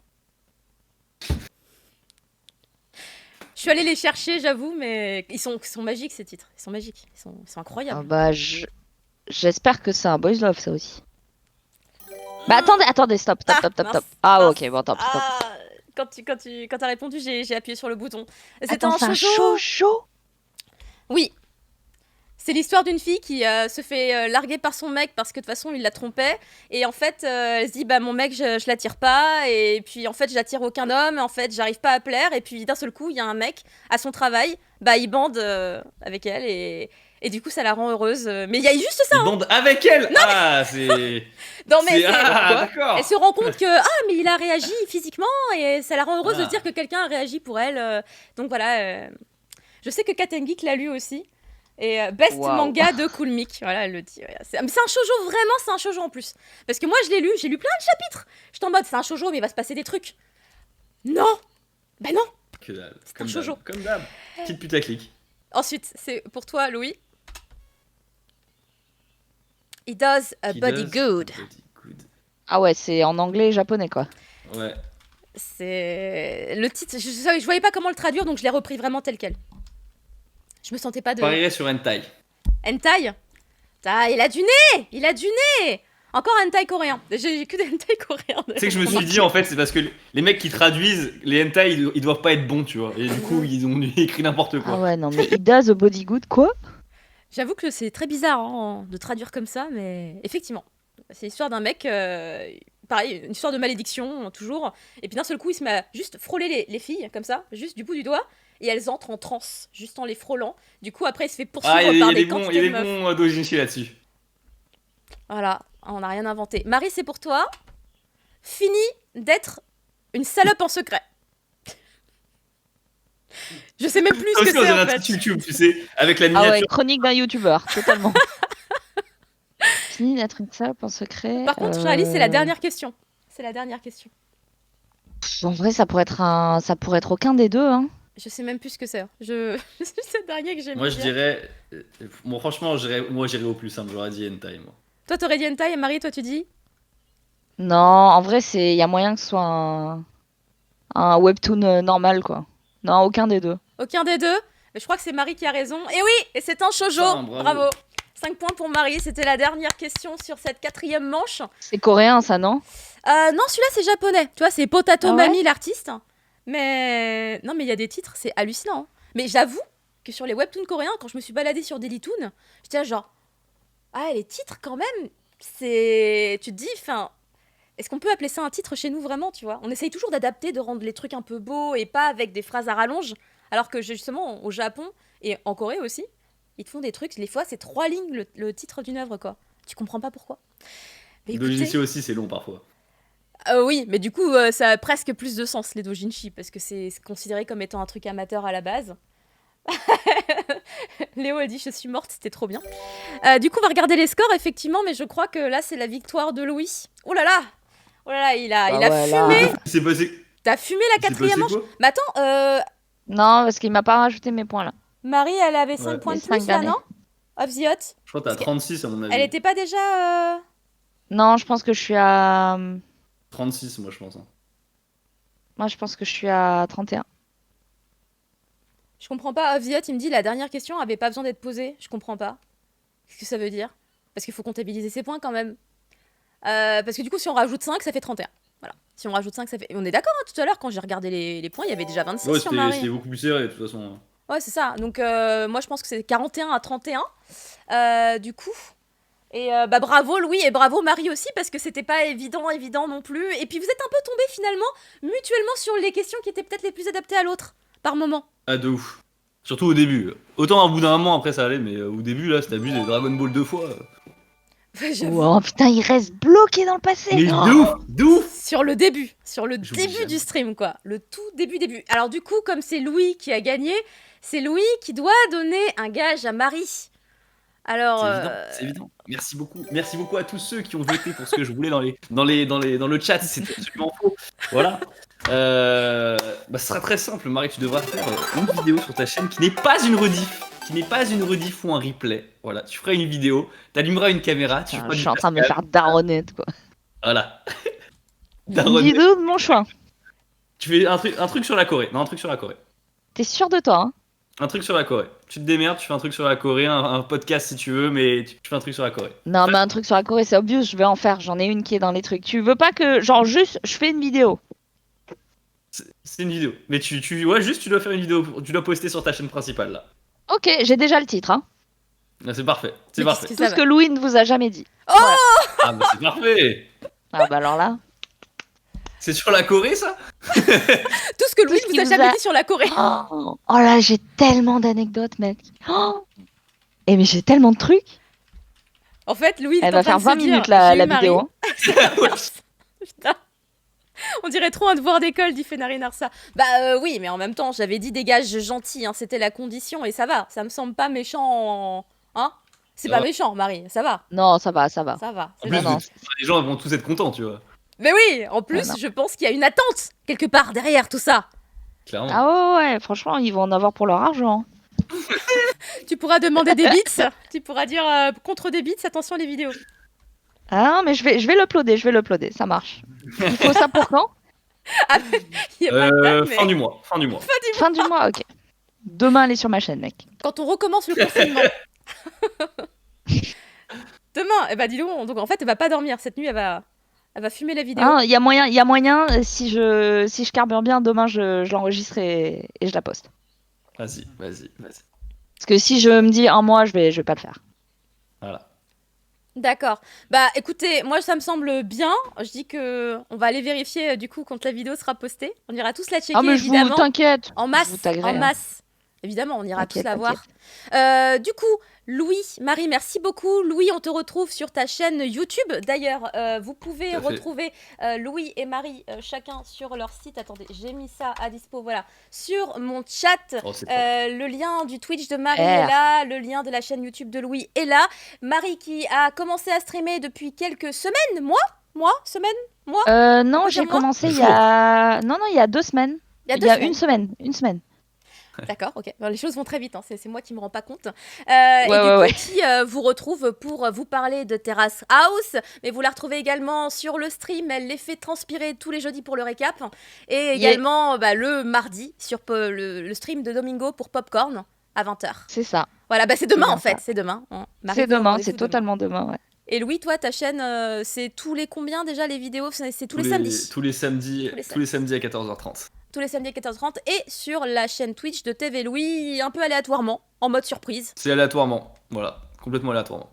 Je suis allée les chercher, j'avoue, mais ils sont magiques ces titres. Ils sont magiques, ils sont Ah incroyables. bah, j'espère que c'est un boys love, ça aussi. Bah attendez, stop. mince, Ah mince. ok, bon, top. Ah, quand t'as répondu, j'ai appuyé sur le bouton. C'était Attends, un c'est un shoujo. shoujo? Oui. C'est l'histoire d'une fille qui se fait larguer par son mec parce que de toute façon il la trompait. Et en fait, elle se dit bah mon mec je l'attire pas. Et puis en fait j'attire aucun homme. En fait j'arrive pas à plaire. Et puis d'un seul coup il y a un mec à son travail. Bah il bande avec elle. Et Et du coup, ça la rend heureuse. Mais il y a juste ça. Il bande avec elle. Ah, c'est. Non, mais Ah, d'accord. elle se rend compte que mais il a réagi physiquement et ça la rend heureuse de Ah. se dire que quelqu'un a réagi pour elle. Donc voilà. Je sais que Kat Geek l'a lu aussi. Et best Waouh. manga de Cool Mick. Voilà, elle le dit. Voilà. C'est un shoujo, vraiment, c'est un shoujo en plus. Parce que moi, j'ai lu plein de chapitres. J'étais en mode, c'est un shoujo, mais il va se passer des trucs. Non. Bah non. Que dalle. un Comme shoujo. d'hab. Comme d'hab. Petite putaclic. Ensuite, c'est pour toi, Louis. He does a Qui body does good. a body good. Ah ouais, c'est en anglais et japonais, quoi. Ouais. C'est le titre. Je voyais pas comment le traduire, donc je l'ai repris vraiment tel quel. Je me sentais pas de Parierais sur hentai. hentai. Ah, il a du nez. Il a du nez. Encore un hentai coréen. J'ai que des hentai coréens. Tu sais que je me suis dit, en fait, c'est parce que les mecs qui traduisent les hentai, ils doivent pas être bons, tu vois. Et du coup, ils ont écrit n'importe quoi. Ah ouais, non, mais he does a body good, quoi? J'avoue que c'est très bizarre hein, de traduire comme ça, mais effectivement, c'est l'histoire d'un mec. Pareil, une histoire de malédiction, toujours. Et puis d'un seul coup, il se met à juste frôler les filles, comme ça, juste du bout du doigt. Et elles entrent en transe, juste en les frôlant. Du coup, après, il se fait poursuivre Ah, il y par a des des bons, quantités de meufs. doujinshi là-dessus. Voilà, on n'a rien inventé. Marie, c'est pour toi. Fini d'être une salope en secret. Je sais même plus Ça ce que aussi, on c'est dirait en un fait. titre YouTube, tu sais, avec la Ah miniature. ouais, chronique d'un youtubeur, totalement. Fini d'être une salope en secret. Par contre, Charlie, c'est la dernière question. C'est la dernière question. En vrai, ça pourrait être aucun des deux, hein. Je sais même plus ce que c'est. C'est le dernier que j'ai mis. Moi, je dirais. Bon, franchement, j'irais au plus simple. J'aurais dit hentai, moi. Toi, t'aurais dit hentai et Marie, toi, tu dis Non, en vrai, il y a moyen que ce soit un webtoon normal, quoi. Non, aucun des deux. aucun des deux. Mais je crois que c'est Marie qui a raison. Et oui, et c'est un shoujo. Putain, bravo. Bravo. 5 points pour Marie. C'était la dernière question sur cette 4e manche. C'est coréen, ça, non? Non, celui-là, c'est japonais. Tu vois, c'est Potato Ah ouais Mami, l'artiste. Mais non, mais il y a des titres, c'est hallucinant. hein. Mais j'avoue que sur les webtoons coréens, quand je me suis baladée sur Dailytoon, j'étais là genre, ah, les titres quand même, c'est, tu te dis, enfin, est-ce qu'on peut appeler ça un titre chez nous vraiment, tu vois? On essaye toujours d'adapter, de rendre les trucs un peu beaux et pas avec des phrases à rallonge, alors que justement au Japon et en Corée aussi, ils te font des trucs. Les fois, c'est 3 lignes le titre d'une œuvre, quoi. Tu comprends pas pourquoi. Mais écoutez, Doujinshi aussi, c'est long parfois. oui, mais du coup, ça a presque plus de sens, les doujinshi, parce que c'est considéré comme étant un truc amateur à la base. Léo, elle dit « Je suis morte, c'était trop bien ». Du coup, on va regarder les scores, effectivement, mais je crois que là, c'est la victoire de Louis. Oh là là. Oh là là, il a ouais, là. fumé. C'est passé. T'as fumé la C'est 4e passé manche. quoi Mais attends, Non, parce qu'il m'a pas rajouté mes points, là. Marie, elle avait 5 Ouais. points de Les 5 plus, là, derniers. non Of the Hot. Je crois que t'as 36 à mon avis. Elle était pas déjà... Non, je pense que je suis à... 36, moi, je pense. hein. Moi, je pense que je suis à 31. Je comprends pas. Of the Hot, il me dit la dernière question avait pas besoin d'être posée. Je comprends pas. Qu'est-ce que ça veut dire? Parce qu'il faut comptabiliser ses points quand même. Parce que du coup, si on rajoute 5, ça fait 31. Voilà. Si on rajoute 5, ça fait... On est d'accord, hein, tout à l'heure, quand j'ai regardé les points, il y avait déjà 26 Ouais, sur c'était Marie. beaucoup plus serré, de toute façon. Ouais, c'est ça. Donc, moi, je pense que c'est 41 à 31. Du coup. Et bah, bravo Louis et bravo Marie aussi, parce que c'était pas évident non plus. Et puis, vous êtes un peu tombés finalement, mutuellement, sur les questions qui étaient peut-être les plus adaptées à l'autre, par moment. Ah, de ouf. Surtout au début. Autant au bout d'un moment, après ça allait, mais au début, là, si t'as vu des Dragon Ball 2 fois. J'avoue. Oh putain, il reste bloqué dans le passé. Mais Oh. de ouf, de ouf. Sur le début, J'oublie début jamais. du stream, quoi. Le tout début. Alors, du coup, comme c'est Louis qui a gagné, c'est Louis qui doit donner un gage à Marie. Alors, C'est évident. Merci beaucoup. Merci beaucoup à tous ceux qui ont voté pour ce que je voulais dans le chat. C'était absolument faux. Voilà. Ce sera très simple, Marie. Tu devras faire une vidéo sur ta chaîne qui n'est pas une rediff, ou un replay. Voilà. Tu feras une vidéo, t'allumeras une caméra, tu Putain, feras je du suis en train de me Pascal. faire daronnette, quoi. Voilà. Une Daronnette. vidéo de mon choix. Tu fais un truc sur la Corée. Non, un truc sur la Corée. T'es sûr de toi, hein? Un truc sur la Corée. Tu te démerdes, tu fais un truc sur la Corée, un podcast si tu veux, mais tu fais un truc sur la Corée. Non, mais un truc sur la Corée, c'est obvious, je vais en faire. J'en ai une qui est dans les trucs. Tu veux pas que, genre, juste, je fais une vidéo? C'est une vidéo. Mais ouais, juste tu dois faire une vidéo. Tu dois poster sur ta chaîne principale là. Ok, j'ai déjà le titre, hein. Ah, c'est parfait. C'est Mais parfait. qu'est-ce Tout ça ce va. que Louis ne vous a jamais dit. Ah bah c'est parfait. Ah bah alors là. C'est sur la Corée ça? tout ce que Louis ce ne vous qui a vous jamais a- dit sur la Corée. Oh là, j'ai tellement d'anecdotes, mec. Oh. Et mais j'ai tellement de trucs. En fait, Louis, il est Elle en va train faire de se 20 dire, minutes j'ai la eu Marie. vidéo. Putain. On dirait trop un devoir d'école, dit Fenari Narsa. Bah oui, mais en même temps, j'avais dit dégage gentil, hein, c'était la condition, et ça va. Ça me semble pas méchant, hein. C'est Ça pas va. méchant, Marie, ça va. Non, ça va, ça va. Ça va. En c'est plus, gentil. non. les gens vont tous être contents, tu vois. Mais oui, en plus, non. je pense qu'il y a une attente quelque part derrière tout ça. Clairement. Ah ouais, franchement, ils vont en avoir pour leur argent. Tu pourras demander des bits, tu pourras dire contre des bits, attention les vidéos. Ah non, mais je vais l'uploader, ça marche. Il faut ça pour quand? Il y a pas de date, mais Fin du mois. Fin du mois, ok. Demain, elle est sur ma chaîne, mec. quand on recommence le confinement. Demain, eh ben dis donc en fait, elle va pas dormir cette nuit, elle va fumer la vidéo. Il y a moyen, si je carbure bien, demain, je l'enregistre et je la poste. Vas-y. Parce que si je me dis un mois, je vais pas le faire. Voilà. D'accord. Bah écoutez, moi ça me semble bien. Je dis que on va aller vérifier du coup quand la vidéo sera postée. On ira tous la checker Ah, mais évidemment. t'inquiète. En masse, Je vous taguerai, en hein. masse. Évidemment, on ira tous T'inquiète, la voir. Du coup, Louis, Marie, merci beaucoup. Louis, on te retrouve sur ta chaîne YouTube. D'ailleurs, vous pouvez Tout à fait. retrouver Louis et Marie chacun sur leur site. Attendez, j'ai mis ça à dispo, voilà. Sur mon chat, Oh, c'est le lien du Twitch de Marie R. est là, le lien de la chaîne YouTube de Louis est là. Marie qui a commencé à streamer depuis quelques semaines, semaines. Non, Faut j'ai dire moi commencé il y a... Non, il y a 2 semaines. Il y a Il 2 y a semaines. une semaine. D'accord, ok. Alors, les choses vont très vite, hein. C'est moi qui me rends pas compte. Ouais, et du ouais, coup, qui vous retrouve pour vous parler de Terrace House, mais vous la retrouvez également sur le stream. Elle les fait transpirer tous les jeudis pour le récap, et également le mardi sur le stream de Domingo pour Popcorn à 20h. C'est ça. Voilà, c'est demain bien en fait, ça. c'est demain. hein. Marie, C'est vous en demain, rendez-vous c'est totalement demain, ouais. Et Louis, toi, ta chaîne, c'est tous les combien déjà les vidéos? C'est tous les samedis. Tous les samedis à 14h30. Tous les samedis à 14h30 et sur la chaîne Twitch de TV Louis, un peu aléatoirement, en mode surprise. C'est aléatoirement. Voilà. Complètement aléatoirement.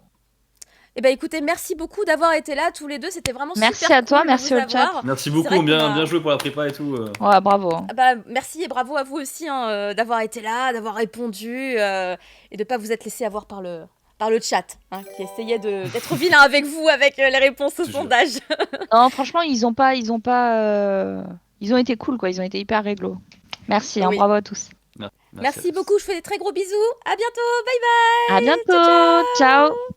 Eh ben écoutez, merci beaucoup d'avoir été là tous les deux, c'était vraiment Merci super à toi, cool de merci vous au chat. avoir. Merci vrai beaucoup. qu'on Bien, a- bien joué pour la prépa et tout. Ouais, bravo. Ah bah, merci et bravo à vous aussi hein, d'avoir été là, d'avoir répondu et de pas vous être laissé avoir par le chat, hein, qui essayait d'être vilain avec vous avec les réponses au Toujours. sondage. Non, franchement, ils ont été cool, quoi. Ils ont été hyper réglo. Merci, hein, Oui. bravo à tous. Merci à tous. beaucoup, je fais des très gros bisous. À bientôt, bye bye. À bientôt. Ciao.